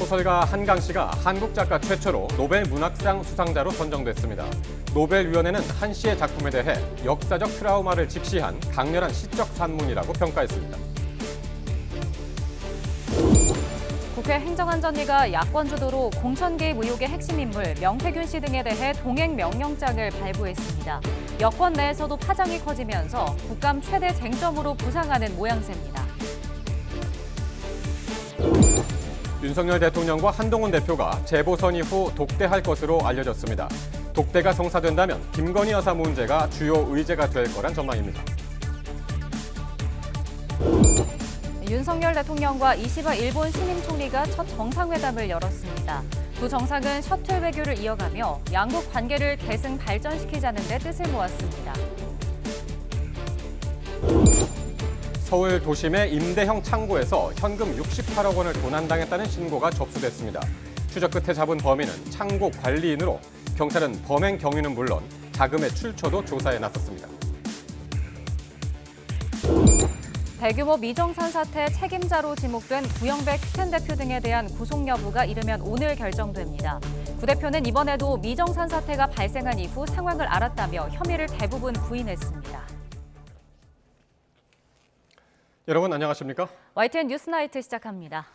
소설가 한강 씨가 한국 작가 최초로 노벨 문학상 수상자로 선정됐습니다. 노벨위원회는 한 씨의 작품에 대해 역사적 트라우마를 직시한 강렬한 시적 산문이라고 평가했습니다. 국회 행정안전위가 야권 주도로 공천 개입 의혹의 핵심 인물 명태균 씨 등에 대해 동행 명령장을 발부했습니다. 여권 내에서도 파장이 커지면서 국감 최대 쟁점으로 부상하는 모양새입니다. 윤석열 대통령과 한동훈 대표가 재보선 이후 독대할 것으로 알려졌습니다. 독대가 성사된다면 김건희 여사 문제가 주요 의제가 될 거란 전망입니다. 윤석열 대통령과 이시바 일본 신임 총리가 첫 정상회담을 열었습니다. 두 정상은 셔틀 외교를 이어가며 양국 관계를 계승 발전시키자는 데 뜻을 모았습니다. 서울 도심의 임대형 창고에서 현금 68억 원을 도난당했다는 신고가 접수됐습니다. 추적 끝에 잡은 범인은 창고 관리인으로 경찰은 범행 경위는 물론 자금의 출처도 조사에 나섰습니다. 대규모 미정산 사태 책임자로 지목된 구영백 스탠 대표 등에 대한 구속 여부가 이르면 오늘 결정됩니다. 구 대표는 이번에도 미정산 사태가 발생한 이후 상황을 알았다며 혐의를 대부분 부인했습니다. 여러분 안녕하십니까? YTN 뉴스나이트 시작합니다.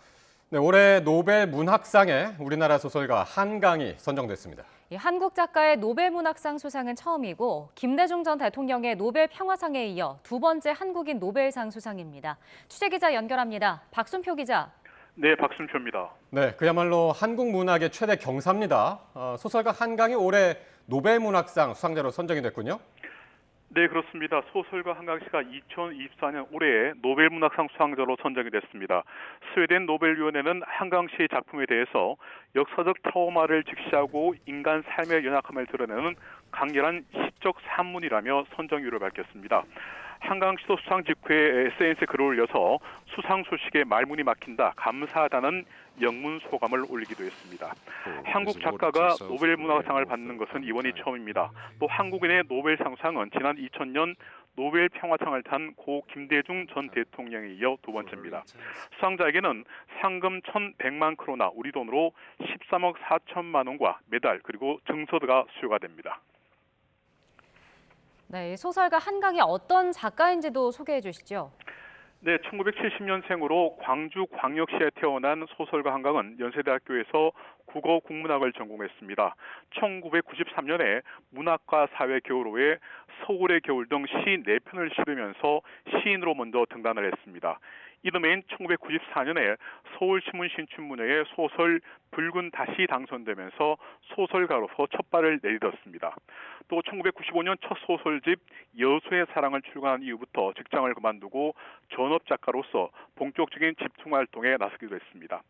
네, 올해 노벨 문학상에 우리나라 소설가 한강이 선정됐습니다. 한국 작가의 노벨 문학상 수상은 처음이고 김대중 전 대통령의 노벨 평화상에 이어 두 번째 한국인 노벨상 수상입니다. 취재기자 연결합니다. 박순표 기자. 네, 박순표입니다. 네, 그야말로 한국 문학의 최대 경사입니다. 소설가 한강이 올해 노벨 문학상 수상자로 선정이 됐군요. 네, 그렇습니다. 소설가 한강 씨가 2024년 올해 노벨 문학상 수상자로 선정이 됐습니다. 스웨덴 노벨위원회는 한강 씨의 작품에 대해서 역사적 트라우마를 직시하고 인간 삶의 연약함을 드러내는 강렬한 시적 산문이라며 선정 이유를 밝혔습니다. 한강 씨도 수상 직후에 SNS에 글을 올려서 수상 소식에 말문이 막힌다, 감사하다는 영문 소감을 올리기도 했습니다. 한국 작가가 노벨 문학상을 받는 것은 이번이 처음입니다. 또 한국인의 노벨상 수상은 지난 2000년 노벨 평화상을 탄 고 김대중 전 대통령에 이어 두 번째입니다. 수상자에게는 상금 1,100만 크로나, 우리 돈으로 13억 4천만 원과 메달 그리고 증서가 수여가 됩니다. 네, 소설가 한강이 어떤 작가인지도 소개해 주시죠. 네, 1970년생으로 광주광역시에 태어난 소설가 한강은 연세대학교에서 국어 국문학을 전공했습니다. 1993년에 문학과 사회 겨울호에 서울의 겨울 등 시 4편을 실으면서 시인으로 먼저 등단을 했습니다. 이듬해인 1994년에 서울신문 신춘문예에 소설 붉은 닷이 당선되면서 소설가로서 첫 발을 내딛었습니다. 또 1995년 첫 소설집 여수의 사랑을 출간한 이후부터 직장을 그만두고 전업작가로서 본격적인 집중활동에 나서기도 했습니다.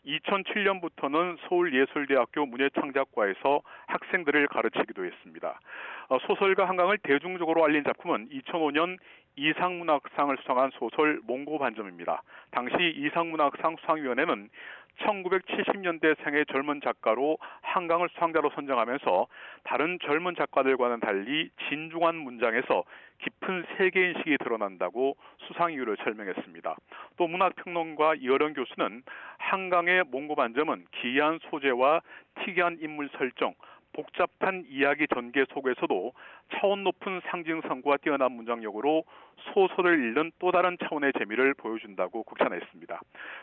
2007년부터는 서울예술대학교 문예창작과에서 학생들을 가르치기도 했습니다. 소설가 한강을 대중적으로 알린 작품은 2005년 이상문학상을 수상한 소설 몽고반점입니다. 당시 이상문학상 수상위원회는 1970년대생의 젊은 작가로 한강을 수상자로 선정하면서 다른 젊은 작가들과는 달리 진중한 문장에서 깊은 세계인식이 드러난다고 수상 이유를 설명했습니다. 또 문학평론가 이어령 교수는 한강의 몽고반점은 기이한 소재와 특이한 인물 설정, 복잡한 이야기 전개 속에서도 차원 높은 상징성과 뛰어난 문장력으로 소설을 읽는 또 다른 차원의 재미를 보여준다고 극찬했습니다.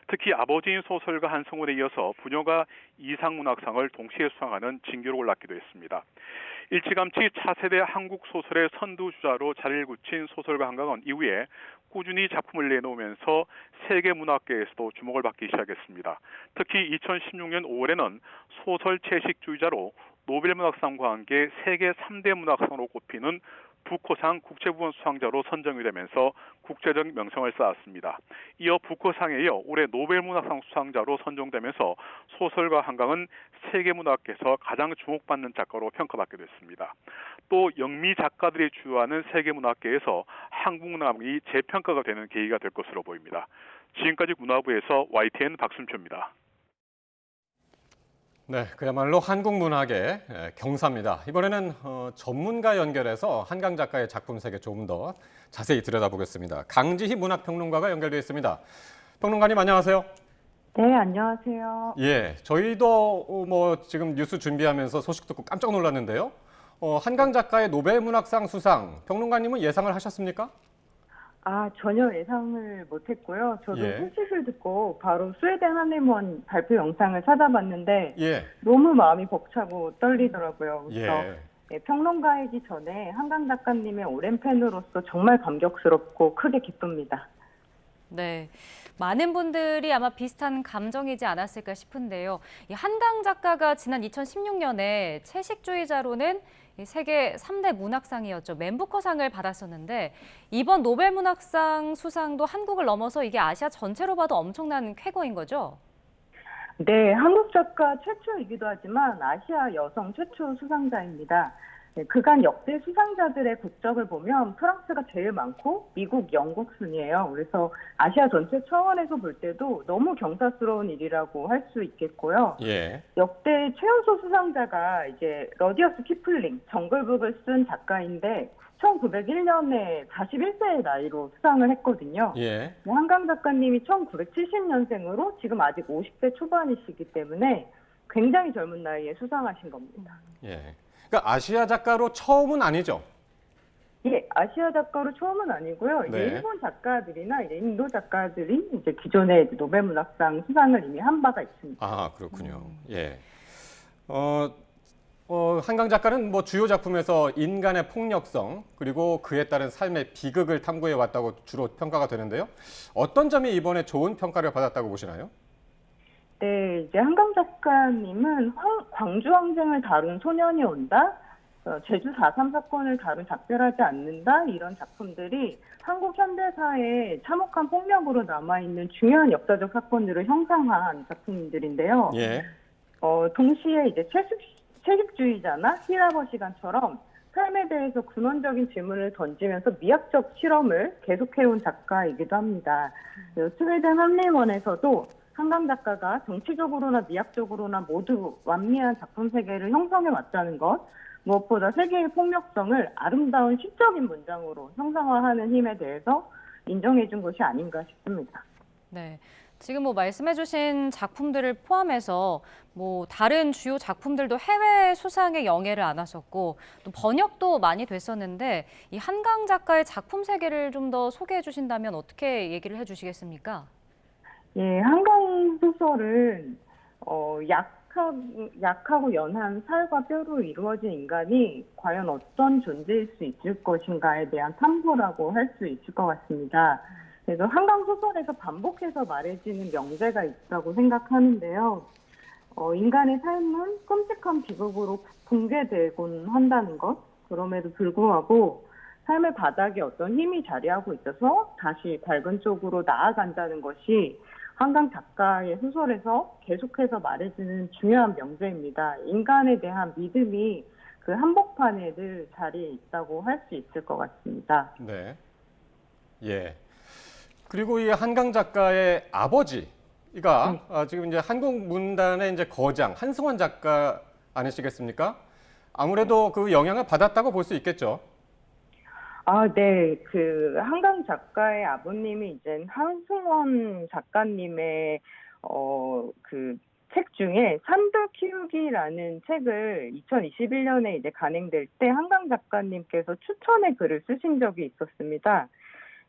특히 아버지인 소설가 한성운에 이어서 부녀가 이상문학상을 동시에 수상하는 징계로 올랐기도 했습니다. 일찌감치 차세대 한국 소설의 선두주자로 자리를 굳힌 소설가 한강은 이후에 꾸준히 작품을 내놓으면서 세계 문학계에서도 주목을 받기 시작했습니다. 특히 2016년 5월에는 소설 채식주의자로 노벨 문학상과 함께 세계 3대 문학상으로 꼽히는 부커상 국제부문 수상자로 선정이 되면서 국제적 명성을 쌓았습니다. 이어 부커상에 이어 올해 노벨 문학상 수상자로 선정되면서 소설가 한강은 세계 문학계에서 가장 주목받는 작가로 평가받게 됐습니다. 또 영미 작가들이 주도하는 세계 문학계에서 한국 문학이 재평가가 되는 계기가 될 것으로 보입니다. 지금까지 문화부에서 YTN 박순표입니다. 네, 그야말로 한국 문학의 경사입니다. 이번에는 전문가 연결해서 한강 작가의 작품 세계 조금 더 자세히 들여다보겠습니다. 강지희 문학평론가가 연결되어 있습니다. 평론가님 안녕하세요. 네, 안녕하세요. 예, 저희도 뭐 지금 뉴스 준비하면서 소식 듣고 깜짝 놀랐는데요. 한강 작가의 노벨 문학상 수상, 평론가님은 예상을 하셨습니까? 전혀 예상을 못했고요. 저도 예. 소식을 듣고 바로 스웨덴 한림원 발표 영상을 찾아봤는데 예, 너무 마음이 벅차고 떨리더라고요. 그래서 예, 평론가이기 전에 한강 작가님의 오랜 팬으로서 정말 감격스럽고 크게 기쁩니다. 네, 많은 분들이 아마 비슷한 감정이지 않았을까 싶은데요. 이 한강 작가가 지난 2016년에 채식주의자로는 이 세계 3대 문학상이었죠. 맨 부커상을 받았었는데 이번 노벨 문학상 수상도 한국을 넘어서 이게 아시아 전체로 봐도 엄청난 쾌거인 거죠? 네, 한국 작가 최초이기도 하지만 아시아 여성 최초 수상자입니다. 네, 그간 역대 수상자들의 국적을 보면 프랑스가 제일 많고 미국, 영국 순이에요. 그래서 아시아 전체 차원에서 볼 때도 너무 경사스러운 일이라고 할 수 있겠고요. 예, 역대 최연소 수상자가 이제 러디어스 키플링, 정글북을 쓴 작가인데 1901년에 41세의 나이로 수상을 했거든요. 예, 한강 작가님이 1970년생으로 지금 아직 50대 초반이시기 때문에 굉장히 젊은 나이에 수상하신 겁니다. 예. 그러니까 아시아 작가로 처음은 아니죠? 예, 아시아 작가로 처음은 아니고요. 이제 네. 일본 작가들이나 이제 인도 작가들이 이제 기존에 이제 노벨문학상 수상을 이미 한 바가 있습니다. 아, 그렇군요. 예. 한강 작가는 뭐 주요 작품에서 인간의 폭력성 그리고 그에 따른 삶의 비극을 탐구해 왔다고 주로 평가가 되는데요. 어떤 점이 이번에 좋은 평가를 받았다고 보시나요? 네, 이제 한강 작가님은 광주 항쟁을 다룬 소년이 온다, 제주 4.3 사건을 다룬 작별하지 않는다 이런 작품들이 한국 현대사의 참혹한 폭력으로 남아있는 중요한 역사적 사건들을 형상화한 작품들인데요. 예. 동시에 이제 채식주의자나 히라버 시간처럼 삶에 대해서 근원적인 질문을 던지면서 미학적 실험을 계속해온 작가이기도 합니다. 스웨덴 한림원에서도 한강 작가가 정치적으로나 미학적으로나 모두 완미한 작품 세계를 형성해 왔다는 것, 무엇보다 세계의 폭력성을 아름다운 시적인 문장으로 형상화하는 힘에 대해서 인정해 준 것이 아닌가 싶습니다. 네. 지금 뭐 말씀해주신 작품들을 포함해서 뭐 다른 주요 작품들도 해외 수상의 영예를 안았었고 또 번역도 많이 됐었는데 이 한강 작가의 작품 세계를 좀 더 소개해 주신다면 어떻게 얘기를 해주시겠습니까? 예, 한강 소설은 약하고 연한 살과 뼈로 이루어진 인간이 과연 어떤 존재일 수 있을 것인가에 대한 탐구라고 할 수 있을 것 같습니다. 그래서 한강 소설에서 반복해서 말해지는 명제가 있다고 생각하는데요. 인간의 삶은 끔찍한 비극으로 붕괴되곤 한다는 것, 그럼에도 불구하고 삶의 바닥에 어떤 힘이 자리하고 있어서 다시 밝은 쪽으로 나아간다는 것이 한강 작가의 소설에서 계속해서 말해주는 중요한 명제입니다. 인간에 대한 믿음이 그 한복판에 늘 자리에 있다고 할 수 있을 것 같습니다. 네. 예. 그리고 이 한강 작가의 아버지가 지금 이제 한국 문단의 이제 거장 한승원 작가 아니시겠습니까? 아무래도 그 영향을 받았다고 볼 수 있겠죠. 네. 그 한강 작가의 아버님이 이제 한승원 작가님의 그 책 중에 산도 키우기라는 책을 2021년에 이제 간행될 때 한강 작가님께서 추천의 글을 쓰신 적이 있었습니다.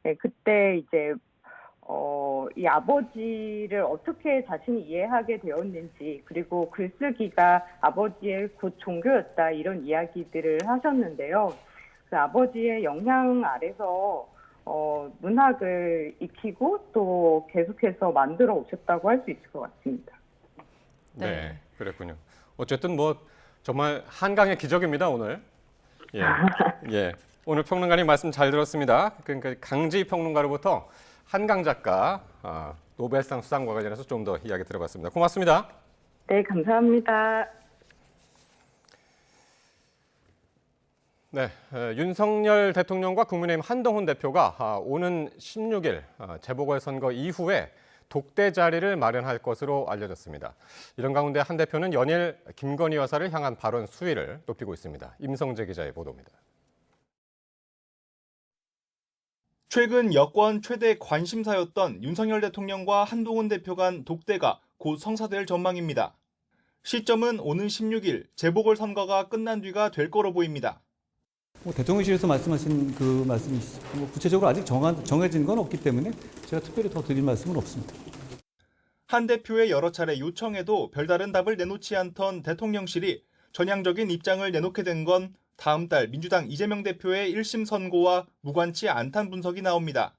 네, 그때 이제 이 아버지를 어떻게 자신이 이해하게 되었는지, 그리고 글쓰기가 아버지의 곧 종교였다 이런 이야기들을 하셨는데요. 그 아버지의 영향 아래서 문학을 익히고 또 계속해서 만들어 오셨다고 할 수 있을 것 같습니다. 네, 그랬군요. 어쨌든 뭐 정말 한강의 기적입니다, 오늘. 예. 예. 오늘 평론가님 말씀 잘 들었습니다. 그러니까 강지 평론가로부터 한강 작가 노벨상 수상과 관련해서 좀 더 이야기 들어봤습니다. 고맙습니다. 네, 감사합니다. 네, 윤석열 대통령과 국민의힘 한동훈 대표가 오는 16일 재보궐선거 이후에 독대 자리를 마련할 것으로 알려졌습니다. 이런 가운데 한 대표는 연일 김건희 여사를 향한 발언 수위를 높이고 있습니다. 임성재 기자의 보도입니다. 최근 여권 최대 관심사였던 윤석열 대통령과 한동훈 대표 간 독대가 곧 성사될 전망입니다. 시점은 오는 16일 재보궐선거가 끝난 뒤가 될 거로 보입니다. 대통령실에서 말씀하신 그 말씀이 구체적으로 아직 정해진 건 없기 때문에 제가 특별히 더 드릴 말씀은 없습니다. 한 대표의 여러 차례 요청에도 별다른 답을 내놓지 않던 대통령실이 전향적인 입장을 내놓게 된 건 다음 달 민주당 이재명 대표의 1심 선고와 무관치 않다는 분석이 나옵니다.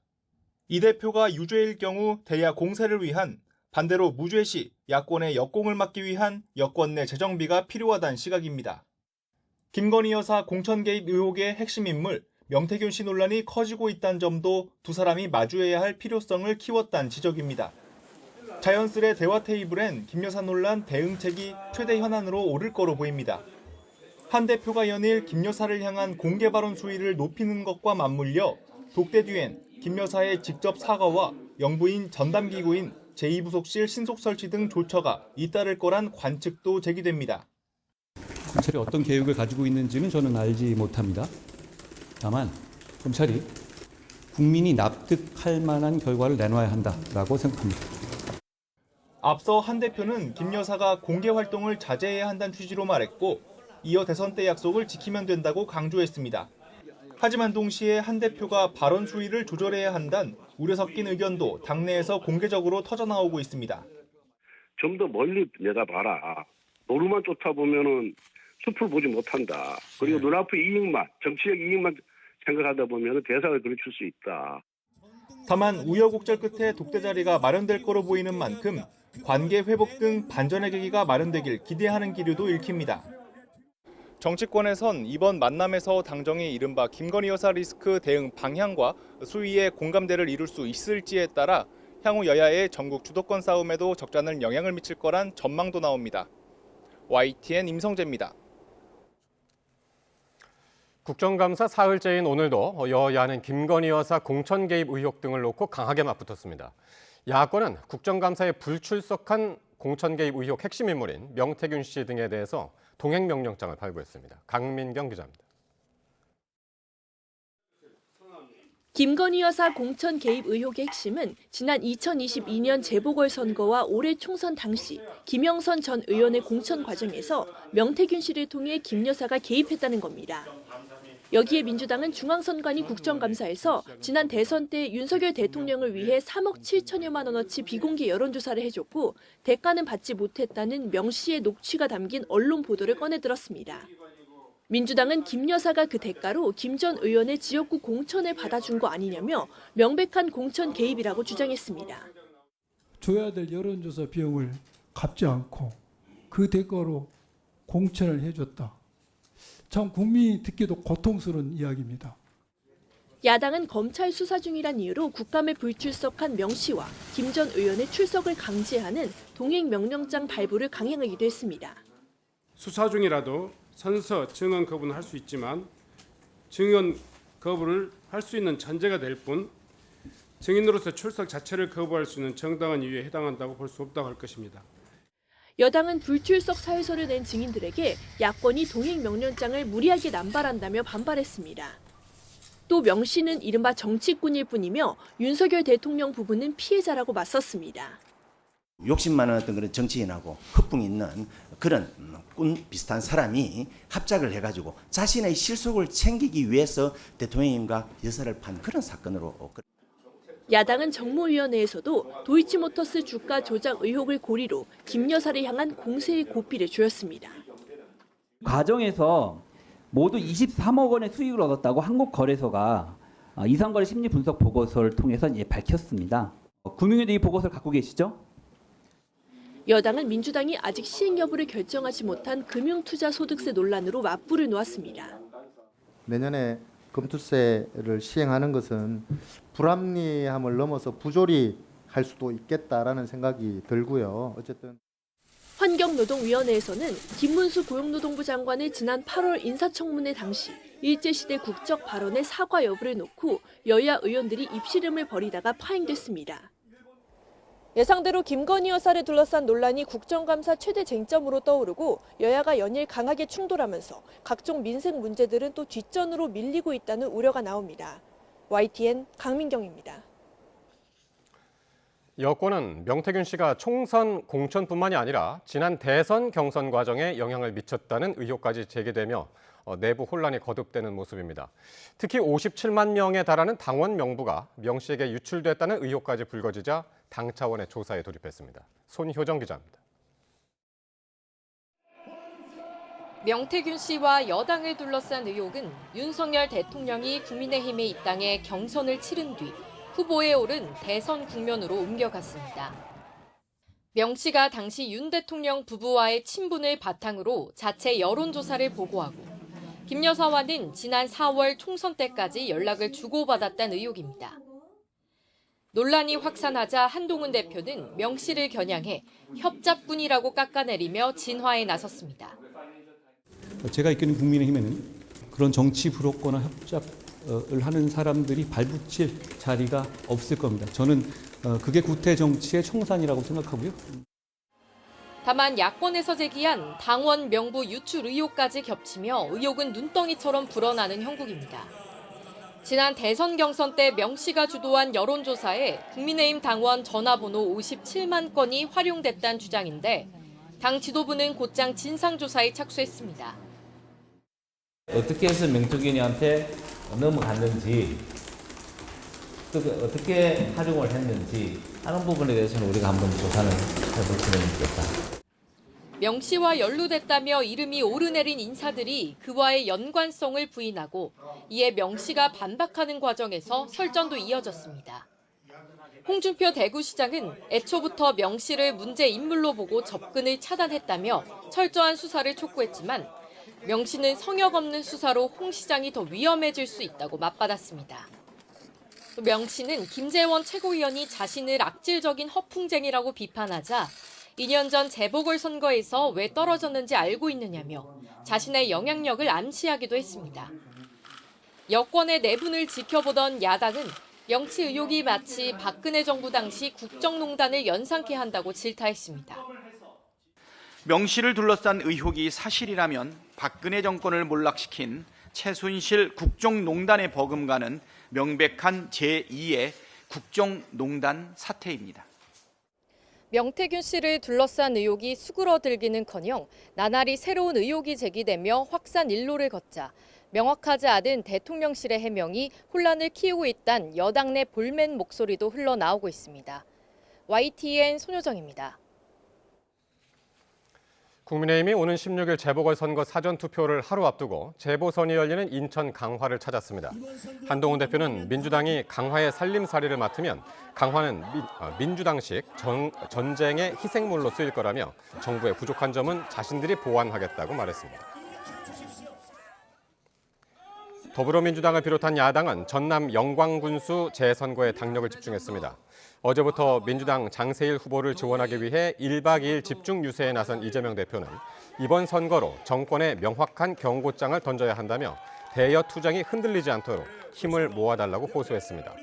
이 대표가 유죄일 경우 대야 공세를 위한, 반대로 무죄 시 야권의 역공을 막기 위한 여권 내 재정비가 필요하다는 시각입니다. 김건희 여사 공천 개입 의혹의 핵심 인물 명태균 씨 논란이 커지고 있다는 점도 두 사람이 마주해야 할 필요성을 키웠다는 지적입니다. 자연스레 대화 테이블엔 김 여사 논란 대응책이 최대 현안으로 오를 거로 보입니다. 한 대표가 연일 김 여사를 향한 공개 발언 수위를 높이는 것과 맞물려 독대 뒤엔 김 여사의 직접 사과와 영부인 전담기구인 제2부속실 신속 설치 등 조처가 잇따를 거란 관측도 제기됩니다. 검찰이 어떤 계획을 가지고 있는지는 저는 알지 못합니다. 다만 검찰이 국민이 납득할 만한 결과를 내놔야 한다라고 생각합니다. 앞서 한 대표는 김 여사가 공개 활동을 자제해야 한다는 취지로 말했고, 이어 대선 때 약속을 지키면 된다고 강조했습니다. 하지만 동시에 한 대표가 발언 수위를 조절해야 한다는 우려 섞인 의견도 당내에서 공개적으로 터져나오고 있습니다. 좀 더 멀리 내다봐라. 노루만 쫓아 보면은 숲을 보지 못한다. 그리고 눈앞의 이익만, 정치적 이익만 생각하다 보면 대상을 그르칠 수 있다. 다만 우여곡절 끝에 독대 자리가 마련될 거로 보이는 만큼 관계 회복 등 반전의 계기가 마련되길 기대하는 기류도 읽힙니다. 정치권에선 이번 만남에서 당정이 이른바 김건희 여사 리스크 대응 방향과 수위의 공감대를 이룰 수 있을지에 따라 향후 여야의 전국 주도권 싸움에도 적잖은 영향을 미칠 거란 전망도 나옵니다. YTN 임성재입니다. 국정감사 사흘째인 오늘도 여야는 김건희 여사 공천 개입 의혹 등을 놓고 강하게 맞붙었습니다. 야권은 국정감사에 불출석한 공천 개입 의혹 핵심 인물인 명태균 씨 등에 대해서 동행 명령장을 발부했습니다. 강민경 기자입니다. 김건희 여사 공천 개입 의혹의 핵심은 지난 2022년 재보궐선거와 올해 총선 당시 김영선 전 의원의 공천 과정에서 명태균 씨를 통해 김 여사가 개입했다는 겁니다. 여기에 민주당은 중앙선관위 국정감사에서 지난 대선 때 윤석열 대통령을 위해 3억 7천여만 원어치 비공개 여론조사를 해줬고 대가는 받지 못했다는 명 씨의 녹취가 담긴 언론 보도를 꺼내들었습니다. 민주당은 김 여사가 그 대가로 김 전 의원의 지역구 공천을 받아준 거 아니냐며 명백한 공천 개입이라고 주장했습니다. 줘야 될 여론조사 비용을 갚지 않고 그 대가로 공천을 해줬다. 참 국민이 듣기도 고통스러운 이야기입니다. 야당은 검찰 수사 중이란 이유로 국감에 불출석한 명 씨와 김 전 의원의 출석을 강제하는 동행 명령장 발부를 강행하기도 했습니다. 수사 중이라도 선서 증언 거부는 할 수 있지만 증언 거부를 할 수 있는 전제가 될 뿐 증인으로서 출석 자체를 거부할 수 있는 정당한 이유에 해당한다고 볼 수 없다고 할 것입니다. 여당은 불출석 사유서를 낸 증인들에게 야권이 동행 명령장을 무리하게 남발한다며 반발했습니다. 또 명 씨는 이른바 정치꾼일 뿐이며 윤석열 대통령 부부는 피해자라고 맞섰습니다. 욕심 많은 어떤 그런 정치인하고 허풍이 있는 그런 꾼 비슷한 사람이 합작을 해가지고 자신의 실속을 챙기기 위해서 대통령님과 여사를 판 그런 사건으로. 야당은 정무위원회에서도 도이치모터스 주가 조작 의혹을 고리로 김 여사를 향한 공세의 고삐를 조였습니다. 과정에서 모두 23억 원의 수익을 얻었다고 한국거래소가 이상거래 심리 분석 보고서를 통해서 밝혔습니다. 금융위도 이 보고서를 갖고 계시죠? 여당은 민주당이 아직 시행 여부를 결정하지 못한 금융투자소득세 논란으로 맞불을 놓았습니다. 내년에 금투세를 시행하는 것은 불합리함을 넘어서 부조리할 수도 있겠다라는 생각이 들고요. 어쨌든 환경노동위원회에서는 김문수 고용노동부 장관의 지난 8월 인사청문회 당시 일제시대 국적 발언의 사과 여부를 놓고 여야 의원들이 입씨름을 벌이다가 파행됐습니다. 예상대로 김건희 여사를 둘러싼 논란이 국정감사 최대 쟁점으로 떠오르고 여야가 연일 강하게 충돌하면서 각종 민생 문제들은 또 뒷전으로 밀리고 있다는 우려가 나옵니다. YTN 강민경입니다. 여권은 명태균 씨가 총선 공천뿐만이 아니라 지난 대선 경선 과정에 영향을 미쳤다는 의혹까지 제기되며 내부 혼란이 거듭되는 모습입니다. 특히 57만 명에 달하는 당원 명부가 명 씨에게 유출됐다는 의혹까지 불거지자 당 차원의 조사에 돌입했습니다. 손효정 기자입니다. 명태균 씨와 여당을 둘러싼 의혹은 윤석열 대통령이 국민의힘에 입당해 경선을 치른 뒤 후보에 오른 대선 국면으로 옮겨갔습니다. 명 씨가 당시 윤 대통령 부부와의 친분을 바탕으로 자체 여론조사를 보고하고 김 여사와는 지난 4월 총선 때까지 연락을 주고받았다는 의혹입니다. 논란이 확산하자 한동훈 대표는 명 씨를 겨냥해 협잡꾼이라고 깎아내리며 진화에 나섰습니다. 제가 이끄는 국민의힘에는 그런 정치 불호거나 협잡을 하는 사람들이 발붙일 자리가 없을 겁니다. 저는 그게 구태 정치의 청산이라고 생각하고요. 다만 야권에서 제기한 당원 명부 유출 의혹까지 겹치며 의혹은 눈덩이처럼 불어나는 형국입니다. 지난 대선 경선 때 명 씨가 주도한 여론조사에 국민의힘 당원 전화번호 57만 건이 활용됐다는 주장인데 당 지도부는 곧장 진상조사에 착수했습니다. 어떻게 해서 명태균이한테 넘어갔는지, 또 어떻게 활용을 했는지 하는 부분에 대해서는 우리가 한번 조사를 해볼 필요는 있겠다. 명 씨와 연루됐다며 이름이 오르내린 인사들이 그와의 연관성을 부인하고 이에 명 씨가 반박하는 과정에서 설전도 이어졌습니다. 홍준표 대구시장은 애초부터 명 씨를 문제 인물로 보고 접근을 차단했다며 철저한 수사를 촉구했지만 명 씨는 성역 없는 수사로 홍 시장이 더 위험해질 수 있다고 맞받았습니다. 또 명 씨는 김재원 최고위원이 자신을 악질적인 허풍쟁이라고 비판하자 2년 전 재보궐선거에서 왜 떨어졌는지 알고 있느냐며 자신의 영향력을 암시하기도 했습니다. 여권의 내분을 지켜보던 야당은 명치 의혹이 마치 박근혜 정부 당시 국정농단을 연상케 한다고 질타했습니다. 명 씨를 둘러싼 의혹이 사실이라면 박근혜 정권을 몰락시킨 최순실 국정농단에 버금가는 명백한 제2의 국정농단 사태입니다. 명태균 씨를 둘러싼 의혹이 수그러들기는커녕 나날이 새로운 의혹이 제기되며 확산 일로를 걷자 명확하지 않은 대통령실의 해명이 혼란을 키우고 있다는 여당 내 볼멘 목소리도 흘러나오고 있습니다. YTN 손효정입니다. 국민의힘이 오는 16일 재보궐선거 사전투표를 하루 앞두고 재보선이 열리는 인천 강화를 찾았습니다. 한동훈 대표는 민주당이 강화의 살림살이를 맡으면 강화는 민주당식 전쟁의 희생물로 쓰일 거라며 정부의 부족한 점은 자신들이 보완하겠다고 말했습니다. 더불어민주당을 비롯한 야당은 전남 영광군수 재선거에 당력을 집중했습니다. 어제부터 민주당 장세일 후보를 지원하기 위해 1박 2일 집중 유세에 나선 이재명 대표는 이번 선거로 정권에 명확한 경고장을 던져야 한다며 대여 투쟁이 흔들리지 않도록 힘을 모아달라고 호소했습니다.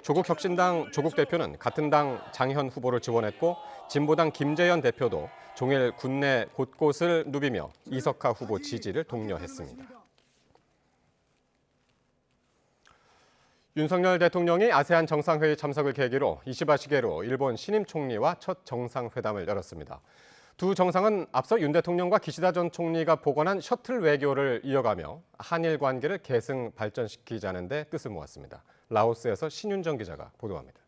조국혁신당 조국 대표는 같은 당 장현 후보를 지원했고 진보당 김재현 대표도 종일 군내 곳곳을 누비며 이석하 후보 지지를 독려했습니다. 윤석열 대통령이 아세안 정상회의 참석을 계기로 이시바 시게루 일본 신임 총리와 첫 정상회담을 열었습니다. 두 정상은 앞서 윤 대통령과 기시다 전 총리가 복원한 셔틀 외교를 이어가며 한일 관계를 계승 발전시키자는 데 뜻을 모았습니다. 라오스에서 신윤정 기자가 보도합니다.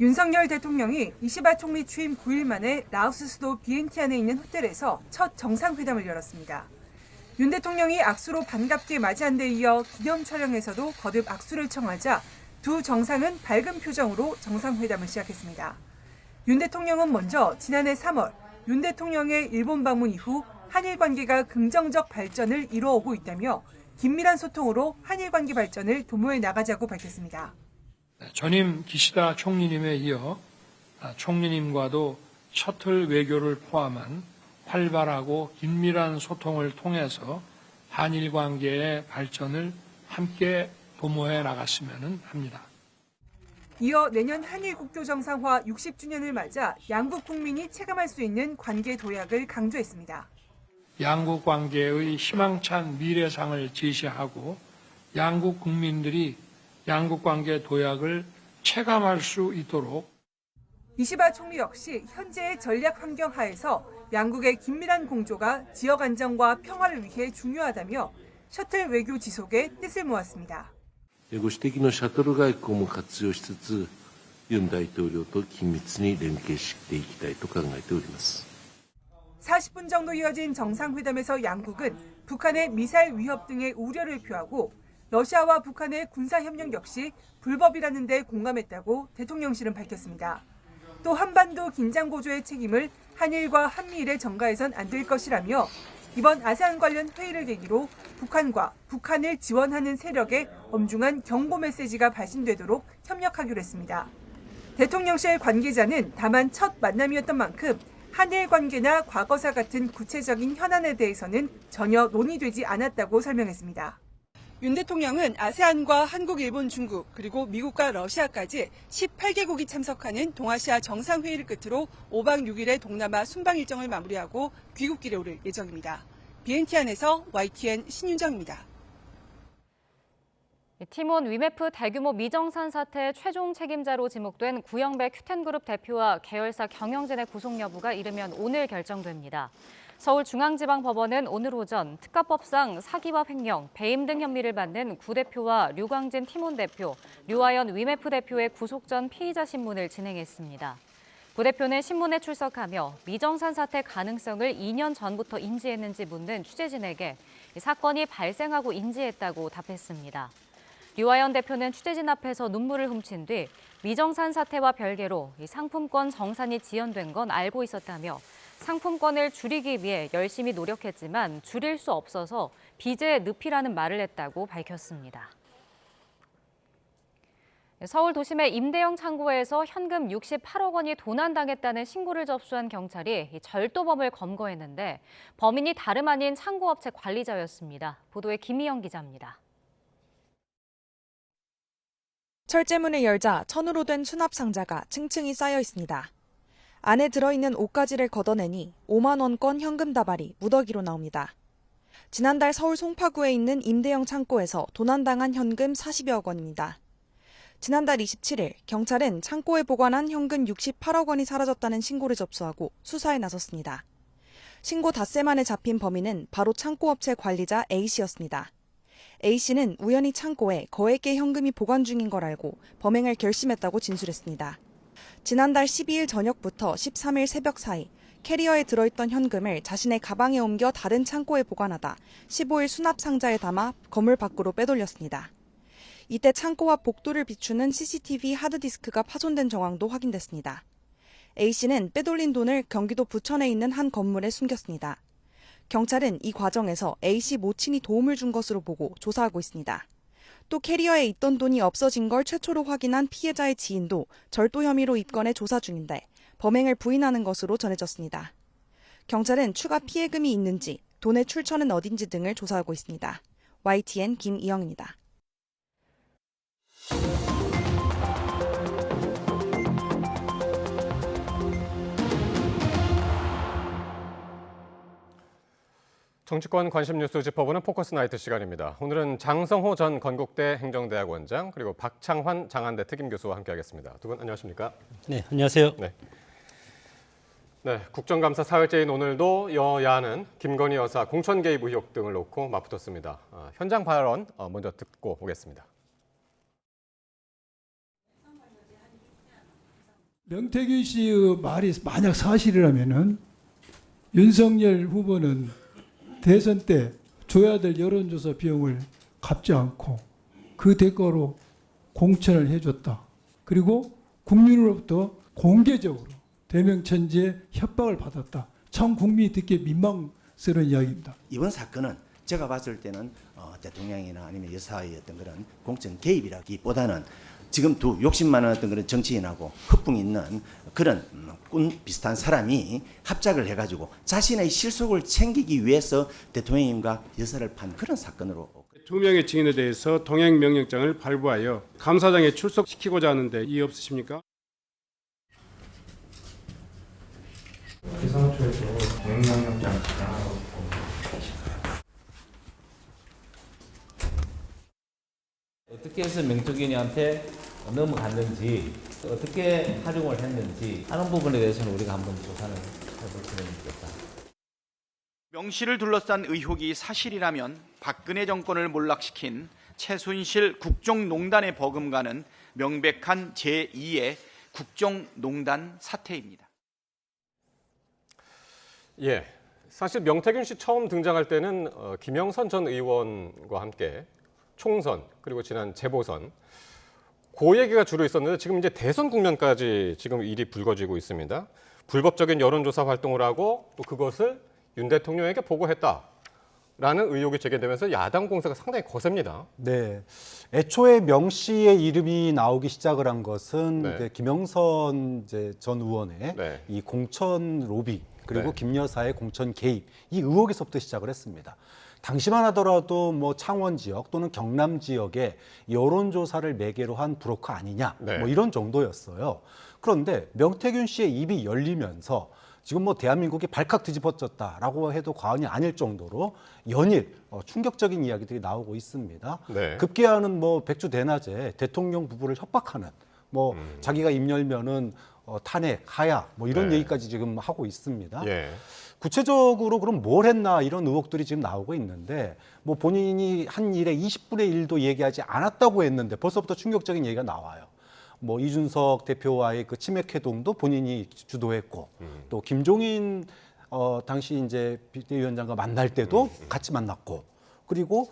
윤석열 대통령이 이시바 총리 취임 9일 만에 라오스 수도 비엔티안에 있는 호텔에서 첫 정상회담을 열었습니다. 윤 대통령이 악수로 반갑게 맞이한 데 이어 기념 촬영에서도 거듭 악수를 청하자 두 정상은 밝은 표정으로 정상회담을 시작했습니다. 윤 대통령은 먼저 지난해 3월 윤 대통령의 일본 방문 이후 한일 관계가 긍정적 발전을 이루어오고 있다며 긴밀한 소통으로 한일 관계 발전을 도모해 나가자고 밝혔습니다. 전임 기시다 총리님에 이어 총리님과도 셔틀 외교를 포함한 활발하고 긴밀한 소통을 통해서 한일 관계의 발전을 함께 도모해 나갔으면 합니다. 이어 내년 한일 국교 정상화 60주년을 맞아 양국 국민이 체감할 수 있는 관계 도약을 강조했습니다. 양국 관계의 희망찬 미래상을 제시하고 양국 국민들이 양국 관계 도약을 체감할 수 있도록 이시바 총리 역시 현재의 전략 환경 하에서 양국의 긴밀한 공조가 지역 안정과 평화를 위해 중요하다며 셔틀 외교 지속에 뜻을 모았습니다. ご指摘のシャトル外交も活用しつつ、ユン大統領と緊密に連携していきたいと考えております。 40분 정도 이어진 정상회담에서 양국은 북한의 미사일 위협 등의 우려를 표하고 러시아와 북한의 군사협력 역시 불법이라는 데 공감했다고 대통령실은 밝혔습니다. 또 한반도 긴장 고조의 책임을 한일과 한미일에 전가해선 안 될 것이라며 이번 아세안 관련 회의를 계기로 북한과 북한을 지원하는 세력에 엄중한 경고 메시지가 발신되도록 협력하기로 했습니다. 대통령실 관계자는 다만 첫 만남이었던 만큼 한일 관계나 과거사 같은 구체적인 현안에 대해서는 전혀 논의되지 않았다고 설명했습니다. 윤 대통령은 아세안과 한국, 일본, 중국, 그리고 미국과 러시아까지 18개국이 참석하는 동아시아 정상회의를 끝으로 5박 6일의 동남아 순방 일정을 마무리하고 귀국길에 오를 예정입니다. BNTN에서 YTN 신윤정입니다. 티몬 위메프 대규모 미정산 사태 최종 책임자로 지목된 구영배 큐텐그룹 대표와 계열사 경영진의 구속 여부가 이르면 오늘 결정됩니다. 서울중앙지방법원은 오늘 오전 특가법상 사기와 횡령, 배임 등 혐의를 받는 구 대표와 류광진 티몬 대표, 류아연 위메프 대표의 구속 전 피의자 신문을 진행했습니다. 구 대표는 신문에 출석하며 미정산 사태 가능성을 2년 전부터 인지했는지 묻는 취재진에게 사건이 발생하고 인지했다고 답했습니다. 류아연 대표는 취재진 앞에서 눈물을 훔친 뒤 미정산 사태와 별개로 상품권 정산이 지연된 건 알고 있었다며 상품권을 줄이기 위해 열심히 노력했지만 줄일 수 없어서 빚의 늪이라는 말을 했다고 밝혔습니다. 서울 도심의 임대형 창고에서 현금 68억 원이 도난당했다는 신고를 접수한 경찰이 절도범을 검거했는데 범인이 다름 아닌 창고업체 관리자였습니다. 보도에 김희영 기자입니다. 철제문을 열자 천으로 된 수납 상자가 층층이 쌓여 있습니다. 안에 들어있는 옷가지를 걷어내니 5만 원권 현금 다발이 무더기로 나옵니다. 지난달 서울 송파구에 있는 임대형 창고에서 도난당한 현금 40여억 원입니다. 지난달 27일 경찰은 창고에 보관한 현금 68억 원이 사라졌다는 신고를 접수하고 수사에 나섰습니다. 신고 닷새 만에 잡힌 범인은 바로 창고업체 관리자 A씨였습니다. A씨는 우연히 창고에 거액의 현금이 보관 중인 걸 알고 범행을 결심했다고 진술했습니다. 지난달 12일 저녁부터 13일 새벽 사이 캐리어에 들어있던 현금을 자신의 가방에 옮겨 다른 창고에 보관하다 15일 수납 상자에 담아 건물 밖으로 빼돌렸습니다. 이때 창고와 복도를 비추는 CCTV 하드디스크가 파손된 정황도 확인됐습니다. A씨는 빼돌린 돈을 경기도 부천에 있는 한 건물에 숨겼습니다. 경찰은 이 과정에서 A씨 모친이 도움을 준 것으로 보고 조사하고 있습니다. 또 캐리어에 있던 돈이 없어진 걸 최초로 확인한 피해자의 지인도 절도 혐의로 입건해 조사 중인데 범행을 부인하는 것으로 전해졌습니다. 경찰은 추가 피해금이 있는지, 돈의 출처는 어딘지 등을 조사하고 있습니다. YTN 김이영입니다. 정치권 관심 뉴스 짚어보는 포커스 나이트 시간입니다. 오늘은 장성호 전 건국대 행정대학원장 그리고 박창환 장한대 특임교수와 함께하겠습니다. 두 분 안녕하십니까? 네, 안녕하세요. 네, 국정감사 4일째인 오늘도 여야는 김건희 여사 공천 개입 의혹 등을 놓고 맞붙었습니다. 현장 발언 먼저 듣고 오겠습니다. 명태균 씨의 말이 만약 사실이라면은 윤석열 후보는 대선 때 줘야 될 여론조사 비용을 갚지 않고 그 대가로 공천을 해줬다. 그리고 국민으로부터 공개적으로 대명천지의 협박을 받았다. 참 국민이 듣기에 민망스러운 이야기입니다. 이번 사건은 제가 봤을 때는 대통령이나 아니면 여사의 어떤 그런 공천 개입이라기보다는 지금 두 욕심 많은 어떤 그런 정치인하고 허풍 있는 그런 꾼 비슷한 사람이 합작을 해가지고 자신의 실속을 챙기기 위해서 대통령님과 여사를 판 그런 사건으로. 2명의 증인에 대해서 동행 명령장을 발부하여 감사장에 출석시키고자 하는데 이의 없으십니까? 기상처에서 동행 명령장 지정하고 어떻게 해서 명태균이한테 넘어갔는지 어떻게 활용을 했는지 하는 부분에 대해서는 우리가 한번 조사를 해볼 필요가 있겠다. 명 씨를 둘러싼 의혹이 사실이라면 박근혜 정권을 몰락시킨 최순실 국정농단의 버금가는 명백한 제2의 국정농단 사태입니다. 예, 사실 명태균 씨 처음 등장할 때는 김영선 전 의원과 함께 총선 그리고 지난 재보선 그 얘기가 주로 있었는데 지금 이제 대선 국면까지 지금 일이 불거지고 있습니다. 불법적인 여론조사 활동을 하고 또 그것을 윤 대통령에게 보고했다라는 의혹이 제기되면서 야당 공세가 상당히 거셉니다. 네, 애초에 명 씨의 이름이 나오기 시작을 한 것은 네. 이제 김영선 전 의원의 네. 이 공천 로비 그리고 네. 김 여사의 공천 개입 이 의혹에서부터 시작을 했습니다. 당시만 하더라도 뭐 창원 지역 또는 경남 지역에 여론조사를 매개로 한 브로커 아니냐 네. 뭐 이런 정도였어요. 그런데 명태균 씨의 입이 열리면서 지금 뭐 대한민국이 발칵 뒤집어졌다라고 해도 과언이 아닐 정도로 연일 충격적인 이야기들이 나오고 있습니다. 네. 급기야는 뭐 백주대낮에 대통령 부부를 협박하는 뭐 자기가 입 열면은 탄핵, 하야 뭐 이런 네. 얘기까지 지금 하고 있습니다. 예. 구체적으로 그럼 뭘 했나 이런 의혹들이 지금 나오고 있는데 뭐 본인이 한 일에 20분의 1도 얘기하지 않았다고 했는데 벌써부터 충격적인 얘기가 나와요. 뭐 이준석 대표와의 그 치맥 회동도 본인이 주도했고 또 김종인 당시 이제 비대위원장과 만날 때도 같이 만났고 그리고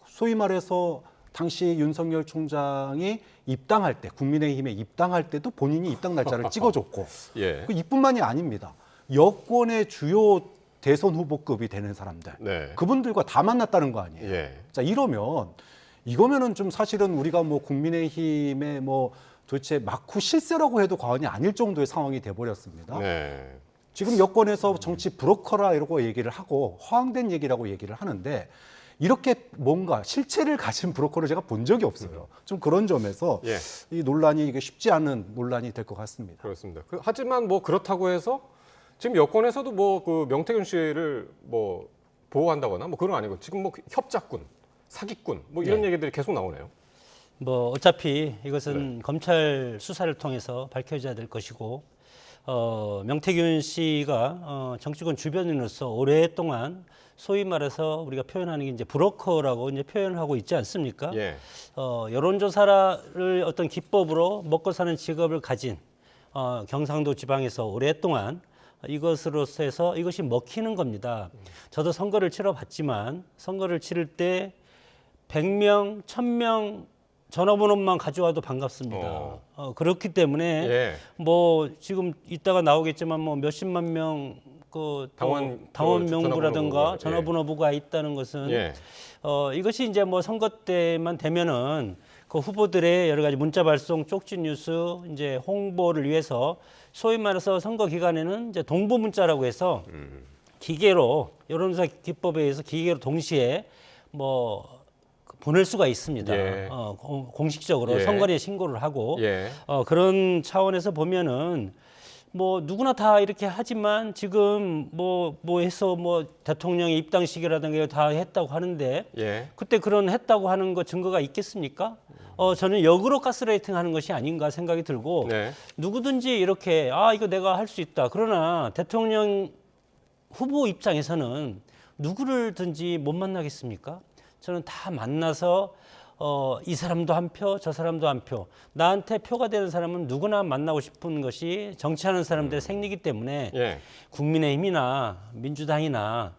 소위 말해서 당시 윤석열 총장이 입당할 때 국민의힘에 입당할 때도 본인이 입당 날짜를 찍어줬고 예. 그 이뿐만이 아닙니다. 여권의 주요 대선 후보급이 되는 사람들 네. 그분들과 다 만났다는 거 아니에요. 예. 자 이러면 이거면은 좀 사실은 우리가 뭐 국민의힘의 뭐 도대체 막후 실세라고 해도 과언이 아닐 정도의 상황이 돼버렸습니다. 네. 지금 여권에서 정치 브로커라 이러고 얘기를 하고 허황된 얘기라고 얘기를 하는데 이렇게 뭔가 실체를 가진 브로커를 제가 본 적이 없어요. 좀 그런 점에서 예. 이 논란이 이게 쉽지 않은 논란이 될 것 같습니다. 그렇습니다. 하지만 뭐 그렇다고 해서 지금 여권에서도 뭐 그 명태균 씨를 뭐 보호한다거나 뭐 그런 거 아니고 지금 뭐 협작군, 사기꾼 뭐 이런 네. 얘기들이 계속 나오네요. 뭐 어차피 이것은 검찰 수사를 통해서 밝혀져야 될 것이고 명태균 씨가 정치권 주변인으로서 오랫동안 소위 말해서 우리가 표현하는 게 이제 브로커라고 이제 표현을 하고 있지 않습니까? 예. 여론조사를 어떤 기법으로 먹고 사는 직업을 가진 경상도 지방에서 오랫동안 이것으로서 해서 이것이 먹히는 겁니다. 저도 선거를 치러봤지만 선거를 치를 때 100명, 1000명 전화번호만 가져와도 반갑습니다. 그렇기 때문에 예. 뭐 지금 이따가 나오겠지만 뭐 몇십만 명 그 당원 명부라든가 전화번호부가 있다는 것은 예. 이것이 이제 뭐 선거 때만 되면은 그 후보들의 여러 가지 문자 발송, 쪽지 뉴스 이제 홍보를 위해서 소위 말해서 선거 기간에는 이제 동부 문자라고 해서 기계로 여론조사 기법에 의해서 기계로 동시에 뭐 보낼 수가 있습니다. 예. 공식적으로 예. 선관위에 신고를 하고 예. 그런 차원에서 보면은 뭐 누구나 다 이렇게 하지만 지금 뭐 해서 뭐 대통령의 입당식이라든가 다 했다고 하는데 예. 그때 그런 했다고 하는 거 증거가 있겠습니까? 저는 역으로 가스라이팅 하는 것이 아닌가 생각이 들고 네. 누구든지 이렇게 이거 내가 할 수 있다. 그러나 대통령 후보 입장에서는 누구를든지 못 만나겠습니까? 저는 다 만나서 이 사람도 한 표, 저 사람도 한 표. 나한테 표가 되는 사람은 누구나 만나고 싶은 것이 정치하는 사람들의 생리이기 때문에 예. 국민의힘이나 민주당이나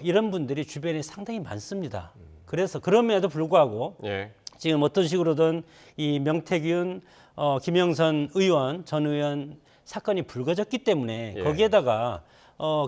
이런 분들이 주변에 상당히 많습니다. 그래서 그럼에도 불구하고 예. 지금 어떤 식으로든 이 명태균, 김영선 의원, 전 의원 사건이 불거졌기 때문에 예. 거기에다가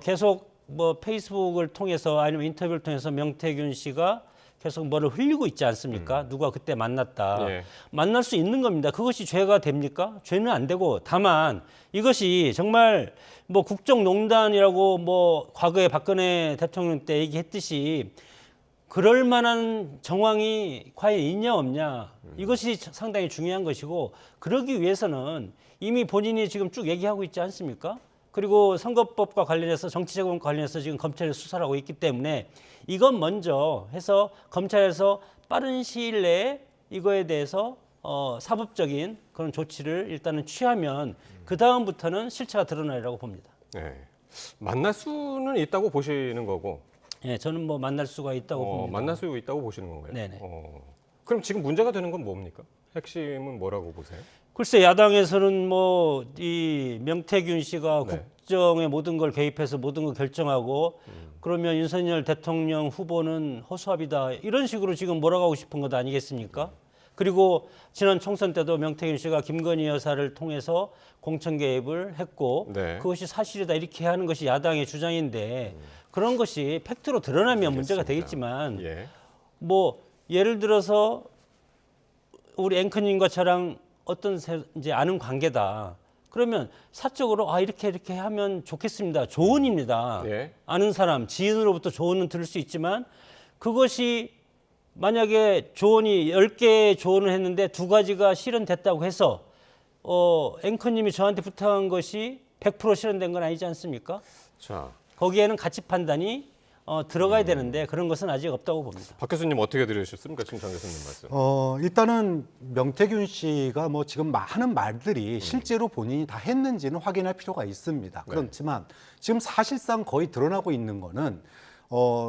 계속 뭐 페이스북을 통해서 아니면 인터뷰를 통해서 명태균 씨가 계속 뭐를 흘리고 있지 않습니까? 누가 그때 만났다. 예. 만날 수 있는 겁니다. 그것이 죄가 됩니까? 죄는 안 되고 다만 이것이 정말 뭐 국정농단이라고 뭐 과거에 박근혜 대통령 때 얘기했듯이 그럴 만한 정황이 과연 있냐 없냐 이것이 상당히 중요한 것이고 그러기 위해서는 이미 본인이 지금 쭉 얘기하고 있지 않습니까? 그리고 선거법과 관련해서 정치자금과 관련해서 지금 검찰이 수사를 하고 있기 때문에 이건 먼저 해서 검찰에서 빠른 시일 내에 이거에 대해서 사법적인 그런 조치를 일단은 취하면 그 다음부터는 실체가 드러나리라고 봅니다. 네. 만날 수는 있다고 보시는 거고. 네, 저는 뭐 만날 수가 있다고 봅니다. 만날 수 있다고 보시는 건가요? 네네. 그럼 지금 문제가 되는 건 뭡니까? 핵심은 뭐라고 보세요? 글쎄 야당에서는 뭐 이 명태균 씨가 네. 국정의 모든 걸 개입해서 모든 걸 결정하고 그러면 윤석열 대통령 후보는 허수아비다 이런 식으로 지금 몰아가고 싶은 것 아니겠습니까? 그리고 지난 총선 때도 명태균 씨가 김건희 여사를 통해서 공천 개입을 했고 네. 그것이 사실이다 이렇게 하는 것이 야당의 주장인데 그런 것이 팩트로 드러나면 문제가 되겠지만 예. 뭐 예를 들어서 우리 앵커님과 저랑 어떤 이제 아는 관계다. 그러면 사적으로 이렇게 하면 좋겠습니다. 조언입니다. 예. 아는 사람, 지인으로부터 조언은 들을 수 있지만 그것이 만약에 조언이 10개의 조언을 했는데 2가지가 실현됐다고 해서 앵커님이 저한테 부탁한 것이 100% 실현된 건 아니지 않습니까? 자, 거기에는 가치 판단이 들어가야 되는데 그런 것은 아직 없다고 봅니다. 박 교수님 어떻게 들으셨습니까? 지금 장 교수님 말씀. 일단은 명태균 씨가 뭐 지금 하는 말들이 실제로 본인이 다 했는지는 확인할 필요가 있습니다. 그렇지만 지금 사실상 거의 드러나고 있는 거는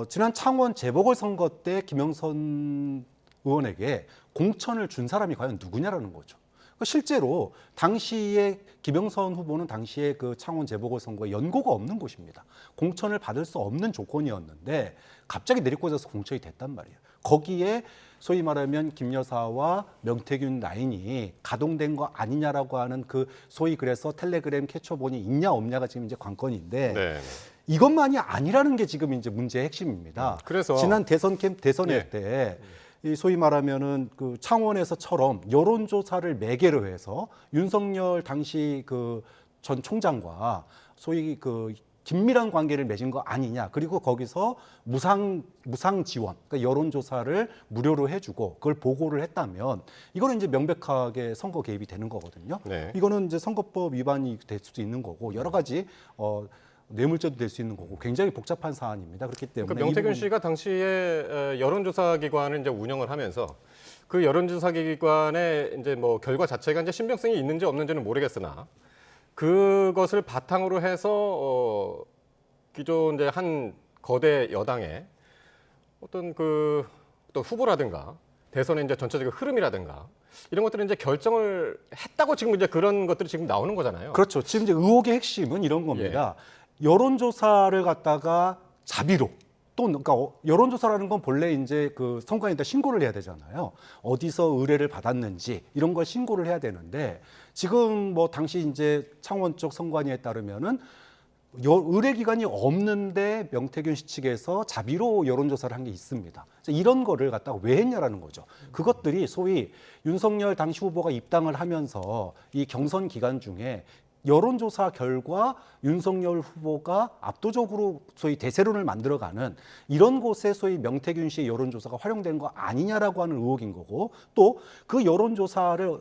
지난 창원 재보궐선거 때 김영선 의원에게 공천을 준 사람이 과연 누구냐라는 거죠. 실제로 당시에 김영선 후보는 당시에 그 창원 재보궐선거에 연고가 없는 곳입니다. 공천을 받을 수 없는 조건이었는데 갑자기 내리꽂아서 공천이 됐단 말이에요. 거기에 소위 말하면 김 여사와 명태균 라인이 가동된 거 아니냐라고 하는 그 소위 그래서 텔레그램 캐쳐본이 있냐 없냐가 지금 이제 관건인데 네. 이것만이 아니라는 게 지금 이제 문제의 핵심입니다. 그래서 지난 대선회 때 이 소위 말하면은 그 창원에서처럼 여론조사를 매개로 해서 윤석열 당시 그 전 총장과 소위 그 긴밀한 관계를 맺은 거 아니냐. 그리고 거기서 무상 지원, 그러니까 여론조사를 무료로 해주고 그걸 보고를 했다면 이거는 이제 명백하게 선거 개입이 되는 거거든요. 네. 이거는 이제 선거법 위반이 될 수도 있는 거고 여러 가지 뇌물죄도 될 수 있는 거고 굉장히 복잡한 사안입니다. 그렇기 때문에 그러니까 명태균 씨가 당시에 여론조사 기관을 이제 운영을 하면서 그 여론조사 기관의 이제 뭐 결과 자체가 이제 신빙성이 있는지 없는지는 모르겠으나 그것을 바탕으로 해서 기존 이제 한 거대 여당의 어떤 그 또 후보라든가 대선의 이제 전체적인 흐름이라든가 이런 것들은 이제 결정을 했다고 지금 이제 그런 것들이 지금 나오는 거잖아요. 그렇죠. 지금 이제 의혹의 핵심은 이런 겁니다. 여론조사를 갖다가 자비로 또 그러니까 여론조사라는 건 본래 이제 그 선관위에다 신고를 해야 되잖아요. 어디서 의뢰를 받았는지 이런 걸 신고를 해야 되는데 지금 뭐 당시 이제 창원 쪽 선관위에 따르면은 의뢰 기관이 없는데 명태균 씨 측에서 자비로 여론조사를 한 게 있습니다. 이런 거를 갖다가 왜 했냐라는 거죠. 그것들이 소위 윤석열 당시 후보가 입당을 하면서 이 경선 기간 중에 여론조사 결과 윤석열 후보가 압도적으로 소위 대세론을 만들어가는 이런 곳에 소위 명태균 씨의 여론조사가 활용된 거 아니냐라고 하는 의혹인 거고 또 그 여론조사를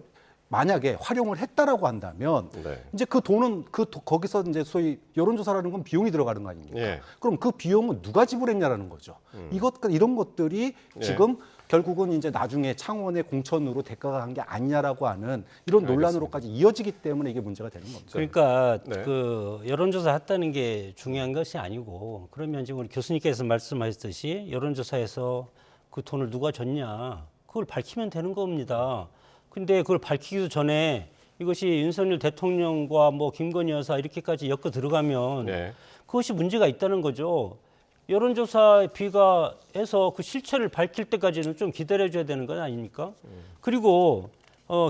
만약에 활용을 했다라고 한다면 이제 그 돈은 거기서 이제 소위 여론조사라는 건 비용이 들어가는 거 아닙니까? 그럼 그 비용은 누가 지불했냐라는 거죠. 이런 것들이 지금 결국은 이제 나중에 창원의 공천으로 대가가 간 게 아니냐라고 하는 이런 논란으로까지 이어지기 때문에 이게 문제가 되는 겁니다. 그러니까 그 여론조사 했다는 게 중요한 것이 아니고 그러면 지금 우리 교수님께서 말씀하셨듯이 여론조사에서 그 돈을 누가 줬냐 그걸 밝히면 되는 겁니다. 근데 그걸 밝히기도 전에 이것이 윤석열 대통령과 뭐 김건희 여사 이렇게까지 엮어 들어가면 그것이 문제가 있다는 거죠. 여론조사에 비가해서 그 실체를 밝힐 때까지는 좀 기다려줘야 되는 건 아닙니까? 그리고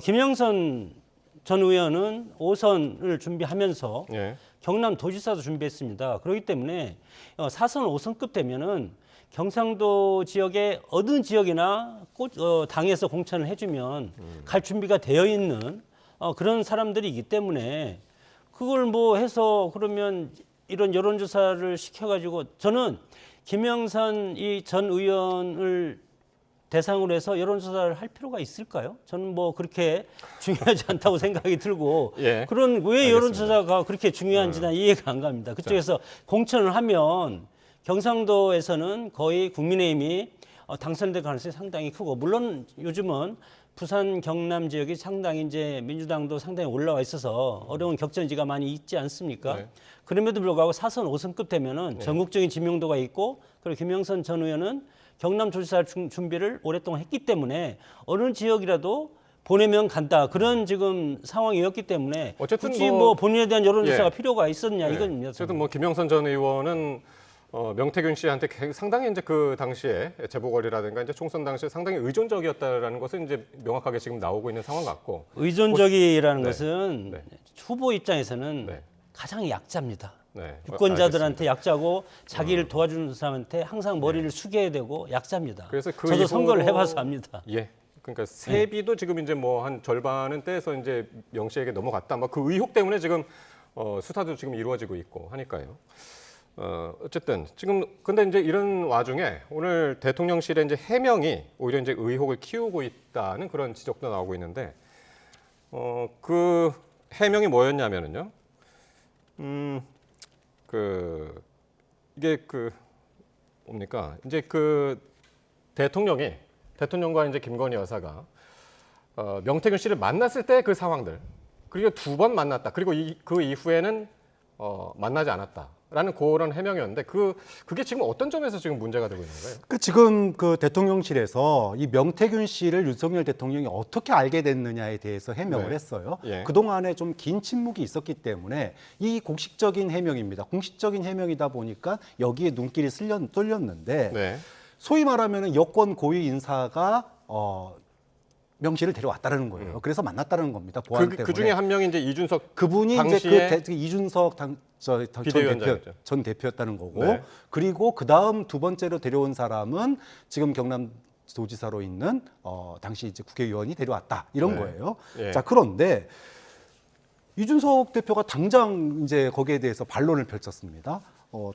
김영선 전 의원은 5선을 준비하면서 경남도지사도 준비했습니다. 그렇기 때문에 4선, 5선급 되면은 경상도 지역의 어느 지역이나 당에서 공천을 해주면 갈 준비가 되어 있는 그런 사람들이기 때문에 그걸 뭐 해서 그러면 이런 여론조사를 시켜가지고 저는 김영선 이 전 의원을 대상으로 해서 여론조사를 할 필요가 있을까요? 저는 뭐 그렇게 중요하지 않다고 생각이 들고 그런 왜 여론조사가 그렇게 중요한지는 이해가 안 갑니다. 그쪽에서 공천을 하면 경상도에서는 거의 국민의힘이 당선될 가능성이 상당히 크고 물론 요즘은 부산 경남 지역이 상당히 이제 민주당도 상당히 올라와 있어서 어려운 격전지가 많이 있지 않습니까? 네. 그럼에도 불구하고 4선 5선급 되면은 전국적인 지명도가 있고 그리고 김영선 전 의원은 경남도지사 준비를 오랫동안 했기 때문에 어느 지역이라도 보내면 간다 그런 지금 상황이었기 때문에 어쨌든 굳이 뭐 본인에 대한 여론조사가 예. 필요가 있었냐 네. 이건 어쨌든 뭐 김영선 전 의원은 명태균 씨한테 상당히 이제 그 당시에 재보궐이라든가 이제 총선 당시에 상당히 의존적이었다라는 것은 이제 명확하게 지금 나오고 있는 상황 같고 의존적이라는 네. 것은 네. 후보 입장에서는 네. 가장 약자입니다. 네. 유권자들한테 약자고 자기를 도와주는 사람한테 항상 머리를 숙여야 되고 약자입니다. 그래서 그 저도 이후- 선거를 해봐서 압니다. 예. 그러니까 세비도 지금 이제 뭐 한 절반은 떼서 이제 명 씨에게 넘어갔다. 뭐 그 의혹 때문에 지금 수사도 지금 이루어지고 있고 하니까요. 어쨌든 지금 근데 이제 이런 와중에 오늘 대통령실의 이제 해명이 오히려 이제 의혹을 키우고 있다는 그런 지적도 나오고 있는데 그 해명이 뭐였냐면은요. 이게 뭡니까? 이제 그 대통령과 이제 김건희 여사가 명태균 씨를 만났을 때 그 상황들 그리고 2번 만났다. 그리고 그 이후에는 만나지 않았다라는 그런 해명이었는데 그게 지금 어떤 점에서 지금 문제가 되고 있는 거예요? 지금 그 대통령실에서 이 명태균 씨를 윤석열 대통령이 어떻게 알게 됐느냐에 대해서 해명을 네. 했어요. 예. 그동안에 좀 긴 침묵이 있었기 때문에 이 공식적인 해명입니다. 공식적인 해명이다 보니까 여기에 눈길이 쏠렸는데 네. 소위 말하면 여권 고위 인사가 명 씨를 데려왔다는 거예요. 그래서 만났다는 겁니다. 보안 때문에. 그 중에 한 명이 이제 이준석 그분이 당시에 이제 이준석 비대위원장이죠. 전 대표였다는 거고 네. 그리고 그 다음 두 번째로 데려온 사람은 지금 경남도지사로 있는 당시 이제 국회의원이 데려왔다 이런 네. 거예요. 예. 자 그런데 이준석 대표가 당장 이제 거기에 대해서 반론을 펼쳤습니다.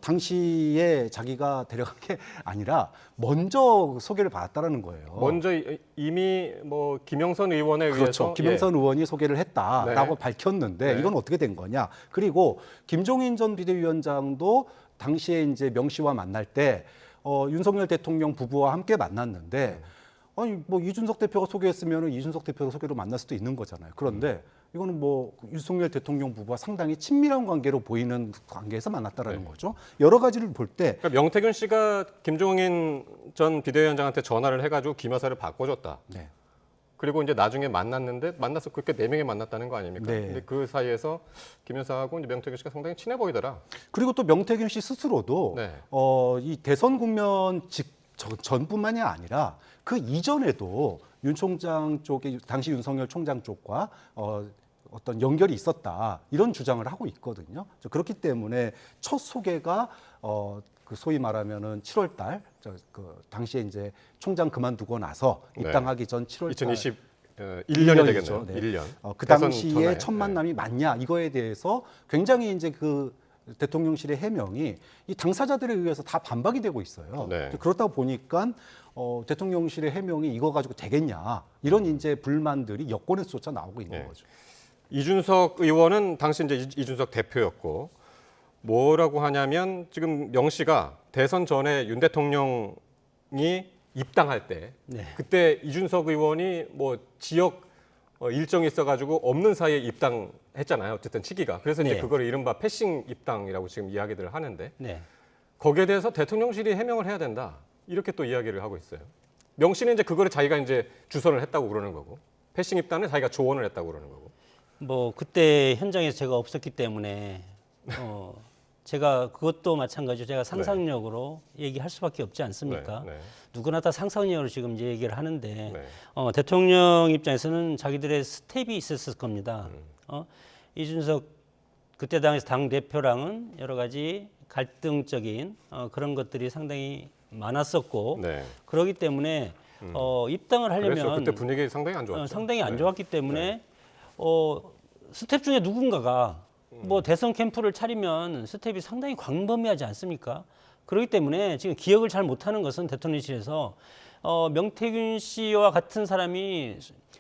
당시에 자기가 데려간 게 아니라 먼저 소개를 받았다는 거예요. 먼저 이미 뭐 김영선 의원에 그렇죠. 의해서 김영선 의원이 소개를 했다라고 네. 밝혔는데 네. 이건 어떻게 된 거냐? 그리고 김종인 전 비대위원장도 당시에 이제 명 씨와 만날 때 윤석열 대통령 부부와 함께 만났는데 아니 뭐 이준석 대표가 소개했으면 이준석 대표가 소개로 만날 수도 있는 거잖아요. 그런데 이거는 뭐 윤석열 대통령 부부와 상당히 친밀한 관계로 보이는 관계에서 만났다라는 거죠. 여러 가지를 볼 때 그러니까 명태균 씨가 김종인 전 비대위원장한테 전화를 해가지고 김 여사를 바꿔줬다. 네. 그리고 이제 나중에 만나서 그렇게 4명이 만났다는 거 아닙니까? 네. 근데 그 사이에서 김 여사하고 이제 명태균 씨가 상당히 친해 보이더라. 그리고 또 명태균 씨 스스로도 네. 이 대선 국면 전뿐만이 아니라 그 이전에도 윤 총장 쪽에 당시 윤석열 총장 쪽과 어떤 연결이 있었다 이런 주장을 하고 있거든요. 그렇기 때문에 첫 소개가 그 소위 말하면은 7월달 그 당시에 이제 총장 그만두고 나서 네. 입당하기 전 7월달 2021년이 되겠네요. 네. 1년. 그 대선 당시에 전에. 첫 만남이 맞냐 이거에 대해서 굉장히 이제 그 대통령실의 해명이 이 당사자들에 의해서 다 반박이 되고 있어요. 네. 그렇다 보니까 대통령실의 해명이 이거 가지고 되겠냐 이런 이제 불만들이 여권에서조차 나오고 있는 네. 거죠. 이준석 의원은 당시 이제 이준석 대표였고 뭐라고 하냐면 지금 명 씨가 대선 전에 윤 대통령이 입당할 때 네. 그때 이준석 의원이 뭐 지역 일정이 있어가지고 없는 사이에 입당했잖아요. 어쨌든 시기가. 그래서 이제 네. 그걸 이른바 패싱 입당이라고 지금 이야기들을 하는데 네. 거기에 대해서 대통령실이 해명을 해야 된다. 이렇게 또 이야기를 하고 있어요. 명 씨는 이제 그거를 자기가 이제 주선을 했다고 그러는 거고 패싱 입당을 자기가 조언을 했다고 그러는 거고. 뭐 그때 현장에서 제가 없었기 때문에 제가 그것도 마찬가지로 제가 상상력으로 얘기할 수밖에 없지 않습니까? 네, 네. 누구나 다 상상력으로 지금 이제 얘기를 하는데 네. 대통령 입장에서는 자기들의 스텝이 있었을 겁니다. 이준석 그때 당시 당 대표랑은 여러 가지 갈등적인 그런 것들이 상당히 많았었고 네. 그렇기 때문에 입당을 하려면 그랬어요. 그때 분위기 상당히 안 좋았죠. 상당히 안 네. 좋았기 때문에 스텝 중에 누군가가 뭐 대선 캠프를 차리면 스텝이 상당히 광범위하지 않습니까? 그렇기 때문에 지금 기억을 잘 못하는 것은 대통령실에서 명태균 씨와 같은 사람이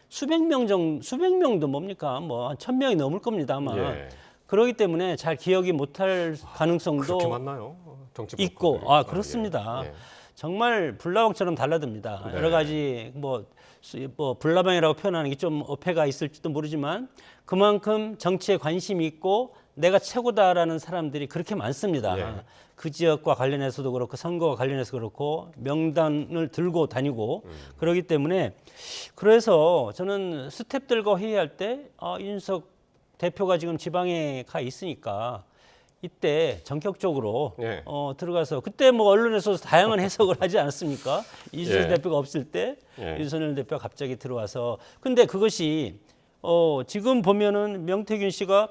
수백 명도 뭡니까? 뭐 한 1,000명이 넘을 겁니다 아마. 예. 그렇기 때문에 잘 기억이 못할 가능성도 그렇게 많나요? 정치 있고 브로커들이. 그렇습니다. 예. 정말 불나방처럼 달라듭니다. 네. 여러 가지 뭐 불나방이라고 표현하는 게 좀 어폐가 있을지도 모르지만 그만큼 정치에 관심이 있고 내가 최고다라는 사람들이 그렇게 많습니다. 예. 그 지역과 관련해서도 그렇고 선거와 관련해서 그렇고 명단을 들고 다니고 그렇기 때문에 그래서 저는 스태프들과 회의할 때 이준석 대표가 지금 지방에 가 있으니까 이때 전격적으로 예. 들어가서 그때 뭐 언론에서 다양한 해석을 하지 않았습니까? 이준석 예. 대표가 없을 때 예. 윤석열 대표가 갑자기 들어와서 근데 그것이 지금 보면은 명태균 씨가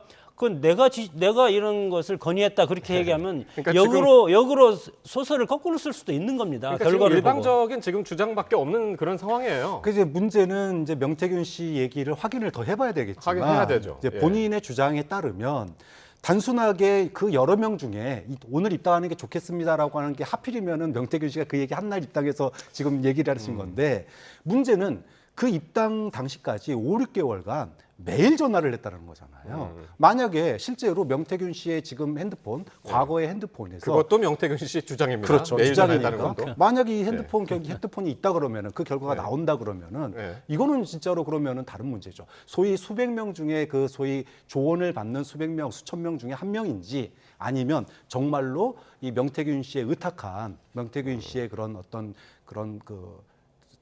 내가 이런 것을 건의했다 그렇게 얘기하면 그러니까 역으로 소설을 거꾸로 쓸 수도 있는 겁니다. 그러니까 결과를 지금 일방적인 지금 주장밖에 없는 그런 상황이에요. 그 이제 문제는 이제 명태균 씨 얘기를 확인을 더 해봐야 되겠지만 확인해야 되죠. 이제 예. 본인의 주장에 따르면 단순하게 그 여러 명 중에 오늘 입당하는 게 좋겠습니다라고 하는 게 하필이면은 명태균 씨가 그 얘기 한 날 입당해서 지금 얘기를 하신 건데 문제는 그 입당 당시까지 5, 6개월간 매일 전화를 했다는 거잖아요. 만약에 실제로 명태균 씨의 지금 핸드폰, 과거의 핸드폰에서 그것도 명태균 씨 주장입니다. 그렇죠. 매일 전화했다는 주장이니까. 것도. 만약에 이 핸드폰이 있다 그러면은 그 결과가 네. 나온다 그러면은 네. 이거는 진짜로 그러면은 다른 문제죠. 소위 수백 명 중에 그 소위 조언을 받는 수백 명, 수천 명 중에 한 명인지 아니면 정말로 이 명태균 씨의 의탁한 명태균 씨의 그런 어떤 그런 그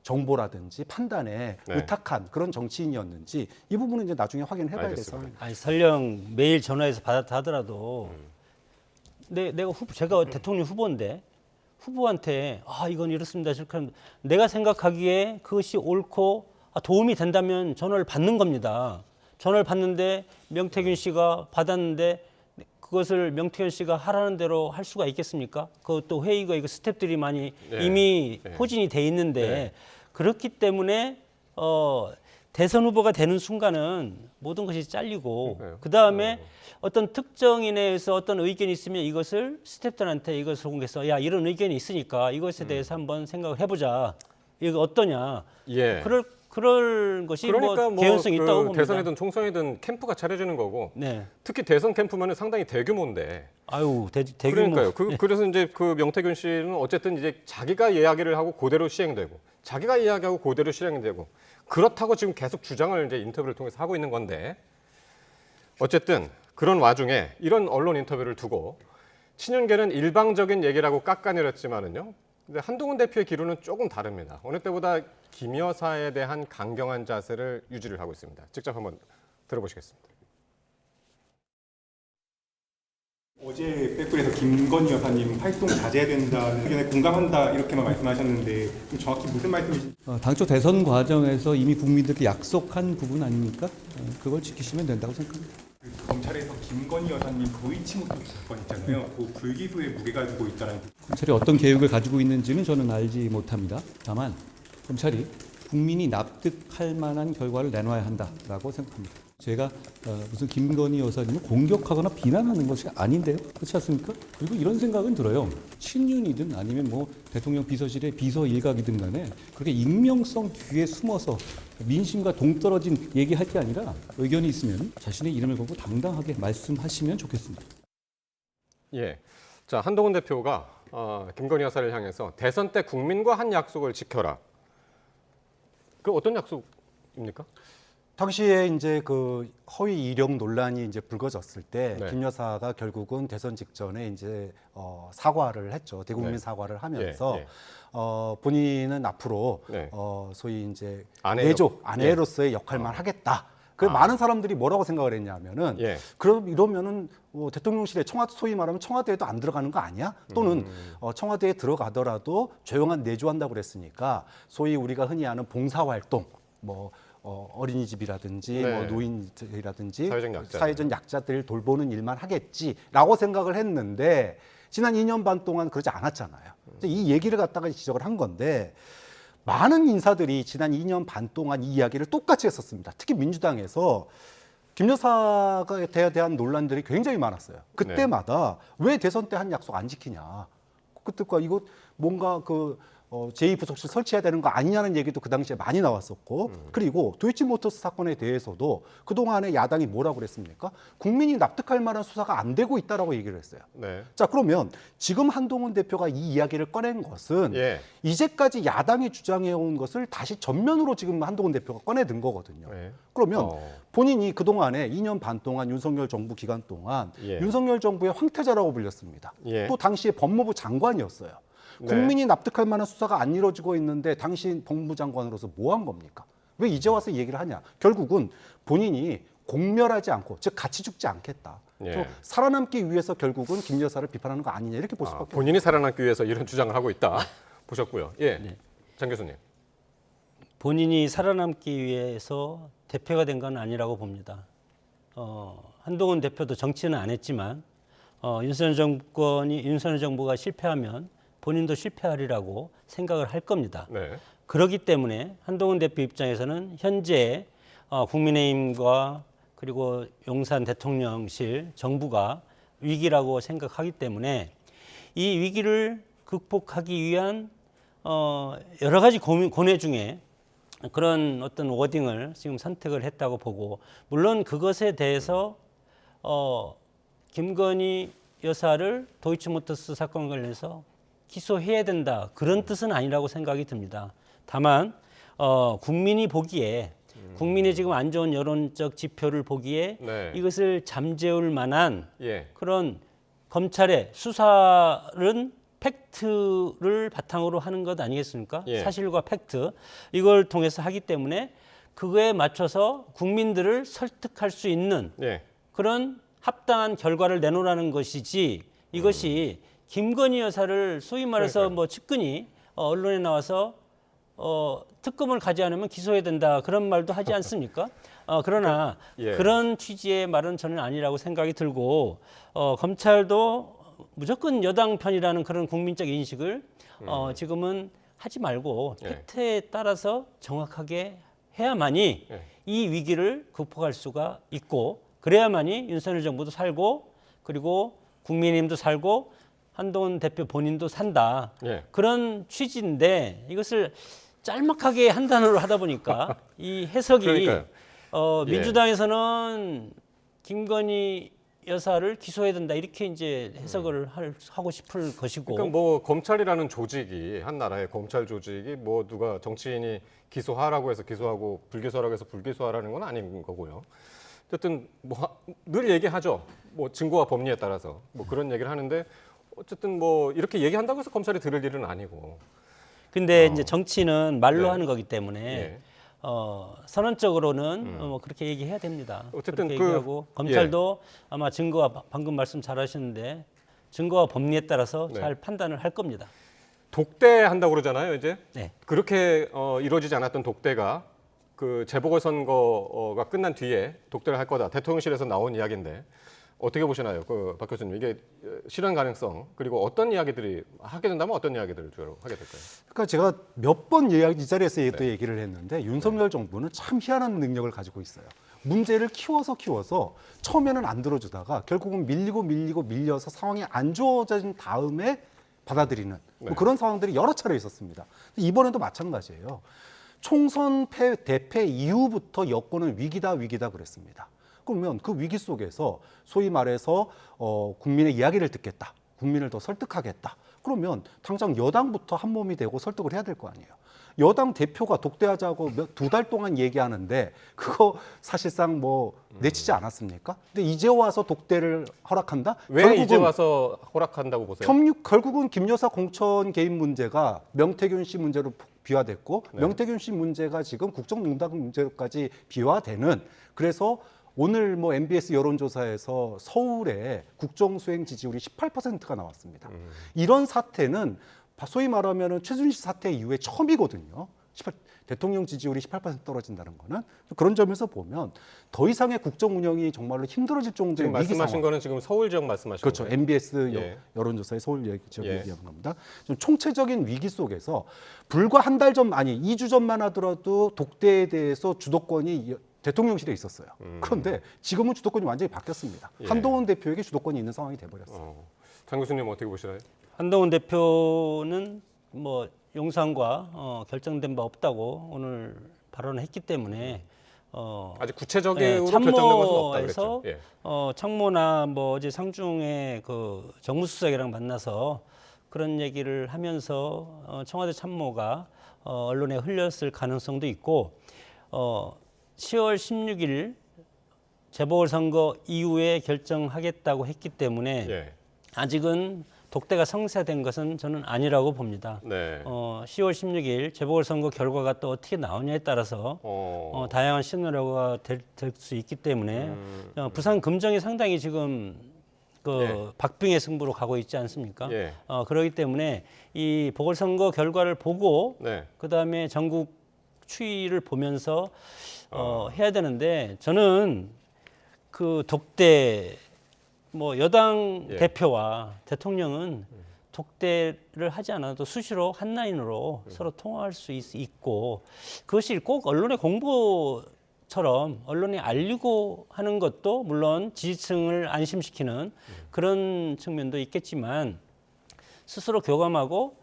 정보라든지 판단에 네. 의탁한 그런 정치인이었는지 이 부분은 이제 나중에 확인을 해봐야 될 알겠습니다. 상황입니다. 아니 설령 매일 전화해서 받았다 하더라도 제가 대통령 후보인데 후보한테 이건 이렇습니다. 내가 생각하기에 그것이 옳고 도움이 된다면 전화를 받는 겁니다. 전화를 받는데 명태균 씨가 받았는데 그것을 명태균 씨가 하라는 대로 할 수가 있겠습니까? 그것도 회의가 이거 스태프들이 많이 이미 포진이 돼 있는데 그렇기 때문에 대선 후보가 되는 순간은 모든 것이 잘리고 그 다음에 어떤 특정인에 의해서 어떤 의견이 있으면 이것을 스태프들한테 이것을 공개해서 야 이런 의견이 있으니까 이것에 대해서 한번 생각을 해보자. 이거 어떠냐? 예. 그럴 것이 그러니까 뭐 개연성이 있다고 봅니다. 대선이든 총선이든 캠프가 차려주는 거고 네. 특히 대선 캠프면 상당히 대규모인데. 아유 대규모. 그러니까요. 그래서 이제 그 명태균 씨는 어쨌든 이제 자기가 이야기를 하고 그대로 시행되고 자기가 이야기하고 그대로 실행되고 그렇다고 지금 계속 주장을 이제 인터뷰를 통해서 하고 있는 건데 어쨌든 그런 와중에 이런 언론 인터뷰를 두고 친윤계는 일방적인 얘기라고 깎아내렸지만은요. 근데 한동훈 대표의 기류는 조금 다릅니다. 어느 때보다 김 여사에 대한 강경한 자세를 유지를 하고 있습니다. 직접 한번 들어보시겠습니다. 어제 빼꾸에서 김건희 여사님 활동 자제해야 된다는 의견에 공감한다 이렇게만 말씀하셨는데 좀 정확히 무슨 말씀이신지. 당초 대선 과정에서 이미 국민들께 약속한 부분 아닙니까? 그걸 지키시면 된다고 생각합니다. 검찰에서 김건희 여사님 도이치모토 사건 있잖아요. 그 불기소에 무게 가지고 있다는. 검찰이 어떤 계획을 가지고 있는지는 저는 알지 못합니다. 다만 검찰이 국민이 납득할 만한 결과를 내놔야 한다라고 생각합니다. 제가 무슨 김건희 여사님을 공격하거나 비난하는 것이 아닌데요. 그렇지 않습니까? 그리고 이런 생각은 들어요. 친윤이든 아니면 뭐 대통령 비서실의 비서 일각이든 간에 그렇게 익명성 뒤에 숨어서 민심과 동떨어진 얘기할 게 아니라 의견이 있으면 자신의 이름을 걸고 당당하게 말씀하시면 좋겠습니다. 예. 자, 한동훈 대표가 김건희 여사를 향해서 대선 때 국민과 한 약속을 지켜라. 그 어떤 약속입니까? 당시에 이제 그 허위 이력 논란이 이제 불거졌을 때 네. 김 여사가 결국은 대선 직전에 이제 사과를 했죠. 대국민 네. 사과를 하면서 예, 예. 본인은 앞으로 네. 소위 이제 아내로. 아내로서의 역할만 하겠다. 그 많은 사람들이 뭐라고 생각을 했냐면은 예. 그럼 이러면은 대통령실에 소위 말하면 청와대에도 안 들어가는 거 아니야? 또는 청와대에 들어가더라도 조용한 내조한다고 그랬으니까 소위 우리가 흔히 아는 봉사활동 뭐 어린이집이라든지 네. 뭐 노인이라든지 사회적 약자들 돌보는 일만 하겠지라고 생각을 했는데 지난 2년 반 동안 그러지 않았잖아요. 이 얘기를 갖다가 지적을 한 건데 많은 인사들이 지난 2년 반 동안 이 이야기를 똑같이 했었습니다. 특히 민주당에서 김 여사에 대한 논란들이 굉장히 많았어요. 그때마다 왜 대선 때 한 약속 안 지키냐. 그때가 이거 뭔가 제2부속실 설치해야 되는 거 아니냐는 얘기도 그 당시에 많이 나왔었고 그리고 도이치모터스 사건에 대해서도 그동안에 야당이 뭐라고 그랬습니까? 국민이 납득할 만한 수사가 안 되고 있다라고 얘기를 했어요. 네. 자, 그러면 지금 한동훈 대표가 이 이야기를 꺼낸 것은 예. 이제까지 야당이 주장해온 것을 다시 전면으로 지금 한동훈 대표가 꺼내든 거거든요. 네. 그러면 본인이 그동안에 2년 반 동안 윤석열 정부 기간 동안 예. 윤석열 정부의 황태자라고 불렸습니다. 예. 또 당시에 법무부 장관이었어요. 네. 국민이 납득할 만한 수사가 안 이루어지고 있는데 당신 법무부 장관으로서 뭐 한 겁니까? 왜 이제 와서 얘기를 하냐? 결국은 본인이 공멸하지 않고, 즉 같이 죽지 않겠다. 예. 또 살아남기 위해서 결국은 김 여사를 비판하는 거 아니냐 이렇게 볼 수밖에 없어요. 본인이 살아남기 위해서 이런 주장을 하고 있다 보셨고요. 예, 장 교수님. 본인이 살아남기 위해서 대표가 된 건 아니라고 봅니다. 한동훈 대표도 정치는 안 했지만 윤석열 정부가 실패하면 본인도 실패하리라고 생각을 할 겁니다. 네. 그렇기 때문에 한동훈 대표 입장에서는 현재 국민의힘과 그리고 용산 대통령실 정부가 위기라고 생각하기 때문에 이 위기를 극복하기 위한 여러 가지 고뇌 중에 그런 어떤 워딩을 지금 선택을 했다고 보고, 물론 그것에 대해서 김건희 여사를 도이치모터스 사건 관련해서 기소해야 된다 그런 뜻은 아니라고 생각이 듭니다. 다만 국민이 보기에 국민의 지금 안 좋은 여론적 지표를 보기에 네. 이것을 잠재울 만한 예. 그런 검찰의 수사는 팩트를 바탕으로 하는 것 아니겠습니까? 예. 사실과 팩트 이걸 통해서 하기 때문에 그거에 맞춰서 국민들을 설득할 수 있는 예. 그런 합당한 결과를 내놓으라는 것이지, 이것이 김건희 여사를 소위 말해서 그러니까요. 뭐 측근이 언론에 나와서 특검을 가지 않으면 기소해야 된다 그런 말도 하지 않습니까? 그러나 예. 그런 취지의 말은 저는 아니라고 생각이 들고, 검찰도 무조건 여당 편이라는 그런 국민적 인식을 지금은 하지 말고 예. 팩트에 따라서 정확하게 해야만이 예. 이 위기를 극복할 수가 있고, 그래야만이 윤석열 정부도 살고 그리고 국민의힘도 살고 한동훈 대표 본인도 산다. 예. 그런 취지인데 이것을 짤막하게 한 단어로 하다 보니까 이 해석이 그러니까요. 예. 민주당에서는 김건희 여사를 기소해야 된다 이렇게 이제 해석을 하고 싶을 것이고, 그러니까 뭐 검찰이라는 조직이, 한 나라의 검찰 조직이 뭐 누가 정치인이 기소하라고 해서 기소하고 불기소하라고 해서 불기소하라는 건 아닌 거고요. 어쨌든 뭐 늘 얘기하죠. 뭐 증거와 법리에 따라서 뭐 그런 얘기를 하는데, 어쨌든 뭐 이렇게 얘기한다고 해서 검찰이 들을 일은 아니고. 근데 이제 정치는 말로 네. 하는 거기 때문에 예. 선언적으로는 뭐 그렇게 얘기해야 됩니다. 어쨌든 그렇게 그- 얘기하고 검찰도 아마 증거와 방금 말씀 잘하시는데 증거와 법리에 따라서 네. 잘 판단을 할 겁니다. 독대한다고 그러잖아요, 이제. 네. 그렇게 이루어지지 않았던 독대가 그 재보궐선거가 끝난 뒤에 독대를 할 거다. 대통령실에서 나온 이야기인데 어떻게 보시나요, 박 교수님? 이게 실현 가능성, 그리고 어떤 이야기들이 하게 된다면 어떤 이야기들을 주로 하게 될까요? 그러니까 제가 몇 번 이 자리에서 또 얘기를 했는데 윤석열 정부는 참 희한한 능력을 가지고 있어요. 문제를 키워서 처음에는 안 들어주다가 결국은 밀려서 상황이 안 좋아진 다음에 받아들이는 뭐 그런 상황들이 여러 차례 있었습니다. 이번에도 마찬가지예요. 총선 대패 이후부터 여권은 위기다 그랬습니다. 그러면 그 위기 속에서 소위 말해서 국민의 이야기를 듣겠다, 국민을 더 설득하겠다. 그러면 당장 여당부터 한 몸이 되고 설득을 해야 될 거 아니에요. 여당 대표가 독대하자고 2달 동안 얘기하는데 그거 사실상 뭐 내치지 않았습니까? 근데 이제 와서 독대를 허락한다? 왜 이제 와서 허락한다고 보세요? 결국은 김 여사 공천 개입 문제가 명태균 씨 문제로 비화됐고 명태균 씨 문제가 지금 국정농단 문제까지 비화되는, 그래서 오늘 뭐 MBS 여론조사에서 서울의 국정수행 지지율이 18%가 나왔습니다. 이런 사태는 소위 말하면 최순실 사태 이후에 처음이거든요. 대통령 지지율이 18% 떨어진다는 거는. 그런 점에서 보면 더 이상의 국정 운영이 정말로 힘들어질 정도의 지금 위기 말씀하신 상황. 거는 지금 서울 지역 말씀하신 그렇죠. 거예요? MBS 예. 여론조사의 서울 지역 예. 얘기하는 겁니다. 좀 총체적인 위기 속에서 불과 한 달 전, 아니 2주 전만 하더라도 독대에 대해서 주도권이 대통령실에 있었어요. 그런데 지금은 주도권이 완전히 바뀌었습니다. 예. 한동훈 대표에게 주도권이 있는 상황이 돼버렸어요. 장 교수님 어떻게 보시나요? 한동훈 대표는 뭐 용산과 결정된 바 없다고 오늘 발언을 했기 때문에 아직 구체적으로 결정된 것은 없다 그랬죠. 참모에서 참모나 뭐 어제 상중에 그 정무수석이랑 만나서 그런 얘기를 하면서 청와대 참모가 언론에 흘렸을 가능성도 있고 10월 16일 재보궐선거 이후에 결정하겠다고 했기 때문에 아직은 독대가 성사된 것은 저는 아니라고 봅니다. 10월 16일 재보궐선거 결과가 또 어떻게 나오냐에 따라서 다양한 시나리오가 될 수 있기 때문에 부산 금정이 상당히 지금 박빙의 승부로 가고 있지 않습니까? 그렇기 때문에 이 보궐선거 결과를 보고 그다음에 전국 추이를 보면서 해야 되는데 저는 그 독대 뭐 여당 대표와 대통령은 독대를 하지 않아도 수시로 한 라인으로 서로 통화할 수 있고 그것이 꼭 언론의 공보처럼 언론이 알리고 하는 것도 물론 지지층을 안심시키는 그런 측면도 있겠지만 스스로 교감하고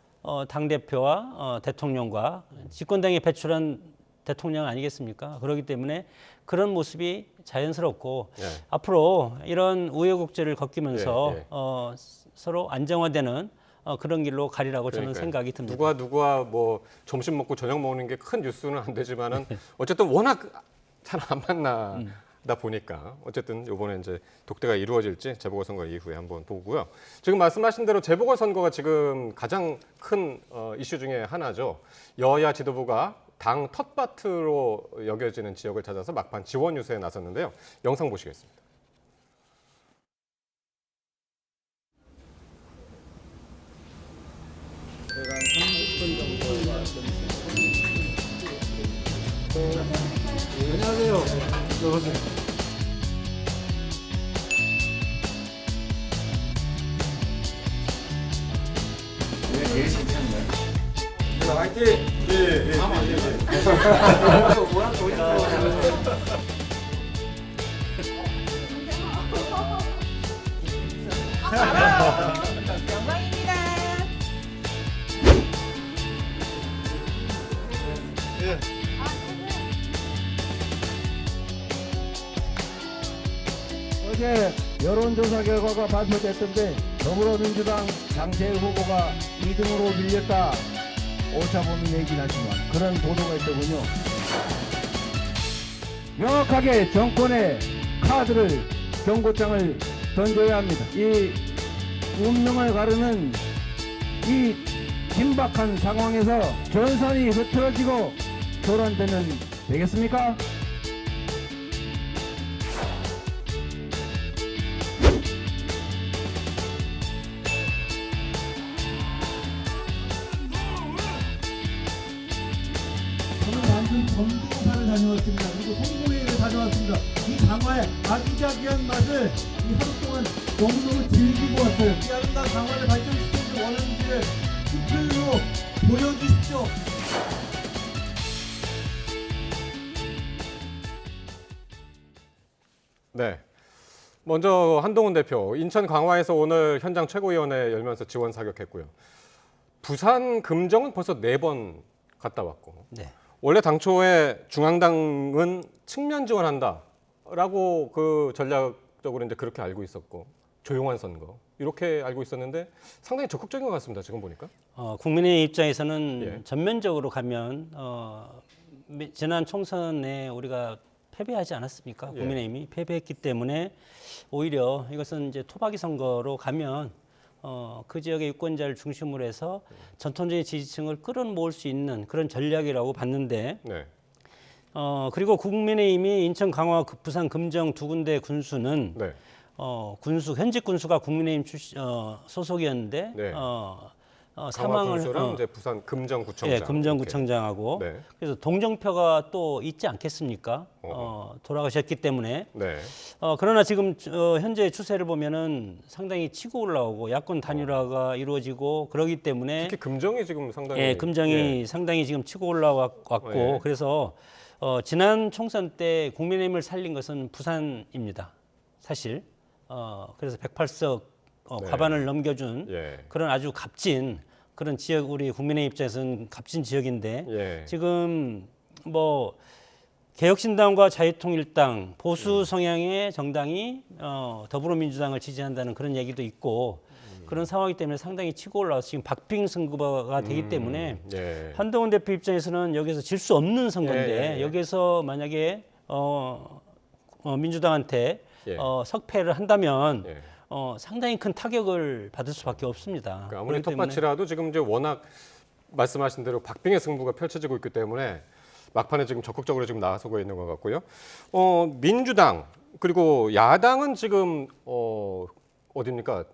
당대표와 대통령과 집권당이 배출한 대통령 아니겠습니까? 그렇기 때문에 그런 모습이 자연스럽고 앞으로 이런 우여곡절을 겪으면서 서로 안정화되는 그런 길로 가리라고 저는 생각이 듭니다. 누가 뭐 점심 먹고 저녁 먹는 게 큰 뉴스는 안 되지만은 어쨌든 워낙 잘 안 만나다 보니까 어쨌든 이번에 이제 독대가 이루어질지 재보궐선거 이후에 한번 보고요. 지금 말씀하신 대로 재보궐선거가 지금 가장 큰 이슈 중에 하나죠. 여야 지도부가 당 텃밭으로 여겨지는 지역을 찾아서 막판 지원 유세에 나섰는데요. 영상 보시겠습니다. 안녕하세요. 들어오세요. 제일 괜찮네. 화이팅! 예. 뭐라 보이나? 영광입니다. 어제 여론조사 결과가 발표됐던데 더불어민주당 장재일 후보가 2등으로 밀렸다. 오차범위 얘기는 하지만 그런 보도가 있더군요. 명확하게 정권의 카드를 경고장을 던져야 합니다. 이 운명을 가르는 이 긴박한 상황에서 전선이 흐트러지고 교란되면 되겠습니까? 저는 방금 전도사를 다녀왔습니다. 그리고 홍보회를 다녀왔습니다. 이 강화의 아기자기한 맛을 이 하루 동안 너무너무 즐기고 왔어요. 이 아름다운 강화를 발전시키기 원하는지를 투표로 보여주십시오. 네. 먼저 한동훈 대표, 인천 강화에서 오늘 현장 최고위원회 열면서 지원 사격했고요. 부산 금정은 벌써 4번 갔다 왔고 원래 당초에 중앙당은 측면 지원한다라고 그 전략적으로 이제 그렇게 알고 있었고 조용한 선거 이렇게 알고 있었는데 상당히 적극적인 것 같습니다. 지금 보니까. 국민의 입장에서는 전면적으로 가면 지난 총선에 우리가 패배하지 않았습니까? 국민의힘이 패배했기 때문에 오히려 이것은 이제 토박이 선거로 가면 그 지역의 유권자를 중심으로 해서 전통적인 지지층을 끌어모을 수 있는 그런 전략이라고 봤는데 그리고 국민의힘이 인천 강화 부산 금정 두 군데 군수는 현직 군수가 국민의힘 소속이었는데 사망을 군수랑 이제 부산 금정구청장 금정구청장하고 그래서 동정표가 또 있지 않겠습니까? 돌아가셨기 때문에 그러나 지금 현재 추세를 보면은 상당히 치고 올라오고 야권 단일화가 이루어지고 그러기 때문에 특히 금정이 지금 상당히 금정이 상당히 지금 치고 올라왔고 그래서 지난 총선 때 국민의힘을 살린 것은 부산입니다. 사실 그래서 108석 과반을 넘겨준 그런 아주 값진 그런 지역 우리 국민의 입장에서는 값진 지역인데 예. 지금 뭐 개혁신당과 자유통일당 보수 성향의 정당이 더불어민주당을 지지한다는 그런 얘기도 있고 그런 상황이기 때문에 상당히 치고 올라와서 지금 박빙 선거가 되기 때문에 예. 한동훈 대표 입장에서는 여기서 질 수 없는 선거인데 여기서 만약에 민주당한테 석패를 한다면 상당히 큰 타격을 받을 수밖에 없습니다. 그러니까 아무리 텃밭이라도 지금 이제 워낙 말씀하신 대로 박빙의 승부가 펼쳐지고 있기 때문에 막판에 지금 적극적으로 지금 나서고 있는 것 같고요. 민주당 그리고 야당은 지금 어디입니까?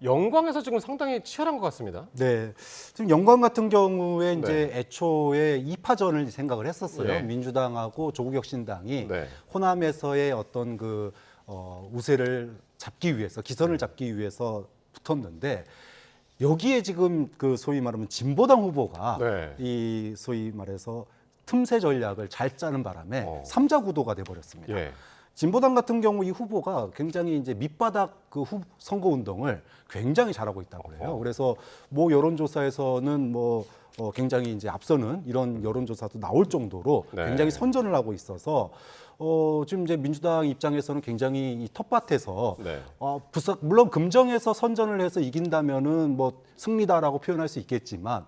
영광에서 지금 상당히 치열한 것 같습니다. 네, 지금 영광 같은 경우에 이제 애초에 2파전을 생각을 했었어요. 네. 민주당하고 조국혁신당이 네. 호남에서의 어떤 그 우세를 잡기 위해서 기선을 잡기 위해서 붙었는데 여기에 지금 그 소위 말하면 진보당 후보가 이 소위 말해서 틈새 전략을 잘 짜는 바람에 삼자 구도가 돼버렸습니다. 진보당 같은 경우 이 후보가 굉장히 이제 밑바닥 그 선거 운동을 굉장히 잘하고 있다고 해요. 그래서 뭐 여론조사에서는 뭐 굉장히 이제 앞서는 이런 여론조사도 나올 정도로 굉장히 선전을 하고 있어서 지금 이제 민주당 입장에서는 굉장히 이 텃밭에서 물론 금정에서 선전을 해서 이긴다면은 뭐 승리다라고 표현할 수 있겠지만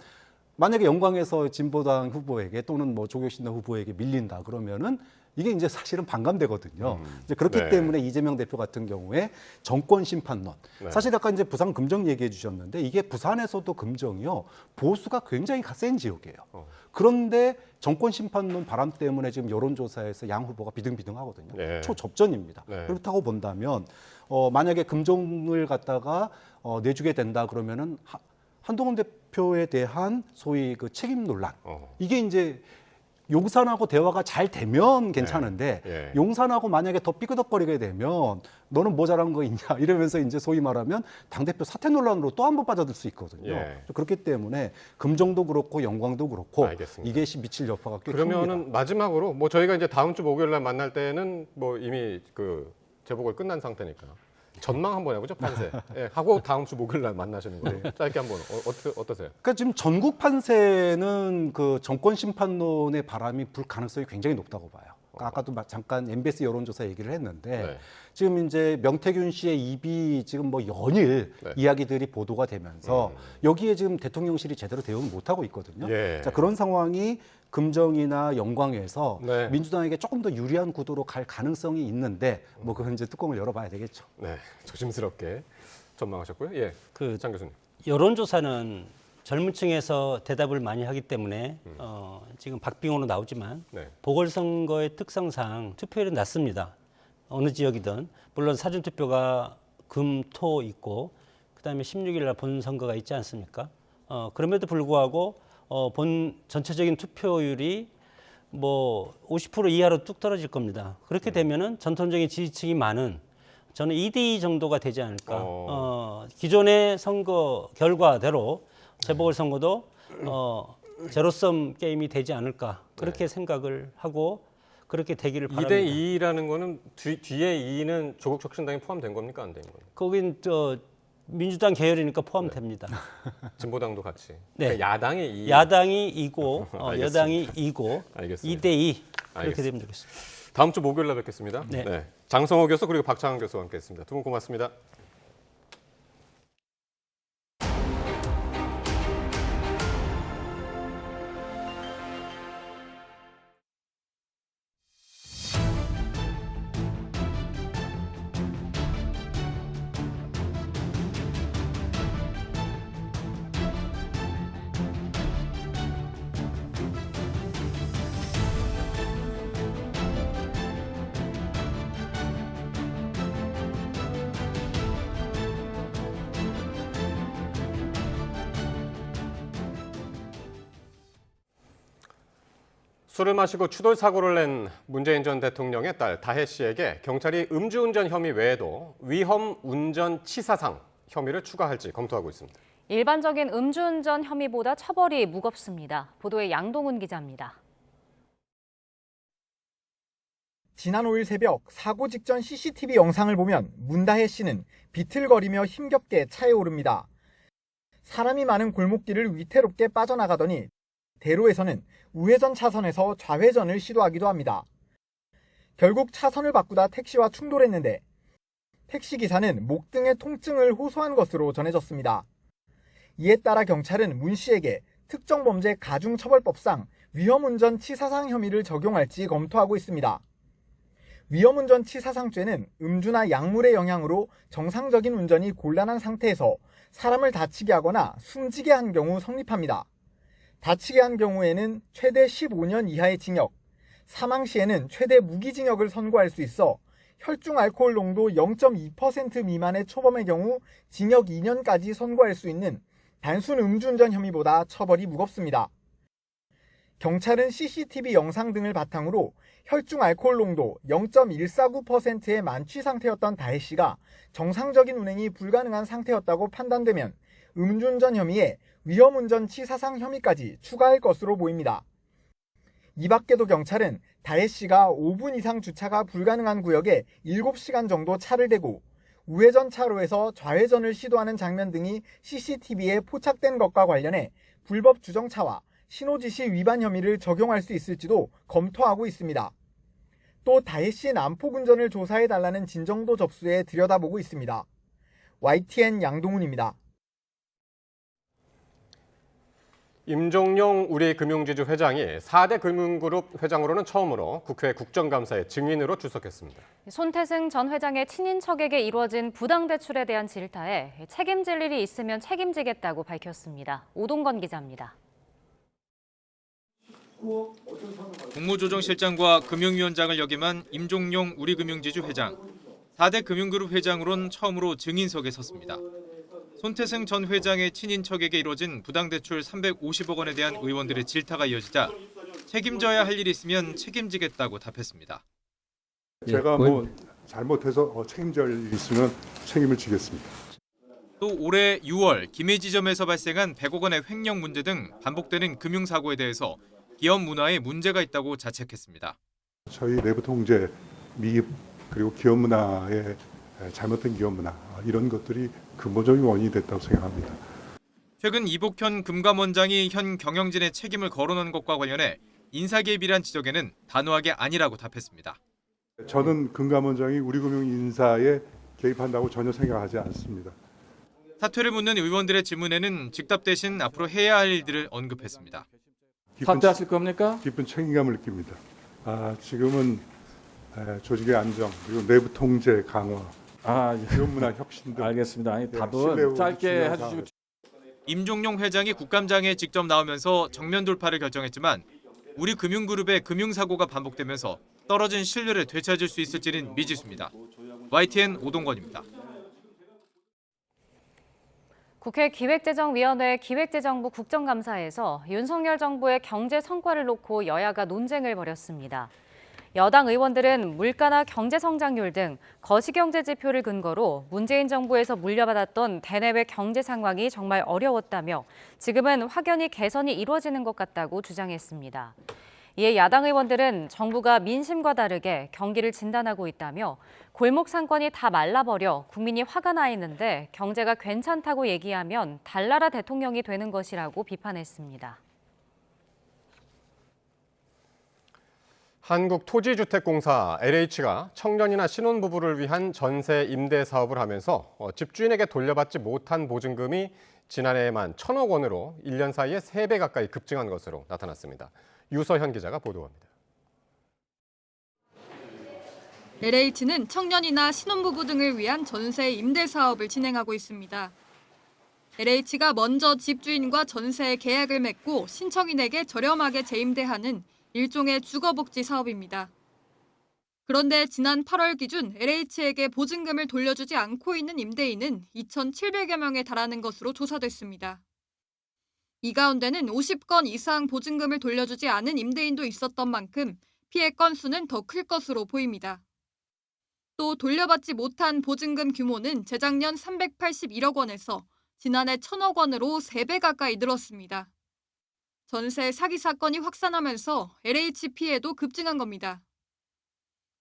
만약에 영광에서 진보당 후보에게 또는 뭐 조국혁신당 후보에게 밀린다 그러면은 이게 이제 사실은 반감되거든요. 이제 그렇기 때문에 이재명 대표 같은 경우에 정권 심판론. 사실 아까 이제 부산 금정 얘기해 주셨는데 이게 부산에서도 금정이요. 보수가 굉장히 센 지역이에요. 그런데 정권 심판론 바람 때문에 지금 여론조사에서 양 후보가 비등비등하거든요. 초접전입니다. 그렇다고 본다면 만약에 금정을 갖다가 내주게 된다 그러면은 한동훈 대표에 대한 소위 그 책임 논란. 이게 이제 용산하고 대화가 잘 되면 괜찮은데 용산하고 만약에 더 삐그덕거리게 되면 너는 뭐 잘한 거 있냐 이러면서 이제 소위 말하면 당대표 사퇴 논란으로 또 한 번 빠져들 수 있거든요. 그렇기 때문에 금정도 그렇고 영광도 그렇고 이게 미칠 여파가 꽤 큽니다. 그러면은 마지막으로 뭐 저희가 이제 다음 주 목요일 날 만날 때는 뭐 이미 그 재보궐 끝난 상태니까 전망 한번 해보죠, 판세. 하고 다음 주 목요일 날 만나시는 거예요. 짧게 한번 어떠세요? 그러니까 지금 전국 판세는 그 정권 심판론의 바람이 불 가능성이 굉장히 높다고 봐요. 그러니까 아까도 잠깐 MBS 여론조사 얘기를 했는데 지금 이제 명태균 씨의 입이 지금 뭐 연일 이야기들이 보도가 되면서 여기에 지금 대통령실이 제대로 대응을 못하고 있거든요. 자, 그런 상황이 금정이나 영광에서 민주당에게 조금 더 유리한 구도로 갈 가능성이 있는데 뭐 그건 이제 뚜껑을 열어봐야 되겠죠. 네, 조심스럽게 전망하셨고요. 장 교수님. 여론조사는 젊은 층에서 대답을 많이 하기 때문에 지금 박빙으로 나오지만 보궐선거의 특성상 투표율이 낮습니다. 어느 지역이든. 물론 사전투표가 금, 토 있고 그다음에 16일 날 본선거가 있지 않습니까? 그럼에도 불구하고 전체적인 투표율이 뭐 50% 이하로 뚝 떨어질 겁니다. 그렇게 되면은 전통적인 지지층이 많은 저는 2대2 정도가 되지 않을까. 기존의 선거 결과대로 재보궐선거도 제로섬 게임이 되지 않을까. 그렇게 생각을 하고 그렇게 되기를 바랍니다. 2대2라는 거는 뒤에 2는 조국혁신당이 포함된 겁니까? 안 된 겁니까? 거긴 민주당 계열이니까 포함됩니다. 진보당도 같이. 네. 그러니까 야당이 2. 야당이 2고 여당이 2고 2대2 그렇게 되면 되겠습니다. 다음 주 목요일 날 뵙겠습니다. 장성호 교수 그리고 박창환 교수와 함께했습니다. 두 분 고맙습니다. 술을 마시고 추돌 사고를 낸 문재인 전 대통령의 딸 다혜 씨에게 경찰이 음주운전 혐의 외에도 위험 운전 치사상 혐의를 추가할지 검토하고 있습니다. 일반적인 음주운전 혐의보다 처벌이 무겁습니다. 보도에 양동훈 기자입니다. 지난 5일 새벽 사고 직전 CCTV 영상을 보면 문다혜 씨는 비틀거리며 힘겹게 차에 오릅니다. 사람이 많은 골목길을 위태롭게 빠져나가더니 대로에서는 우회전 차선에서 좌회전을 시도하기도 합니다. 결국 차선을 바꾸다 택시와 충돌했는데 택시기사는 목 등의 통증을 호소한 것으로 전해졌습니다. 이에 따라 경찰은 문 씨에게 특정범죄 가중처벌법상 위험운전 치사상 혐의를 적용할지 검토하고 있습니다. 위험운전 치사상죄는 음주나 약물의 영향으로 정상적인 운전이 곤란한 상태에서 사람을 다치게 하거나 숨지게 한 경우 성립합니다. 다치게 한 경우에는 최대 15년 이하의 징역, 사망 시에는 최대 무기징역을 선고할 수 있어 혈중 알코올 농도 0.2% 미만의 초범의 경우 징역 2년까지 선고할 수 있는 단순 음주운전 혐의보다 처벌이 무겁습니다. 경찰은 CCTV 영상 등을 바탕으로 혈중 알코올 농도 0.149%의 만취 상태였던 다혜 씨가 정상적인 운행이 불가능한 상태였다고 판단되면 음주운전 혐의에 위험운전 치사상 혐의까지 추가할 것으로 보입니다. 이 밖에도 경찰은 다혜 씨가 5분 이상 주차가 불가능한 구역에 7시간 정도 차를 대고 우회전 차로에서 좌회전을 시도하는 장면 등이 CCTV에 포착된 것과 관련해 불법 주정차와 신호지시 위반 혐의를 적용할 수 있을지도 검토하고 있습니다. 또 다혜 씨 난폭 운전을 조사해달라는 진정도 접수에 들여다보고 있습니다. YTN 양동훈입니다. 임종용 우리금융지주 회장이 4대 금융그룹 회장으로는 처음으로 국회 국정감사에 증인으로 출석했습니다. 손태승 전 회장의 친인척에게 이루어진 부당대출에 대한 질타에 책임질 일이 있으면 책임지겠다고 밝혔습니다. 오동건 기자입니다. 국무조정실장과 금융위원장을 역임한 임종용 우리금융지주 회장. 4대 금융그룹 회장으론 처음으로 증인석에 섰습니다. 손태승 전 회장의 친인척에게 이루어진 부당대출 350억 원에 대한 의원들의 질타가 이어지자 책임져야 할 일이 있으면 책임지겠다고 답했습니다. 제가 잘못해서 책임져야 할 일이 있으면 책임을 지겠습니다. 또 올해 6월 김해지점에서 발생한 100억 원의 횡령 문제 등 반복되는 금융사고에 대해서 기업 문화에 문제가 있다고 자책했습니다. 저희 내부 통제, 미입, 그리고 기업 문화의 잘못된 기업 문화, 이런 것들이 근본적인 원인이 됐다고 생각합니다. 최근 이복현 금감원장이 현 경영진의 책임을 거론한 것과 관련해 인사개입이란 지적에는 단호하게 아니라고 답했습니다. 저는 금감원장이 우리금융 인사에 개입한다고 전혀 생각하지 않습니다. 사퇴를 묻는 의원들의 질문에는 즉답 대신 앞으로 해야 할 일들을 언급했습니다. 사퇴하실 겁니까? 깊은 책임감을 느낍니다. 지금은 조직의 안정, 그리고 내부 통제 강화, 기업 문화 혁신 등. 알겠습니다. 아니, 답은 짧게 해주시고. 임종용 회장이 국감장에 직접 나오면서 정면 돌파를 결정했지만 우리 금융그룹의 금융사고가 반복되면서 떨어진 신뢰를 되찾을 수 있을지는 미지수입니다. YTN 오동건입니다. 국회 기획재정위원회 기획재정부 국정감사에서 윤석열 정부의 경제 성과를 놓고 여야가 논쟁을 벌였습니다. 여당 의원들은 물가나 경제 성장률 등 거시경제 지표를 근거로 문재인 정부에서 물려받았던 대내외 경제 상황이 정말 어려웠다며 지금은 확연히 개선이 이루어지는 것 같다고 주장했습니다. 이에 야당 의원들은 정부가 민심과 다르게 경기를 진단하고 있다며 골목 상권이 다 말라버려 국민이 화가 나 있는데 경제가 괜찮다고 얘기하면 달나라 대통령이 되는 것이라고 비판했습니다. 한국토지주택공사 LH가 청년이나 신혼부부를 위한 전세 임대 사업을 하면서 집주인에게 돌려받지 못한 보증금이 지난해에만 1,000억 원으로 1년 사이에 3배 가까이 급증한 것으로 나타났습니다. 유서현 기자가 보도합니다. LH는 청년이나 신혼부부 등을 위한 전세 임대 사업을 진행하고 있습니다. LH가 먼저 집주인과 전세 계약을 맺고 신청인에게 저렴하게 재임대하는 일종의 주거복지 사업입니다. 그런데 지난 8월 기준 LH에게 보증금을 돌려주지 않고 있는 임대인은 2,700여 명에 달하는 것으로 조사됐습니다. 이 가운데는 50건 이상 보증금을 돌려주지 않은 임대인도 있었던 만큼 피해 건수는 더 클 것으로 보입니다. 또 돌려받지 못한 보증금 규모는 재작년 381억 원에서 지난해 1,000억 원으로 3배 가까이 늘었습니다. 전세 사기 사건이 확산하면서 LH 피해도 급증한 겁니다.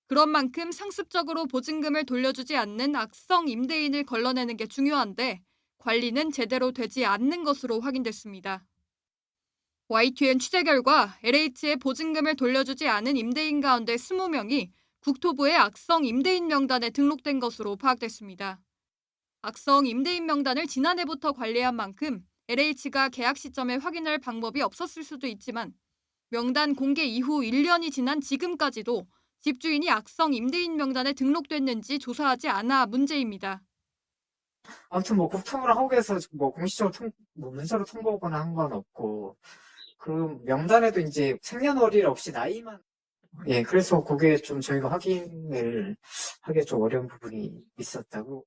그런 만큼 상습적으로 보증금을 돌려주지 않는 악성 임대인을 걸러내는 게 중요한데 관리는 제대로 되지 않는 것으로 확인됐습니다. YTN 취재 결과 LH의 보증금을 돌려주지 않은 임대인 가운데 20명이 국토부의 악성 임대인 명단에 등록된 것으로 파악됐습니다. 악성 임대인 명단을 지난해부터 관리한 만큼 LH가 계약 시점에 확인할 방법이 없었을 수도 있지만 명단 공개 이후 1년이 지난 지금까지도 집주인이 악성 임대인 명단에 등록됐는지 조사하지 않아 문제입니다. 아무튼 국토부랑 한국에서 공식적으로 문서로 통보하거나 한 건 없고 그 명단에도 이제 생년월일 없이 나이만 그래서 그게 좀 저희가 확인을 하기 좀 어려운 부분이 있었다고.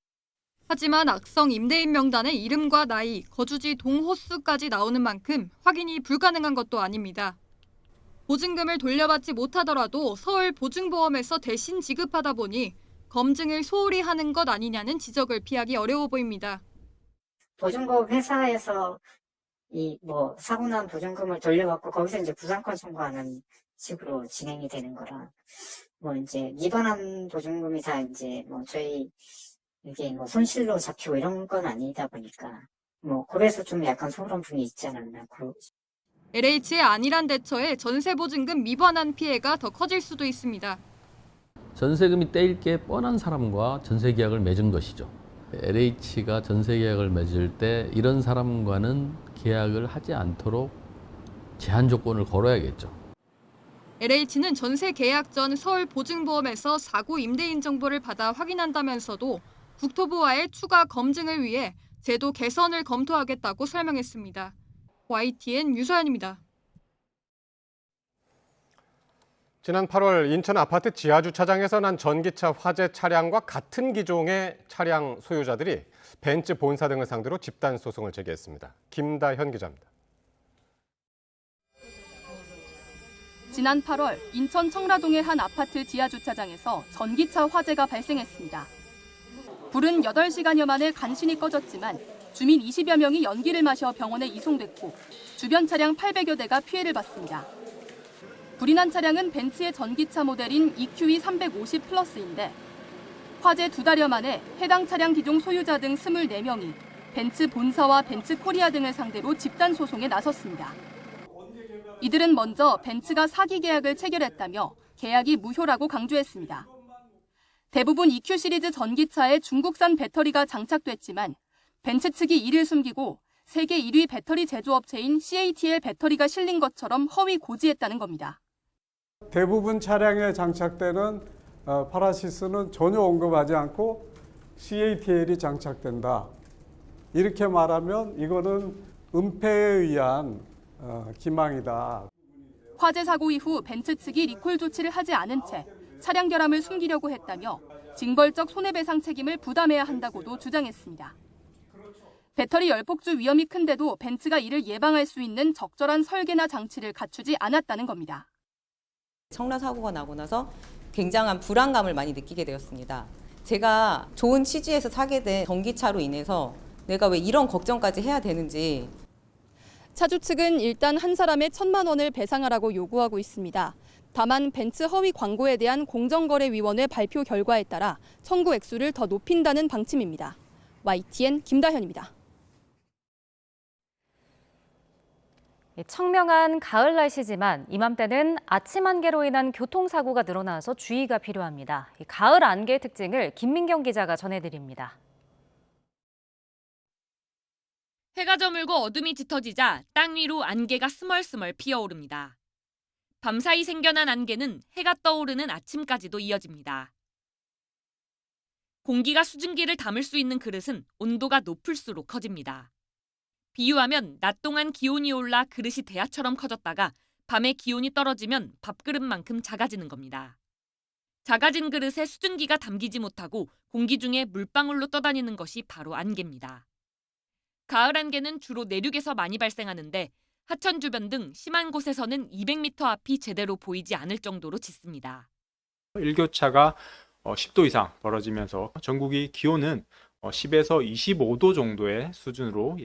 하지만 악성 임대인 명단에 이름과 나이, 거주지 동호수까지 나오는 만큼 확인이 불가능한 것도 아닙니다. 보증금을 돌려받지 못하더라도 서울 보증보험에서 대신 지급하다 보니 검증을 소홀히 하는 것 아니냐는 지적을 피하기 어려워 보입니다. 보증보험 회사에서 사고 난 보증금을 돌려받고 거기서 이제 부상권 청구하는 식으로 진행이 되는 거라 이제 미반환 보증금이 다 이제 저희 이게 손실로 잡히고 이런 건 아니다 보니까 그래서 좀 약간 소홀한 부분이 있지 않았나. LH의 안일한 대처에 전세 보증금 미반환 피해가 더 커질 수도 있습니다. 전세금이 떼일 게 뻔한 사람과 전세 계약을 맺은 것이죠. LH가 전세 계약을 맺을 때 이런 사람과는 계약을 하지 않도록 제한 조건을 걸어야겠죠. LH는 전세 계약 전 서울 보증보험에서 사고 임대인 정보를 받아 확인한다면서도 국토부와의 추가 검증을 위해 제도 개선을 검토하겠다고 설명했습니다. YTN 유서연입니다. 지난 8월 인천 아파트 지하주차장에서 난 전기차 화재 차량과 같은 기종의 차량 소유자들이 벤츠 본사 등을 상대로 집단 소송을 제기했습니다. 김다현 기자입니다. 지난 8월 인천 청라동의 한 아파트 지하주차장에서 전기차 화재가 발생했습니다. 불은 8시간여 만에 간신히 꺼졌지만 주민 20여 명이 연기를 마셔 병원에 이송됐고 주변 차량 800여 대가 피해를 봤습니다. 불이 난 차량은 벤츠의 전기차 모델인 EQE 350 플러스인데 화재 2달여 만에 해당 차량 기종 소유자 등 24명이 벤츠 본사와 벤츠 코리아 등을 상대로 집단 소송에 나섰습니다. 이들은 먼저 벤츠가 사기 계약을 체결했다며 계약이 무효라고 강조했습니다. 대부분 EQ 시리즈 전기차에 중국산 배터리가 장착됐지만 벤츠 측이 이를 숨기고 세계 1위 배터리 제조업체인 CATL 배터리가 실린 것처럼 허위 고지했다는 겁니다. 대부분 차량에 장착되는 파라시스는 전혀 언급하지 않고 CATL이 장착된다. 이렇게 말하면 이거는 은폐에 의한 기망이다. 화재 사고 이후 벤츠 측이 리콜 조치를 하지 않은 채 차량 결함을 숨기려고 했다며 징벌적 손해배상 책임을 부담해야 한다고도 주장했습니다. 배터리 열폭주 위험이 큰데도 벤츠가 이를 예방할 수 있는 적절한 설계나 장치를 갖추지 않았다는 겁니다. 청라 사고가 나고 나서 굉장한 불안감을 많이 느끼게 되었습니다. 제가 좋은 취지에서 사게 된 전기차로 인해서 내가 왜 이런 걱정까지 해야 되는지. 차주 측은 일단 한 사람의 1,000만 원을 배상하라고 요구하고 있습니다. 다만 벤츠 허위 광고에 대한 공정거래위원회 발표 결과에 따라 청구 액수를 더 높인다는 방침입니다. YTN 김다현입니다. 청명한 가을 날씨지만 이맘때는 아침 안개로 인한 교통사고가 늘어나서 주의가 필요합니다. 가을 안개의 특징을 김민경 기자가 전해드립니다. 해가 저물고 어둠이 짙어지자 땅 위로 안개가 스멀스멀 피어오릅니다. 밤사이 생겨난 안개는 해가 떠오르는 아침까지도 이어집니다. 공기가 수증기를 담을 수 있는 그릇은 온도가 높을수록 커집니다. 비유하면 낮 동안 기온이 올라 그릇이 대야처럼 커졌다가 밤에 기온이 떨어지면 밥그릇만큼 작아지는 겁니다. 작아진 그릇에 수증기가 담기지 못하고 공기 중에 물방울로 떠다니는 것이 바로 안개입니다. 가을 안개는 주로 내륙에서 많이 발생하는데 하천 주변 등 심한 곳에서는 200m 앞이 제대로 보이지 않을 정도로 짙습니다. 일교차가 10도 이상 벌어지면서 전국이 기온은 10에서 25도 정도의 수준으로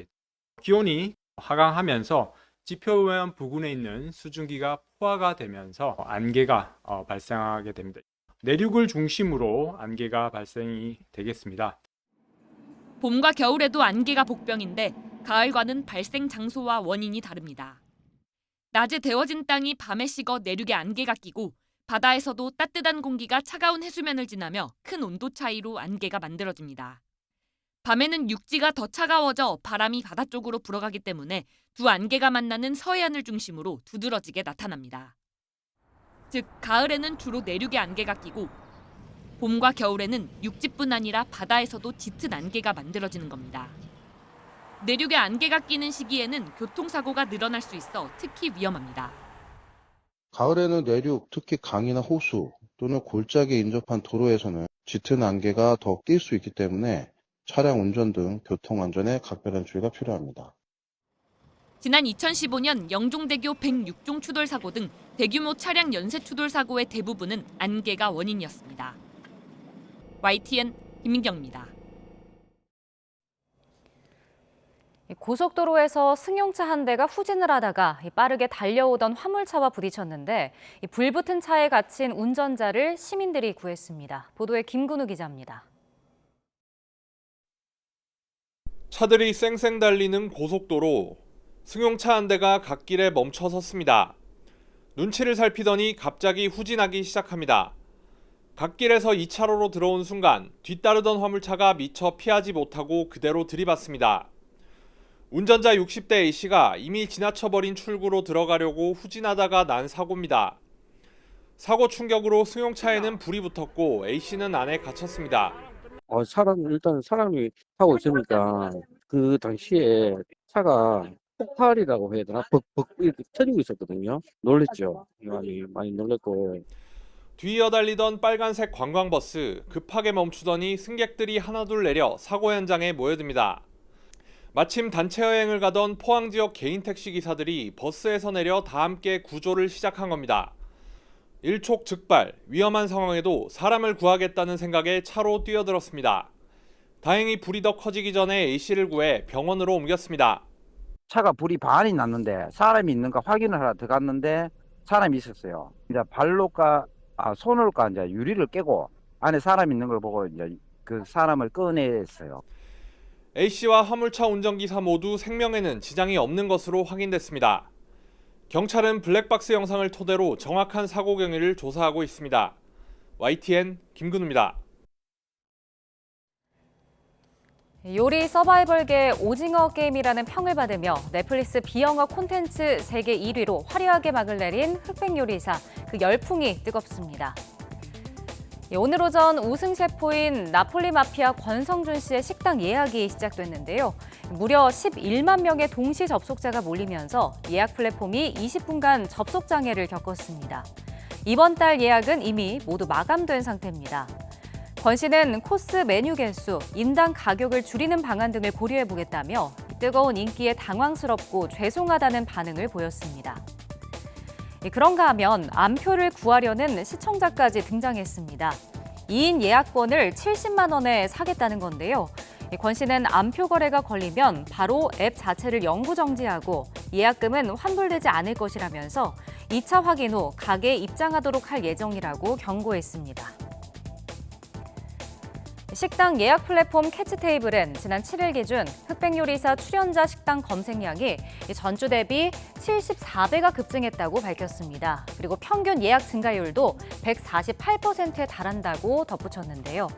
기온이 하강하면서 지표면 부근에 있는 수증기가 포화가 되면서 안개가 발생하게 됩니다. 내륙을 중심으로 안개가 발생이 되겠습니다. 봄과 겨울에도 안개가 복병인데 가을과는 발생 장소와 원인이 다릅니다. 낮에 데워진 땅이 밤에 식어 내륙에 안개가 끼고 바다에서도 따뜻한 공기가 차가운 해수면을 지나며 큰 온도 차이로 안개가 만들어집니다. 밤에는 육지가 더 차가워져 바람이 바다 쪽으로 불어가기 때문에 두 안개가 만나는 서해안을 중심으로 두드러지게 나타납니다. 즉, 가을에는 주로 내륙에 안개가 끼고 봄과 겨울에는 육지뿐 아니라 바다에서도 짙은 안개가 만들어지는 겁니다. 내륙에 안개가 끼는 시기에는 교통사고가 늘어날 수 있어 특히 위험합니다. 가을에는 내륙, 특히 강이나 호수 또는 골짜기에 인접한 도로에서는 짙은 안개가 더 낄 수 있기 때문에 차량 운전 등 교통안전에 각별한 주의가 필요합니다. 지난 2015년 영종대교 106종 추돌 사고 등 대규모 차량 연쇄 추돌 사고의 대부분은 안개가 원인이었습니다. YTN 김민경입니다. 고속도로에서 승용차 한 대가 후진을 하다가 빠르게 달려오던 화물차와 부딪혔는데 불붙은 차에 갇힌 운전자를 시민들이 구했습니다. 보도에 김근우 기자입니다. 차들이 쌩쌩 달리는 고속도로. 승용차 한 대가 갓길에 멈춰 섰습니다. 눈치를 살피더니 갑자기 후진하기 시작합니다. 갓길에서 2차로로 들어온 순간 뒤따르던 화물차가 미처 피하지 못하고 그대로 들이받습니다. 운전자 60대 A씨가 이미 지나쳐버린 출구로 들어가려고 후진하다가 난 사고입니다. 사고 충격으로 승용차에는 불이 붙었고 A씨는 안에 갇혔습니다. 일단 사람이 타고 있으니까 그 당시에 차가 폭발이라고 해야 되나? 벅벅 이렇게 터지고 있었거든요. 놀랬죠. 많이 놀랬고. 뒤이어 달리던 빨간색 관광버스 급하게 멈추더니 승객들이 하나둘 내려 사고 현장에 모여듭니다. 마침 단체 여행을 가던 포항 지역 개인 택시 기사들이 버스에서 내려 다 함께 구조를 시작한 겁니다. 일촉즉발, 위험한 상황에도 사람을 구하겠다는 생각에 차로 뛰어들었습니다. 다행히 불이 더 커지기 전에 A씨를 구해 병원으로 옮겼습니다. 차가 불이 반이 났는데 사람이 있는가 확인을 하러 들어갔는데 사람이 있었어요. 이제 손으로까 이제 유리를 깨고 안에 사람이 있는 걸 보고 이제 그 사람을 꺼냈어요. A씨와 화물차 운전기사 모두 생명에는 지장이 없는 것으로 확인됐습니다. 경찰은 블랙박스 영상을 토대로 정확한 사고 경위를 조사하고 있습니다. YTN 김근우입니다. 요리 서바이벌계 오징어 게임이라는 평을 받으며 넷플릭스 비영어 콘텐츠 세계 1위로 화려하게 막을 내린 흑백 요리사, 그 열풍이 뜨겁습니다. 오늘 오전 우승 셰프인 나폴리 마피아 권성준 씨의 식당 예약이 시작됐는데요. 무려 11만 명의 동시 접속자가 몰리면서 예약 플랫폼이 20분간 접속 장애를 겪었습니다. 이번 달 예약은 이미 모두 마감된 상태입니다. 권 씨는 코스 메뉴 개수, 인당 가격을 줄이는 방안 등을 고려해보겠다며 뜨거운 인기에 당황스럽고 죄송하다는 반응을 보였습니다. 그런가 하면 암표를 구하려는 시청자까지 등장했습니다. 2인 예약권을 70만 원에 사겠다는 건데요. 권 씨는 암표 거래가 걸리면 바로 앱 자체를 영구 정지하고 예약금은 환불되지 않을 것이라면서 2차 확인 후 가게에 입장하도록 할 예정이라고 경고했습니다. 식당 예약 플랫폼 캐치테이블은 지난 7일 기준 흑백 요리사 출연자 식당 검색량이 전주 대비 74배가 급증했다고 밝혔습니다. 그리고 평균 예약 증가율도 148%에 달한다고 덧붙였는데요.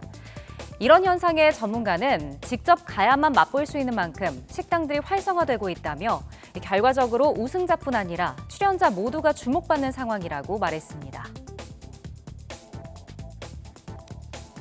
이런 현상에 전문가는 직접 가야만 맛볼 수 있는 만큼 식당들이 활성화되고 있다며 결과적으로 우승자뿐 아니라 출연자 모두가 주목받는 상황이라고 말했습니다.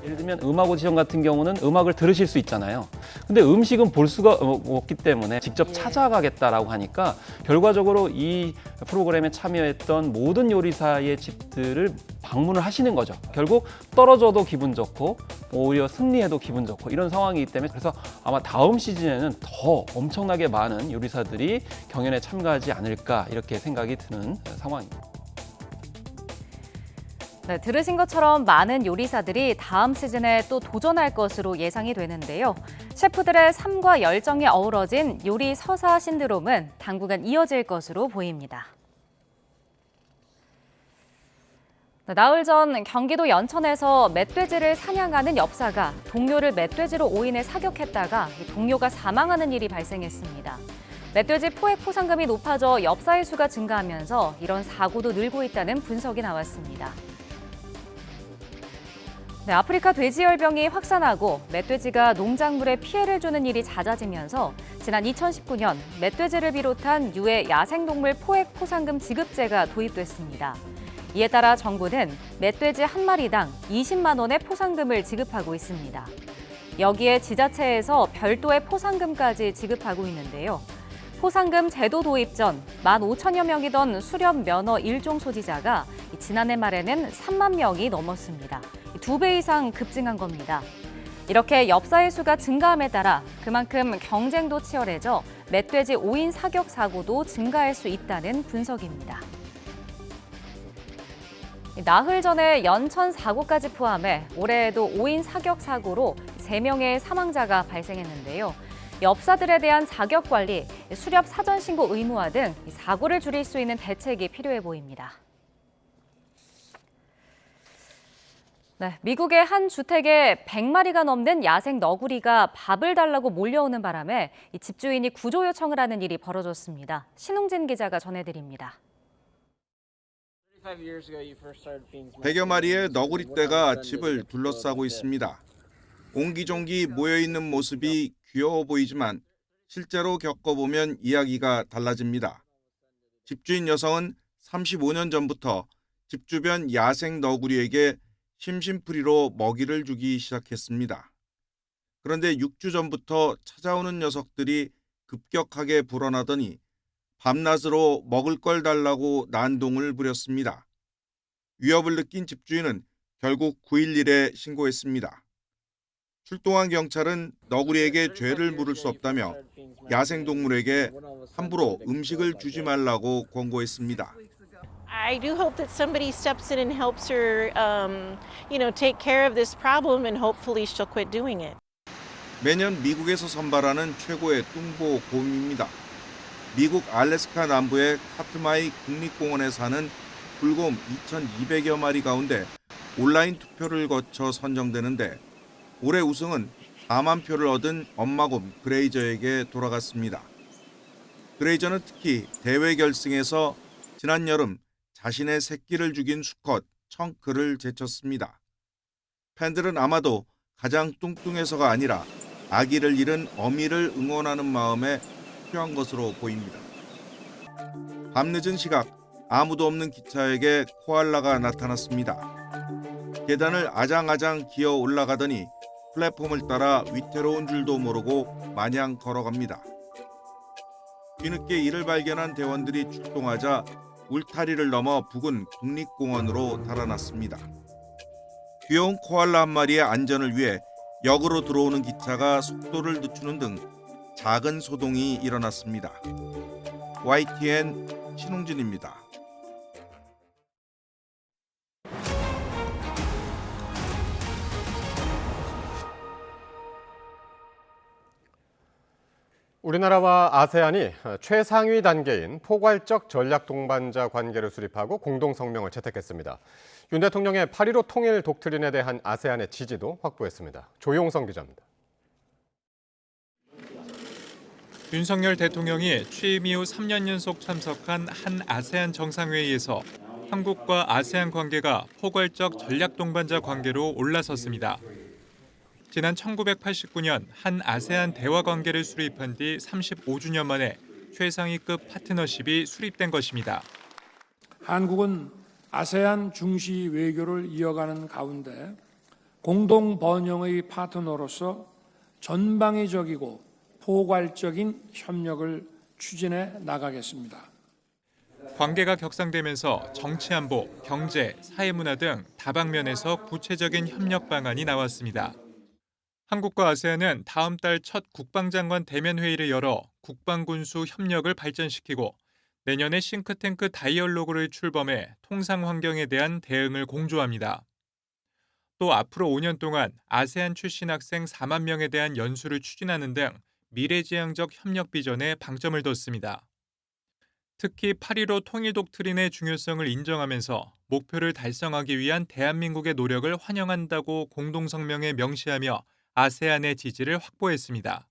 예를 들면 음악 오디션 같은 경우는 음악을 들으실 수 있잖아요. 근데 음식은 볼 수가 없기 때문에 직접 찾아가겠다라고 하니까 결과적으로 이 프로그램에 참여했던 모든 요리사의 집들을 방문을 하시는 거죠. 결국 떨어져도 기분 좋고 오히려 승리해도 기분 좋고 이런 상황이기 때문에 그래서 아마 다음 시즌에는 더 엄청나게 많은 요리사들이 경연에 참가하지 않을까 이렇게 생각이 드는 상황입니다. 네, 들으신 것처럼 많은 요리사들이 다음 시즌에 또 도전할 것으로 예상이 되는데요. 셰프들의 삶과 열정이 어우러진 요리 서사 신드롬은 당분간 이어질 것으로 보입니다. 나흘 전 경기도 연천에서 멧돼지를 사냥하는 엽사가 동료를 멧돼지로 오인해 사격했다가 동료가 사망하는 일이 발생했습니다. 멧돼지 포획 포상금이 높아져 엽사의 수가 증가하면서 이런 사고도 늘고 있다는 분석이 나왔습니다. 아프리카 돼지열병이 확산하고 멧돼지가 농작물에 피해를 주는 일이 잦아지면서 지난 2019년 멧돼지를 비롯한 유해 야생동물 포획 포상금 지급제가 도입됐습니다. 이에 따라 정부는 멧돼지 한 마리당 20만 원의 포상금을 지급하고 있습니다. 여기에 지자체에서 별도의 포상금까지 지급하고 있는데요. 포상금 제도 도입 전 15,000여 명이던 수렵 면허 1종 소지자가 지난해 말에는 3만 명이 넘었습니다. 2배 이상 급증한 겁니다. 이렇게 엽사의 수가 증가함에 따라 그만큼 경쟁도 치열해져 멧돼지 오인 사격 사고도 증가할 수 있다는 분석입니다. 나흘 전에 연천 사고까지 포함해 올해에도 오인 사격 사고로 3명의 사망자가 발생했는데요. 엽사들에 대한 자격 관리, 수렵 사전 신고 의무화 등 사고를 줄일 수 있는 대책이 필요해 보입니다. 미국의 한 주택에 100마리가 넘는 야생 너구리가 밥을 달라고 몰려오는 바람에 집주인이 구조 요청을 하는 일이 벌어졌습니다. 신웅진 기자가 전해드립니다. 100여 마리의 너구리떼가 집을 둘러싸고 있습니다. 옹기종기 모여있는 모습이 귀여워 보이지만 실제로 겪어보면 이야기가 달라집니다. 집주인 여성은 35년 전부터 집 주변 야생 너구리에게 심심풀이로 먹이를 주기 시작했습니다. 그런데 6주 전부터 찾아오는 녀석들이 급격하게 불어나더니 밤낮으로 먹을 걸 달라고 난동을 부렸습니다. 위협을 느낀 집주인은 결국 911에 신고했습니다. 출동한 경찰은 너구리에게 죄를 물을 수 없다며 야생동물에게 함부로 음식을 주지 말라고 권고했습니다. I do hope that somebody steps in and helps her, take care of this problem, and hopefully she'll quit doing it. 매년 미국에서 선발하는 최고의 뚱보 곰입니다. 미국 알래스카 남부의 카트마이 국립공원에 사는 불곰 2,200여 마리 가운데 온라인 투표를 거쳐 선정되는데 올해 우승은 4만 표를 얻은 엄마곰 그레이저에게 돌아갔습니다. 그레이저는 특히 대회 결승에서 지난 여름 자신의 새끼를 죽인 수컷 청크를 제쳤습니다. 팬들은 아마도 가장 뚱뚱해서가 아니라 아기를 잃은 어미를 응원하는 마음에 표한 것으로 보입니다. 밤늦은 시각 아무도 없는 기차역에 코알라가 나타났습니다. 계단을 아장아장 기어 올라가더니 플랫폼을 따라 위태로운 줄도 모르고 마냥 걸어갑니다. 뒤늦게 이를 발견한 대원들이 출동하자 울타리를 넘어 부근 국립공원으로 달아났습니다. 귀여운 코알라 한 마리의 안전을 위해 역으로 들어오는 기차가 속도를 늦추는 등 작은 소동이 일어났습니다. YTN 신웅진입니다. 우리나라와 아세안이 최상위 단계인 포괄적 전략 동반자 관계를 수립하고 공동 성명을 채택했습니다. 윤 대통령의 8.15 통일 독트린에 대한 아세안의 지지도 확보했습니다. 조용성 기자입니다. 윤석열 대통령이 취임 이후 3년 연속 참석한 한 아세안 정상회의에서 한국과 아세안 관계가 포괄적 전략 동반자 관계로 올라섰습니다. 지난 1989년 한 아세안 대화 관계를 수립한 뒤 35주년 만에 최상위급 파트너십이 수립된 것입니다. 한국은 아세안 중시 외교를 이어가는 가운데 공동 번영의 파트너로서 전방위적이고 포괄적인 협력을 추진해 나가겠습니다. 관계가 격상되면서 정치안보, 경제, 사회문화 등 다방면에서 구체적인 협력 방안이 나왔습니다. 한국과 아세안은 다음 달 첫 국방장관 대면 회의를 열어 국방군수 협력을 발전시키고 내년에 싱크탱크 다이얼로그를 출범해 통상 환경에 대한 대응을 공조합니다. 또 앞으로 5년 동안 아세안 출신 학생 4만 명에 대한 연수를 추진하는 등 미래지향적 협력 비전에 방점을 뒀습니다. 특히 8.15 통일 독트린의 중요성을 인정하면서 목표를 달성하기 위한 대한민국의 노력을 환영한다고 공동성명에 명시하며 아세안의 지지를 확보했습니다.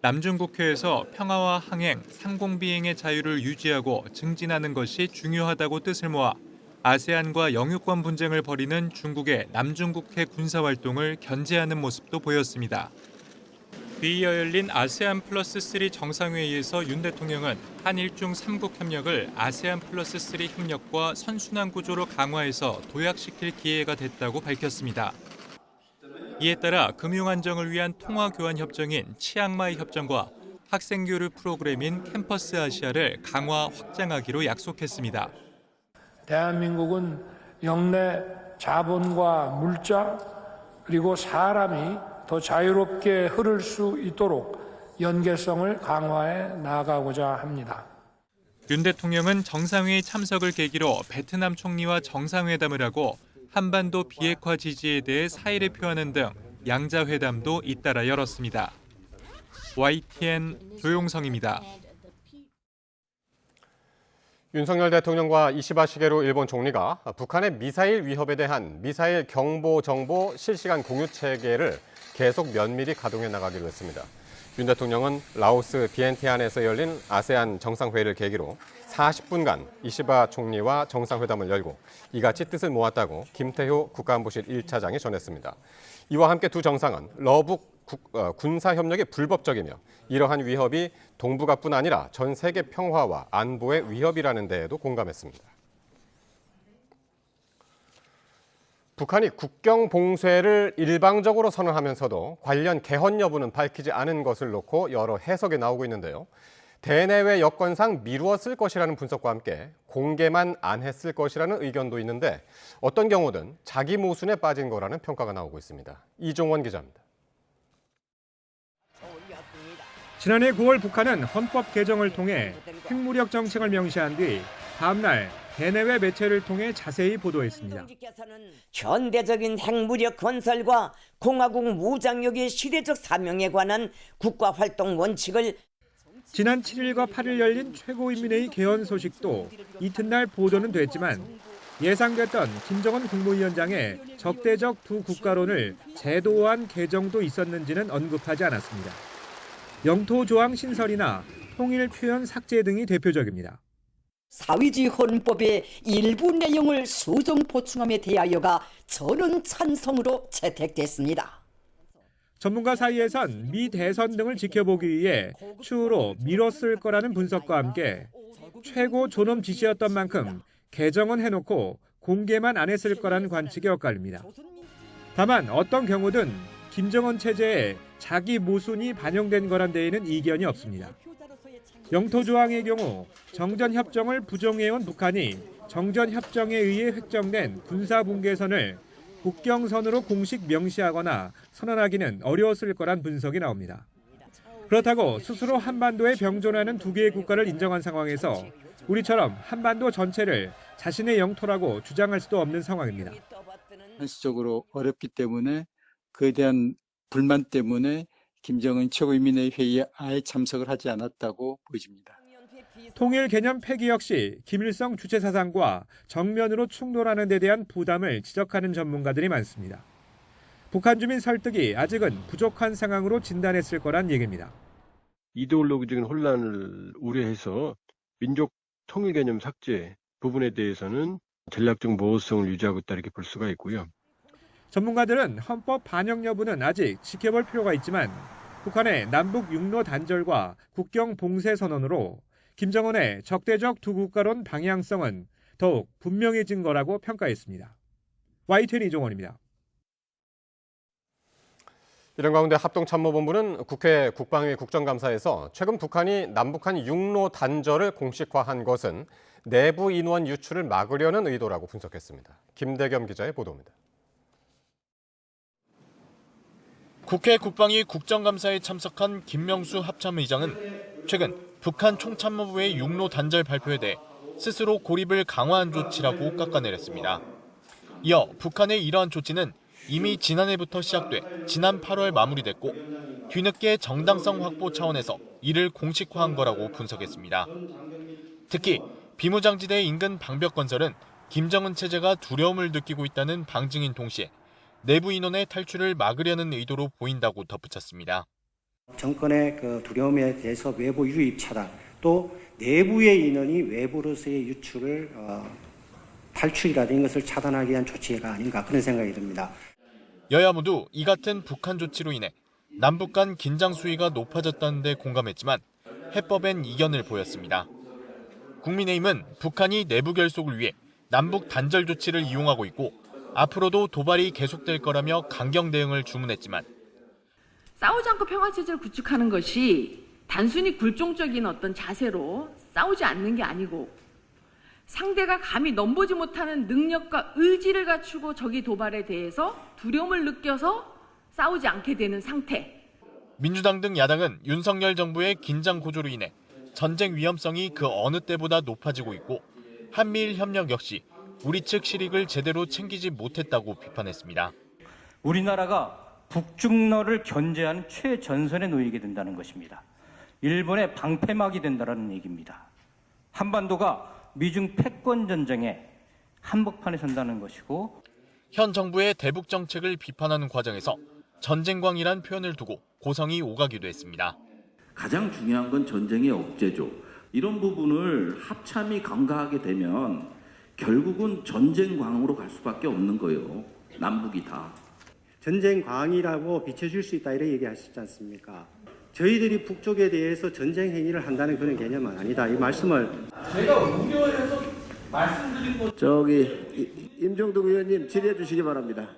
남중국해에서 평화와 항행, 상공비행의 자유를 유지하고 증진하는 것이 중요하다고 뜻을 모아 아세안과 영유권 분쟁을 벌이는 중국의 남중국해 군사활동을 견제하는 모습도 보였습니다. 뒤이어 열린 아세안 플러스 3 정상회의에서 윤 대통령은 한일중 3국 협력을 아세안 플러스 3 협력과 선순환 구조로 강화해서 도약시킬 기회가 됐다고 밝혔습니다. 이에 따라 금융안정을 위한 통화교환 협정인 치앙마이 협정과 학생교류 프로그램인 캠퍼스 아시아를 강화 확장하기로 약속했습니다. 대한민국은 영내 자본과 물자 그리고 사람이 더 자유롭게 흐를 수 있도록 연계성을 강화해 나아가고자 합니다. 윤 대통령은 정상회의 참석을 계기로 베트남 총리와 정상회담을 하고 한반도 비핵화 지지에 대해 사의를 표하는 등 양자회담도 잇따라 열었습니다. YTN 조용성입니다. 윤석열 대통령과 이시바 시게루 일본 총리가 북한의 미사일 위협에 대한 미사일 경보 정보 실시간 공유 체계를 계속 면밀히 가동해 나가기로 했습니다. 윤 대통령은 라오스 비엔티안에서 열린 아세안 정상회의를 계기로 40분간 이시바 총리와 정상회담을 열고 이같이 뜻을 모았다고 김태효 국가안보실 1차장이 전했습니다. 이와 함께 두 정상은 러북 군사협력이 불법적이며 이러한 위협이 동북아뿐 아니라 전 세계 평화와 안보의 위협이라는 데에도 공감했습니다. 북한이 국경 봉쇄를 일방적으로 선언하면서도 관련 개헌 여부는 밝히지 않은 것을 놓고 여러 해석이 나오고 있는데요. 대내외 여건상 미루었을 것이라는 분석과 함께 공개만 안 했을 것이라는 의견도 있는데 어떤 경우든 자기 모순에 빠진 거라는 평가가 나오고 있습니다. 이종원 기자입니다. 지난해 9월 북한은 헌법 개정을 통해 핵무력 정책을 명시한 뒤 다음 날 대내외 매체를 통해 자세히 보도했습니다. 현대적인 핵무력 건설과 공화국 무장력의 시대적 사명에 관한 국가활동 원칙을 지난 7일과 8일 열린 최고인민회의 개헌 소식도 이튿날 보도는 됐지만 예상됐던 김정은 국무위원장의 적대적 두 국가론을 제도화한 개정도 있었는지는 언급하지 않았습니다. 영토 조항 신설이나 통일 표현 삭제 등이 대표적입니다. 사회주의 헌법의 일부 내용을 수정 보충함에 대하여가 저는 찬성으로 채택됐습니다. 전문가 사이에선 미 대선 등을 지켜보기 위해 추후로 미뤘을 거라는 분석과 함께 최고 존엄 지시였던 만큼 개정은 해놓고 공개만 안 했을 거라는 관측이 엇갈립니다. 다만 어떤 경우든 김정은 체제에 자기 모순이 반영된 거란 데에는 이견이 없습니다. 영토 조항의 경우 정전협정을 부정해온 북한이 정전협정에 의해 획정된 군사분계선을 국경선으로 공식 명시하거나 선언하기는 어려웠을 거란 분석이 나옵니다. 그렇다고 스스로 한반도에 병존하는 두 개의 국가를 인정한 상황에서 우리처럼 한반도 전체를 자신의 영토라고 주장할 수도 없는 상황입니다. 현실적으로 어렵기 때문에 그에 대한 불만 때문에 김정은 최고인민회의 회의에 아예 참석을 하지 않았다고 보여집니다. 통일 개념 폐기 역시 김일성 주체 사상과 정면으로 충돌하는 데 대한 부담을 지적하는 전문가들이 많습니다. 북한 주민 설득이 아직은 부족한 상황으로 진단했을 거란 얘기입니다. 이데올로기적인 혼란을 우려해서 민족 통일 개념 삭제 부분에 대해서는 전략적 모호성을 유지하고 있다 이렇게 볼 수가 있고요. 전문가들은 헌법 반영 여부는 아직 지켜볼 필요가 있지만 북한의 남북 육로 단절과 국경 봉쇄 선언으로 김정은의 적대적 두 국가론 방향성은 더욱 분명해진 거라고 평가했습니다. YTN 이종원입니다. 이런 가운데 합동참모본부는 국회 국방위 국정감사에서 최근 북한이 남북한 육로 단절을 공식화한 것은 내부 인원 유출을 막으려는 의도라고 분석했습니다. 김대겸 기자의 보도입니다. 국회 국방위 국정감사에 참석한 김명수 합참의장은 최근 북한 총참모부의 육로 단절 발표에 대해 스스로 고립을 강화한 조치라고 깎아내렸습니다. 이어 북한의 이러한 조치는 이미 지난해부터 시작돼 지난 8월 마무리됐고 뒤늦게 정당성 확보 차원에서 이를 공식화한 거라고 분석했습니다. 특히 비무장지대 인근 방벽건설은 김정은 체제가 두려움을 느끼고 있다는 방증인 동시에 내부 인원의 탈출을 막으려는 의도로 보인다고 덧붙였습니다. 정권의 그 두려움에 대해서 외부 유입 차단, 또 내부의 인원이 외부로서의 유출을 탈출이라든지 것을 차단하기 위한 조치가 아닌가 그런 생각이 듭니다. 여야 모두 이 같은 북한 조치로 인해 남북 간 긴장 수위가 높아졌다는 데 공감했지만 해법엔 이견을 보였습니다. 국민의힘은 북한이 내부 결속을 위해 남북 단절 조치를 이용하고 있고 앞으로도 도발이 계속될 거라며 강경 대응을 주문했지만 싸우지 않고 평화체제를 구축하는 것이 단순히 굴종적인 어떤 자세로 싸우지 않는 게 아니고 상대가 감히 넘보지 못하는 능력과 의지를 갖추고 적이 도발에 대해서 두려움을 느껴서 싸우지 않게 되는 상태. 민주당 등 야당은 윤석열 정부의 긴장 고조로 인해 전쟁 위험성이 그 어느 때보다 높아지고 있고 한미일 협력 역시 우리 측 실익을 제대로 챙기지 못했다고 비판했습니다. 우리나라가 북중러를 견제하는 최전선에 놓이게 된다는 것입니다. 일본의 방패막이 된다는 얘기입니다. 한반도가 미중 패권 전쟁의 한복판에 선다는 것이고 현 정부의 대북 정책을 비판하는 과정에서 전쟁광이란 표현을 두고 고성이 오가기도 했습니다. 가장 중요한 건 전쟁의 억제죠. 이런 부분을 합참이 간과하게 되면 결국은 전쟁광으로 갈 수밖에 없는 거예요. 남북이 다. 전쟁광이라고 비춰줄 수 있다 이렇게 얘기하시지 않습니까? 저희들이 북쪽에 대해서 전쟁 행위를 한다는 그런 개념은 아니다. 이 말씀을 제가 우려해서 말씀드린 것. 저기 임종덕 의원님 질의해 주시기 바랍니다.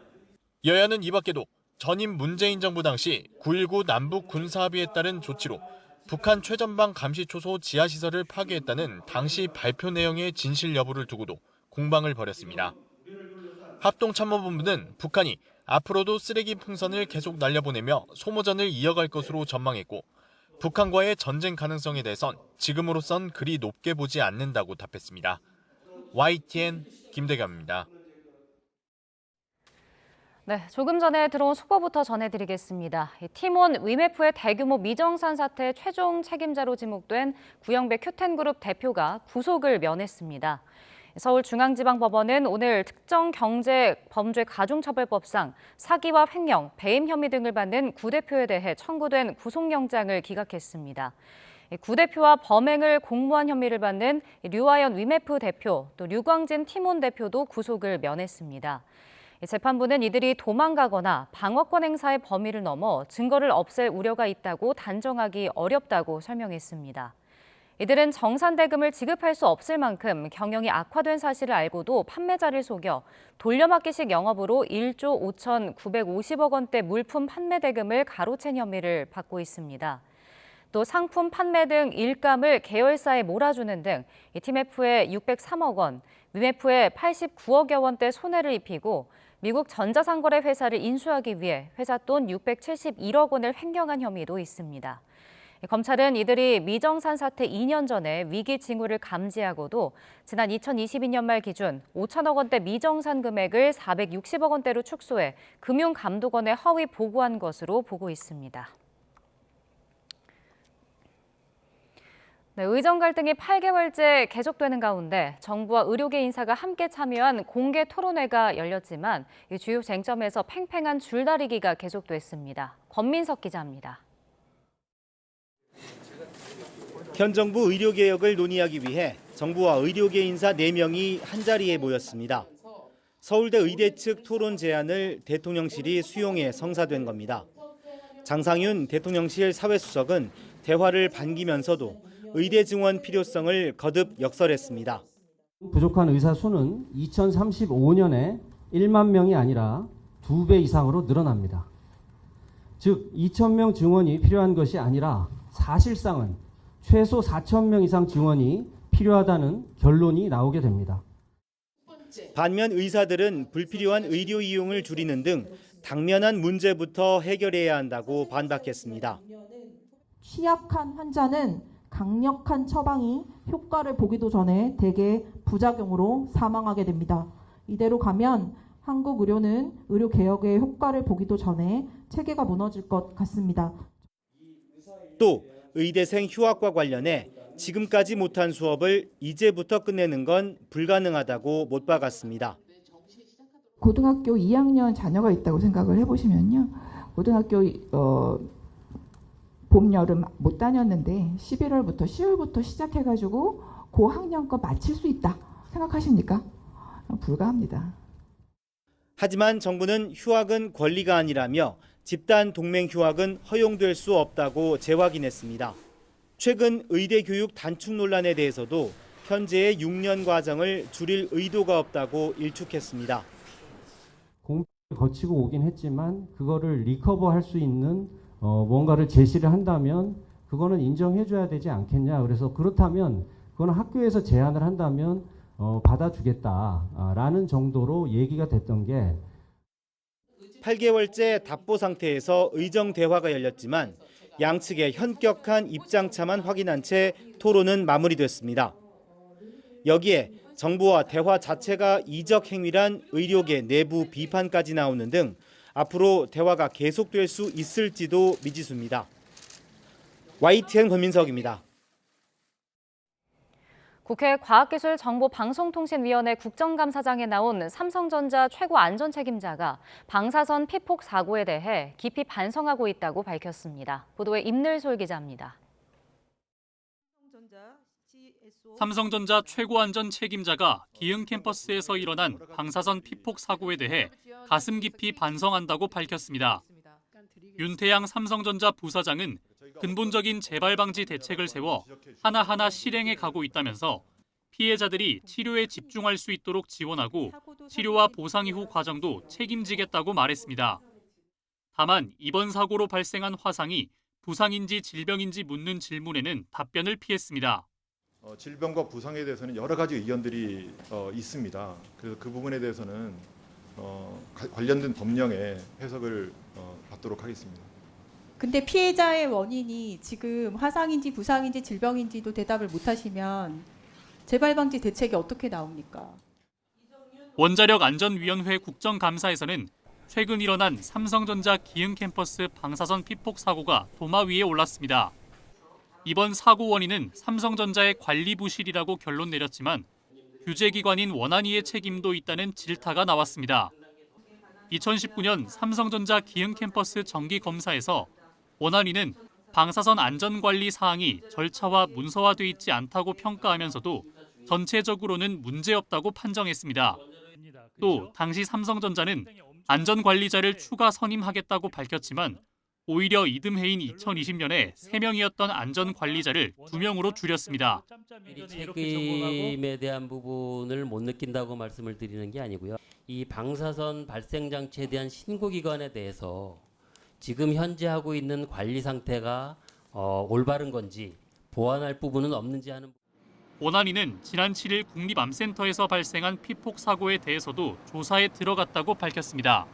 여야는 이 밖에도 전임 문재인 정부 당시 9.19 남북 군사합의에 따른 조치로 북한 최전방 감시초소 지하시설을 파괴했다는 당시 발표 내용의 진실 여부를 두고도 공방을 벌였습니다. 합동참모본부는 북한이 앞으로도 쓰레기 풍선을 계속 날려보내며 소모전을 이어갈 것으로 전망했고 북한과의 전쟁 가능성에 대해선 지금으로선 그리 높게 보지 않는다고 답했습니다. YTN 김대겸입니다. 네, 조금 전에 들어온 속보부터 전해드리겠습니다. 티몬 위메프의 대규모 미정산 사태 최종 책임자로 지목된 구영배 큐텐그룹 대표가 구속을 면했습니다. 서울중앙지방법원은 오늘 특정경제범죄가중처벌법상 사기와 횡령, 배임 혐의 등을 받는 구 대표에 대해 청구된 구속영장을 기각했습니다. 구 대표와 범행을 공모한 혐의를 받는 류아연 위메프 대표, 또 류광진 티몬 대표도 구속을 면했습니다. 재판부는 이들이 도망가거나 방어권 행사의 범위를 넘어 증거를 없앨 우려가 있다고 단정하기 어렵다고 설명했습니다. 이들은 정산대금을 지급할 수 없을 만큼 경영이 악화된 사실을 알고도 판매자를 속여 돌려막기식 영업으로 1조 5,950억 원대 물품 판매 대금을 가로챈 혐의를 받고 있습니다. 또 상품 판매 등 일감을 계열사에 몰아주는 등 TMF에 603억 원, 위메프에 89억여 원대 손해를 입히고 미국 전자상거래 회사를 인수하기 위해 회사 돈 671억 원을 횡령한 혐의도 있습니다. 검찰은 이들이 미정산 사태 2년 전에 위기 징후를 감지하고도 지난 2022년 말 기준 5천억 원대 미정산 금액을 460억 원대로 축소해 금융감독원에 허위 보고한 것으로 보고 있습니다. 네, 의정 갈등이 8개월째 계속되는 가운데 정부와 의료계 인사가 함께 참여한 공개 토론회가 열렸지만 이 주요 쟁점에서 팽팽한 줄다리기가 계속됐습니다. 권민석 기자입니다. 현 정부 의료개혁을 논의하기 위해 정부와 의료계 인사 4명이 한자리에 모였습니다. 서울대 의대 측 토론 제안을 대통령실이 수용해 성사된 겁니다. 장상윤 대통령실 사회수석은 대화를 반기면서도 의대 증원 필요성을 거듭 역설했습니다. 부족한 의사 수는 2035년에 1만 명이 아니라 2배 이상으로 늘어납니다. 즉 2,000명 증원이 필요한 것이 아니라 사실상은 최소 4,000명 이상 증원이 필요하다는 결론이 나오게 됩니다. 반면 의사들은 불필요한 의료 이용을 줄이는 등 당면한 문제부터 해결해야 한다고 반박했습니다. 취약한 환자는 강력한 처방이 효과를 보기도 전에 대개 부작용으로 사망하게 됩니다. 이대로 가면 한국 의료는 의료 개혁의 효과를 보기도 전에 체계가 무너질 것 같습니다. 또 의대생 휴학과 관련해 지금까지 못한 수업을 이제부터 끝내는 건 불가능하다고 못 박았습니다. 고등학교 2학년 자녀가 있다고 생각을 해보시면요. 고등학교 봄, 여름 못 다녔는데 11월부터 10월부터 시작해가지고 고학년 거 마칠 수 있다 생각하십니까? 불가합니다. 하지만 정부는 휴학은 권리가 아니라며 집단 동맹 휴학은 허용될 수 없다고 재확인했습니다. 최근 의대 교육 단축 논란에 대해서도 현재의 6년 과정을 줄일 의도가 없다고 일축했습니다. 공표를 거치고 오긴 했지만 그거를 리커버할 수 있는 뭔가를 제시를 한다면 그거는 인정해줘야 되지 않겠냐. 그래서 그렇다면 그거는 학교에서 제안을 한다면 받아주겠다라는 정도로 얘기가 됐던 게 8개월째 답보 상태에서 의정 대화가 열렸지만 양측의 현격한 입장차만 확인한 채 토론은 마무리됐습니다. 여기에 정부와 대화 자체가 이적 행위란 의료계 내부 비판까지 나오는 등 앞으로 대화가 계속될 수 있을지도 미지수입니다. YTN 권민석입니다. 국회 과학기술정보방송통신위원회 국정감사장에 나온 삼성전자 최고 안전책임자가 방사선 피폭 사고에 대해 깊이 반성하고 있다고 밝혔습니다. 보도에 임늘솔 기자입니다. 삼성전자 최고 안전 책임자가 기흥 캠퍼스에서 일어난 방사선 피폭 사고에 대해 가슴 깊이 반성한다고 밝혔습니다. 윤태양 삼성전자 부사장은 근본적인 재발 방지 대책을 세워 하나하나 실행해 가고 있다면서 피해자들이 치료에 집중할 수 있도록 지원하고 치료와 보상 이후 과정도 책임지겠다고 말했습니다. 다만 이번 사고로 발생한 화상이 부상인지 질병인지 묻는 질문에는 답변을 피했습니다. 질병과 부상에 대해서는 여러 가지 의견들이 있습니다. 그래서 그 부분에 대해서는 관련된 법령의 해석을 받도록 하겠습니다. 근데 피해자의 원인이 지금 화상인지 부상인지 질병인지도 대답을 못하시면 재발방지 대책이 어떻게 나옵니까? 원자력안전위원회 국정감사에서는 최근 일어난 삼성전자 기흥 캠퍼스 방사선 피폭 사고가 도마 위에 올랐습니다. 이번 사고 원인은 삼성전자의 관리 부실이라고 결론 내렸지만 규제기관인 원안위의 책임도 있다는 질타가 나왔습니다. 2019년 삼성전자 기흥 캠퍼스 정기 검사에서 원안위는 방사선 안전관리 사항이 절차와 문서화돼 있지 않다고 평가하면서도 전체적으로는 문제없다고 판정했습니다. 또 당시 삼성전자는 안전관리자를 추가 선임하겠다고 밝혔지만 오히려 이듬해인 2020년에 3명이었던 안전관리자를 2명으로 줄였습니다. 책임에 대한 부분을 못 느낀다고 말씀을 드리는 게 아니고요. 이 방사선 발생 장치에 대한 신고기관에 대해서 지금 현재 하고 있는 관리 상태가 올바른 건지 보완할 부분은 없는지 하는 원안위는 지난 7일 국립암센터에서 발생한 피폭 사고에 대해서도 조사에 들어갔다고 밝혔습니다.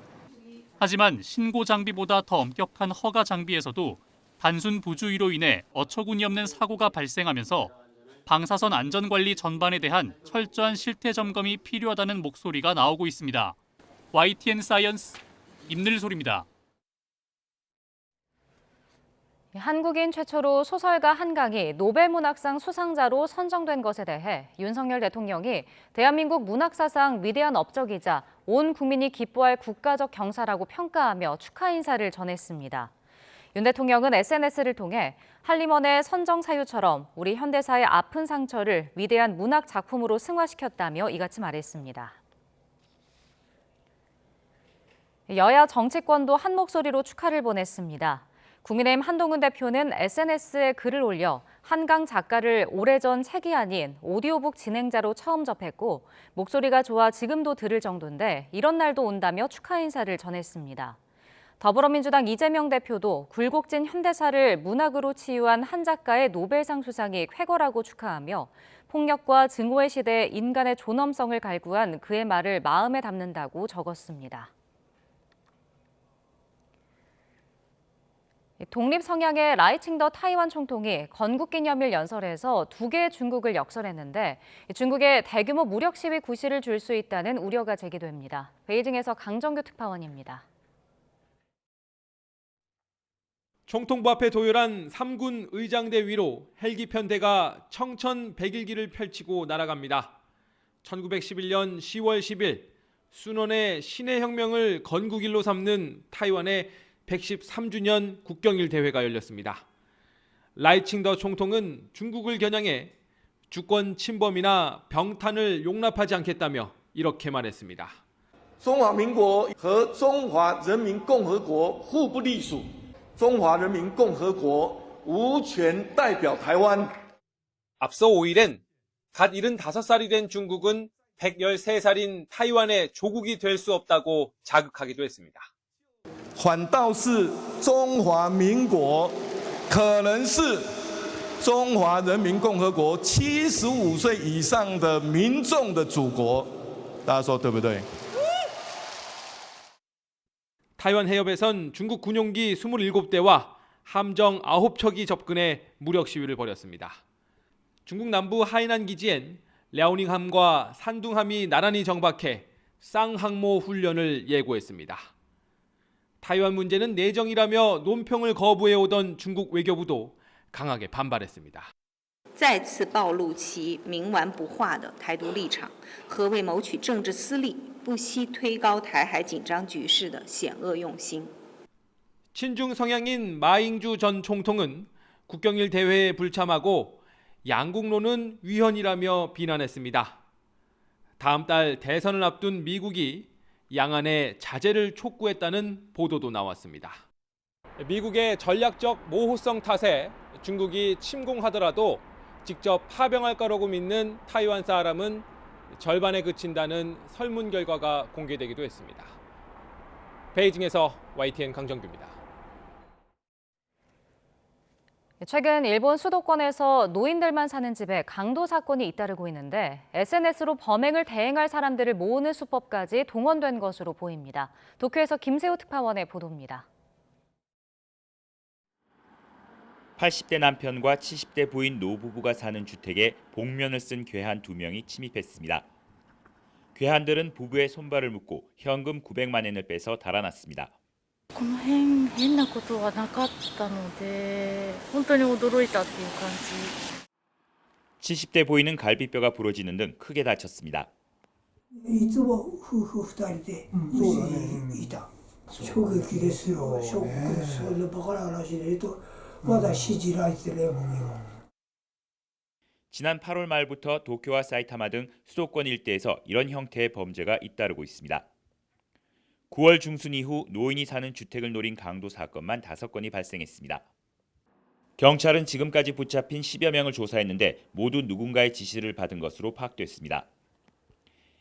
하지만 신고 장비보다 더 엄격한 허가 장비에서도 단순 부주의로 인해 어처구니 없는 사고가 발생하면서 방사선 안전관리 전반에 대한 철저한 실태 점검이 필요하다는 목소리가 나오고 있습니다. YTN 사이언스 임늘솔입니다. 한국인 최초로 소설가 한강이 노벨문학상 수상자로 선정된 것에 대해 윤석열 대통령이 대한민국 문학사상 위대한 업적이자 온 국민이 기뻐할 국가적 경사라고 평가하며 축하 인사를 전했습니다. 윤 대통령은 SNS를 통해 한림원의 선정 사유처럼 우리 현대사의 아픈 상처를 위대한 문학 작품으로 승화시켰다며 이같이 말했습니다. 여야 정치권도 한 목소리로 축하를 보냈습니다. 국민의힘 한동훈 대표는 SNS에 글을 올려 한강 작가를 오래전 책이 아닌 오디오북 진행자로 처음 접했고 목소리가 좋아 지금도 들을 정도인데 이런 날도 온다며 축하 인사를 전했습니다. 더불어민주당 이재명 대표도 굴곡진 현대사를 문학으로 치유한 한 작가의 노벨상 수상이 쾌거라고 축하하며 폭력과 증오의 시대에 인간의 존엄성을 갈구한 그의 말을 마음에 담는다고 적었습니다. 독립 성향의 라이칭더 타이완 총통이 건국기념일 연설에서 2개의 중국을 역설했는데 중국에 대규모 무력 시위 구실을 줄 수 있다는 우려가 제기됩니다. 베이징에서 강정규 특파원입니다. 총통부 앞에 도열한 3군 의장대 위로 헬기 편대가 청천 101기를 펼치고 날아갑니다. 1911년 10월 10일 순원의 신해혁명을 건국일로 삼는 타이완의 113주년 국경일 대회가 열렸습니다. 라이칭더 총통은 중국을 겨냥해 주권 침범이나 병탄을 용납하지 않겠다며 이렇게 말했습니다. 中华民国和中华人民共和国互不隶属，中华人民共和国无权代表台湾。 앞서 5일엔 갓 75살이 된 중국은 113살인 타이완의 조국이 될 수 없다고 자극하기도 했습니다. 反倒是中华民国可能是中华人民共和国75岁以上的民众的祖国，大家说对不对？ 타이완 해협에선 중국 군용기 27대와 함정 9척이 접근해 무력 시위를 벌였습니다. 중국 남부 하이난 기지엔 랴오닝함과 산둥함이 나란히 정박해 쌍항모 훈련을 예고했습니다. 타이완 문제는 내정이라며 논평을 거부해오던 중국 외교부도 강하게 반발했습니다. 再次暴露其冥顽不化的台独立场和为谋取政治私利不惜推高台海紧张局势的险恶用心. 친중 성향인 마잉주 전 총통은 국경일 대회에 불참하고 양국론은 위헌이라며 비난했습니다. 다음 달 대선을 앞둔 미국이 양안의 자제를 촉구했다는 보도도 나왔습니다. 미국의 전략적 모호성 탓에 중국이 침공하더라도 직접 파병할 거라고 믿는 타이완 사람은 절반에 그친다는 설문 결과가 공개되기도 했습니다. 베이징에서 YTN 강정규입니다. 최근 일본 수도권에서 노인들만 사는 집에 강도 사건이 잇따르고 있는데 SNS로 범행을 대행할 사람들을 모으는 수법까지 동원된 것으로 보입니다. 도쿄에서 김세호 특파원의 보도입니다. 80대 남편과 70대 부인 노부부가 사는 주택에 복면을 쓴 괴한 2명이 침입했습니다. 괴한들은 부부의 손발을 묶고 현금 900만 엔을 빼서 달아났습니다. この辺変なことはなかったので本当に驚いたっていう感じ. 70대 부인은 갈비뼈가 부러지는 등 크게 다쳤습니다. いつも夫婦2人で家にいた。衝撃ですよ。ショックです。そんなバカな話で言うとまだ信じられてね、僕は. 지난 8월 말부터 도쿄와 사이타마 등 수도권 일대에서 이런 형태의 범죄가 잇따르고 있습니다. 9월 중순 이후 노인이 사는 주택을 노린 강도 사건만 5건이 발생했습니다. 경찰은 지금까지 붙잡힌 10여 명을 조사했는데 모두 누군가의 지시를 받은 것으로 파악됐습니다.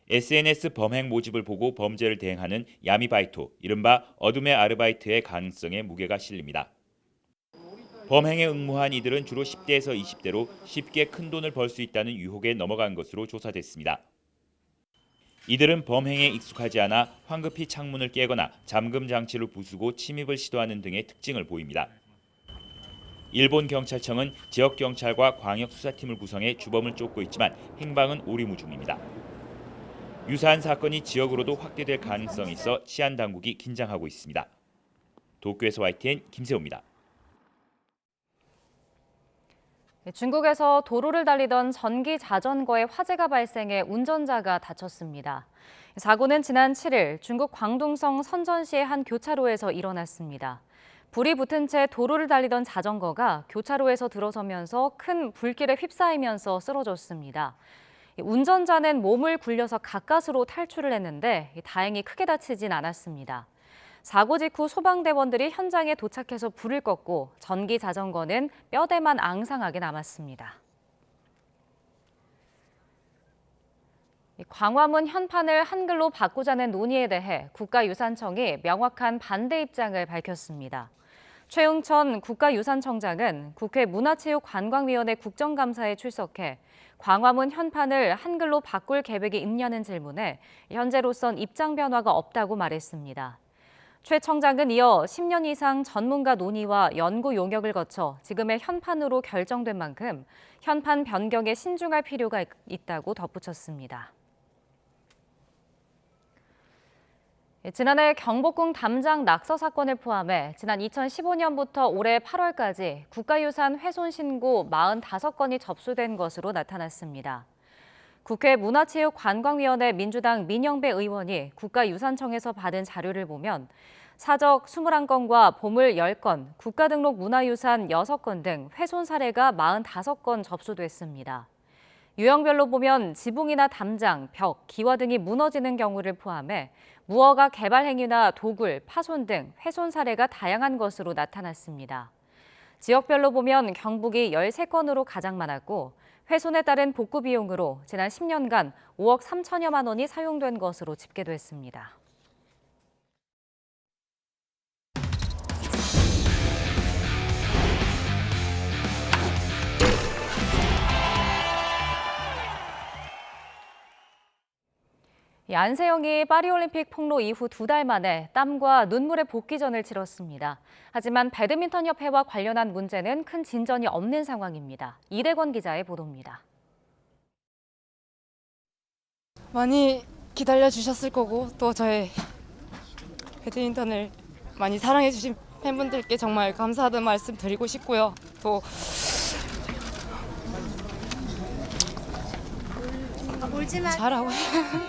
SNS 범행 모집을 보고 범죄를 대행하는 야미바이토, 이른바 어둠의 아르바이트의 가능성에 무게가 실립니다. 범행에 응모한 이들은 주로 10대에서 20대로 쉽게 큰 돈을 벌 수 있다는 유혹에 넘어간 것으로 조사됐습니다. 이들은 범행에 익숙하지 않아 황급히 창문을 깨거나 잠금 장치를 부수고 침입을 시도하는 등의 특징을 보입니다. 일본 경찰청은 지역 경찰과 광역 수사팀을 구성해 주범을 쫓고 있지만 행방은 오리무중입니다. 유사한 사건이 지역으로도 확대될 가능성이 있어 치안 당국이 긴장하고 있습니다. 도쿄에서 YTN 김세호입니다. 중국에서 도로를 달리던 전기 자전거에 화재가 발생해 운전자가 다쳤습니다. 사고는 지난 7일 중국 광둥성 선전시의 한 교차로에서 일어났습니다. 불이 붙은 채 도로를 달리던 자전거가 교차로에서 들어서면서 큰 불길에 휩싸이면서 쓰러졌습니다. 운전자는 몸을 굴려서 가까스로 탈출을 했는데 다행히 크게 다치진 않았습니다. 사고 직후 소방대원들이 현장에 도착해서 불을 껐고 전기 자전거는 뼈대만 앙상하게 남았습니다. 광화문 현판을 한글로 바꾸자는 논의에 대해 국가유산청이 명확한 반대 입장을 밝혔습니다. 최응천 국가유산청장은 국회 문화체육관광위원회 국정감사에 출석해 광화문 현판을 한글로 바꿀 계획이 있냐는 질문에 현재로선 입장 변화가 없다고 말했습니다. 최 청장은 이어 10년 이상 전문가 논의와 연구 용역을 거쳐 지금의 현판으로 결정된 만큼 현판 변경에 신중할 필요가 있다고 덧붙였습니다. 지난해 경복궁 담장 낙서 사건을 포함해 지난 2015년부터 올해 8월까지 국가유산 훼손 신고 45건이 접수된 것으로 나타났습니다. 국회 문화체육관광위원회 민주당 민영배 의원이 국가유산청에서 받은 자료를 보면 사적 21건과 보물 10건, 국가등록 문화유산 6건 등 훼손 사례가 45건 접수됐습니다. 유형별로 보면 지붕이나 담장, 벽, 기와 등이 무너지는 경우를 포함해 무허가 개발 행위나 도굴, 파손 등 훼손 사례가 다양한 것으로 나타났습니다. 지역별로 보면 경북이 13건으로 가장 많았고 훼손에 따른 복구 비용으로 지난 10년간 5억 3천여만 원이 사용된 것으로 집계됐습니다. 안세영이 파리올림픽 폭로 이후 2달 만에 땀과 눈물의 복귀전을 치렀습니다. 하지만 배드민턴협회와 관련한 문제는 큰 진전이 없는 상황입니다. 이대권 기자의 보도입니다. 많이 기다려주셨을 거고 또 저의 배드민턴을 많이 사랑해주신 팬분들께 정말 감사하다는 말씀 드리고 싶고요. 또 잘하고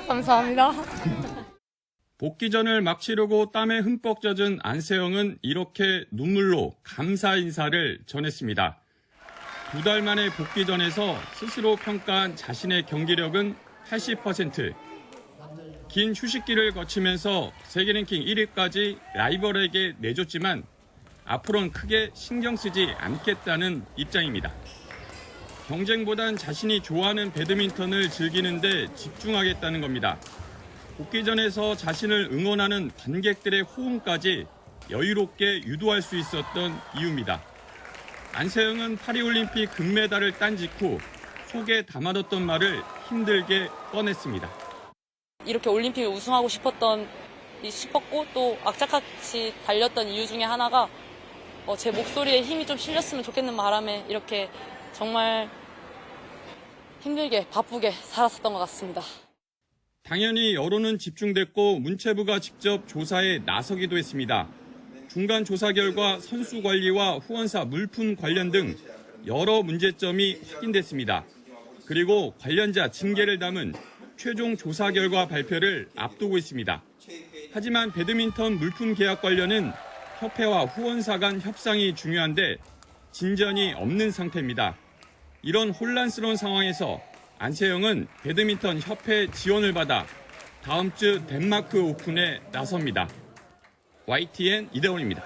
감사합니다. 복귀전을 막 치르고 땀에 흠뻑 젖은 안세영은 이렇게 눈물로 감사 인사를 전했습니다. 2달 만에 복귀전에서 스스로 평가한 자신의 경기력은 80%. 긴 휴식기를 거치면서 세계 랭킹 1위까지 라이벌에게 내줬지만 앞으로는 크게 신경 쓰지 않겠다는 입장입니다. 경쟁보단 자신이 좋아하는 배드민턴을 즐기는 데 집중하겠다는 겁니다. 복귀전에서 자신을 응원하는 관객들의 호응까지 여유롭게 유도할 수 있었던 이유입니다. 안세영은 파리올림픽 금메달을 딴 직후 속에 담아뒀던 말을 힘들게 꺼냈습니다. 이렇게 올림픽을 우승하고 싶었고 또 악착같이 달렸던 이유 중에 하나가 제 목소리에 힘이 좀 실렸으면 좋겠는 바람에 이렇게 정말 힘들게 바쁘게 살았었던 것 같습니다. 당연히 여론은 집중됐고 문체부가 직접 조사에 나서기도 했습니다. 중간 조사 결과 선수 관리와 후원사 물품 관련 등 여러 문제점이 확인됐습니다. 그리고 관련자 징계를 담은 최종 조사 결과 발표를 앞두고 있습니다. 하지만 배드민턴 물품 계약 관련은 협회와 후원사 간 협상이 중요한데 진전이 없는 상태입니다. 이런 혼란스러운 상황에서 안세영은 배드민턴 협회 지원을 받아 다음 주 덴마크 오픈에 나섭니다. YTN 이대원입니다.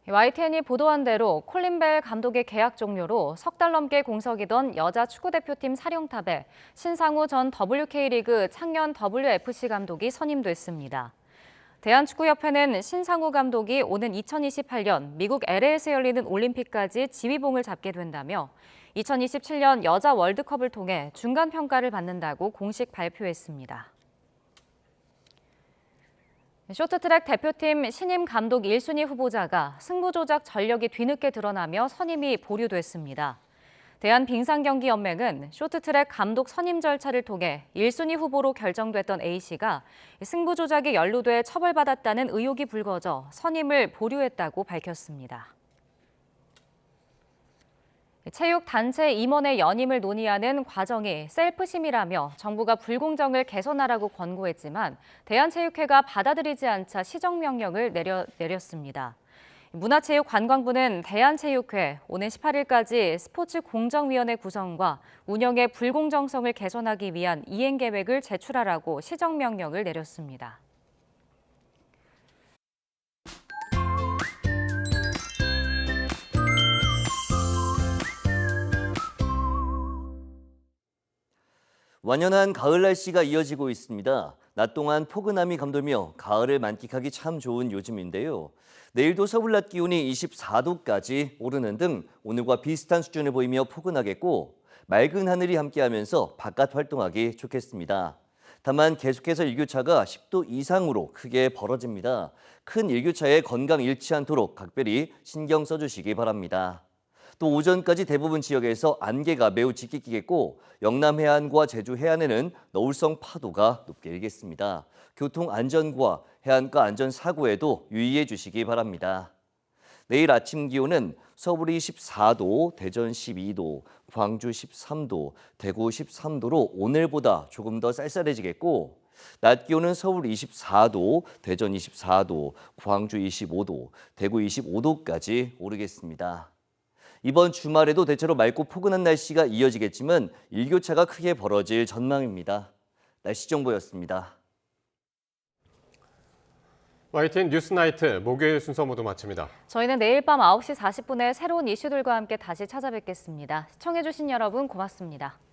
YTN이 보도한 대로 콜린 벨 감독의 계약 종료로 석 달 넘게 공석이던 여자 축구대표팀 사령탑에 신상우 전 WK리그 창녕 WFC 감독이 선임됐습니다. 대한축구협회는 신상우 감독이 오는 2028년 미국 LA에서 열리는 올림픽까지 지휘봉을 잡게 된다며 2027년 여자 월드컵을 통해 중간평가를 받는다고 공식 발표했습니다. 쇼트트랙 대표팀 신임 감독 1순위 후보자가 승부조작 전력이 뒤늦게 드러나며 선임이 보류됐습니다. 대한빙상경기연맹은 쇼트트랙 감독 선임 절차를 통해 1순위 후보로 결정됐던 A씨가 승부조작에 연루돼 처벌받았다는 의혹이 불거져 선임을 보류했다고 밝혔습니다. 체육단체 임원의 연임을 논의하는 과정이 셀프심이라며 정부가 불공정을 개선하라고 권고했지만 대한체육회가 받아들이지 않자 시정명령을 내렸습니다. 문화체육관광부는 대한체육회 오는 18일까지 스포츠공정위원회 구성과 운영의 불공정성을 개선하기 위한 이행계획을 제출하라고 시정명령을 내렸습니다. 완연한 가을 날씨가 이어지고 있습니다. 낮 동안 포근함이 감돌며 가을을 만끽하기 참 좋은 요즘인데요. 내일도 서울 낮 기온이 24도까지 오르는 등 오늘과 비슷한 수준을 보이며 포근하겠고 맑은 하늘이 함께하면서 바깥 활동하기 좋겠습니다. 다만 계속해서 일교차가 10도 이상으로 크게 벌어집니다. 큰 일교차에 건강 잃지 않도록 각별히 신경 써주시기 바랍니다. 또 오전까지 대부분 지역에서 안개가 매우 짙게 끼겠고 영남 해안과 제주 해안에는 너울성 파도가 높게 일겠습니다. 교통 안전과 해안가 안전 사고에도 유의해 주시기 바랍니다. 내일 아침 기온은 서울이 14도, 대전 12도, 광주 13도, 대구 13도로 오늘보다 조금 더 쌀쌀해지겠고 낮 기온은 서울 24도, 대전 24도, 광주 25도, 대구 25도까지 오르겠습니다. 이번 주말에도 대체로 맑고 포근한 날씨가 이어지겠지만 일교차가 크게 벌어질 전망입니다. 날씨 정보였습니다. YTN 뉴스나이트 목요일 순서 모두 마칩니다. 저희는 내일 밤 9시 40분에 새로운 이슈들과 함께 다시 찾아뵙겠습니다. 시청해주신 여러분 고맙습니다.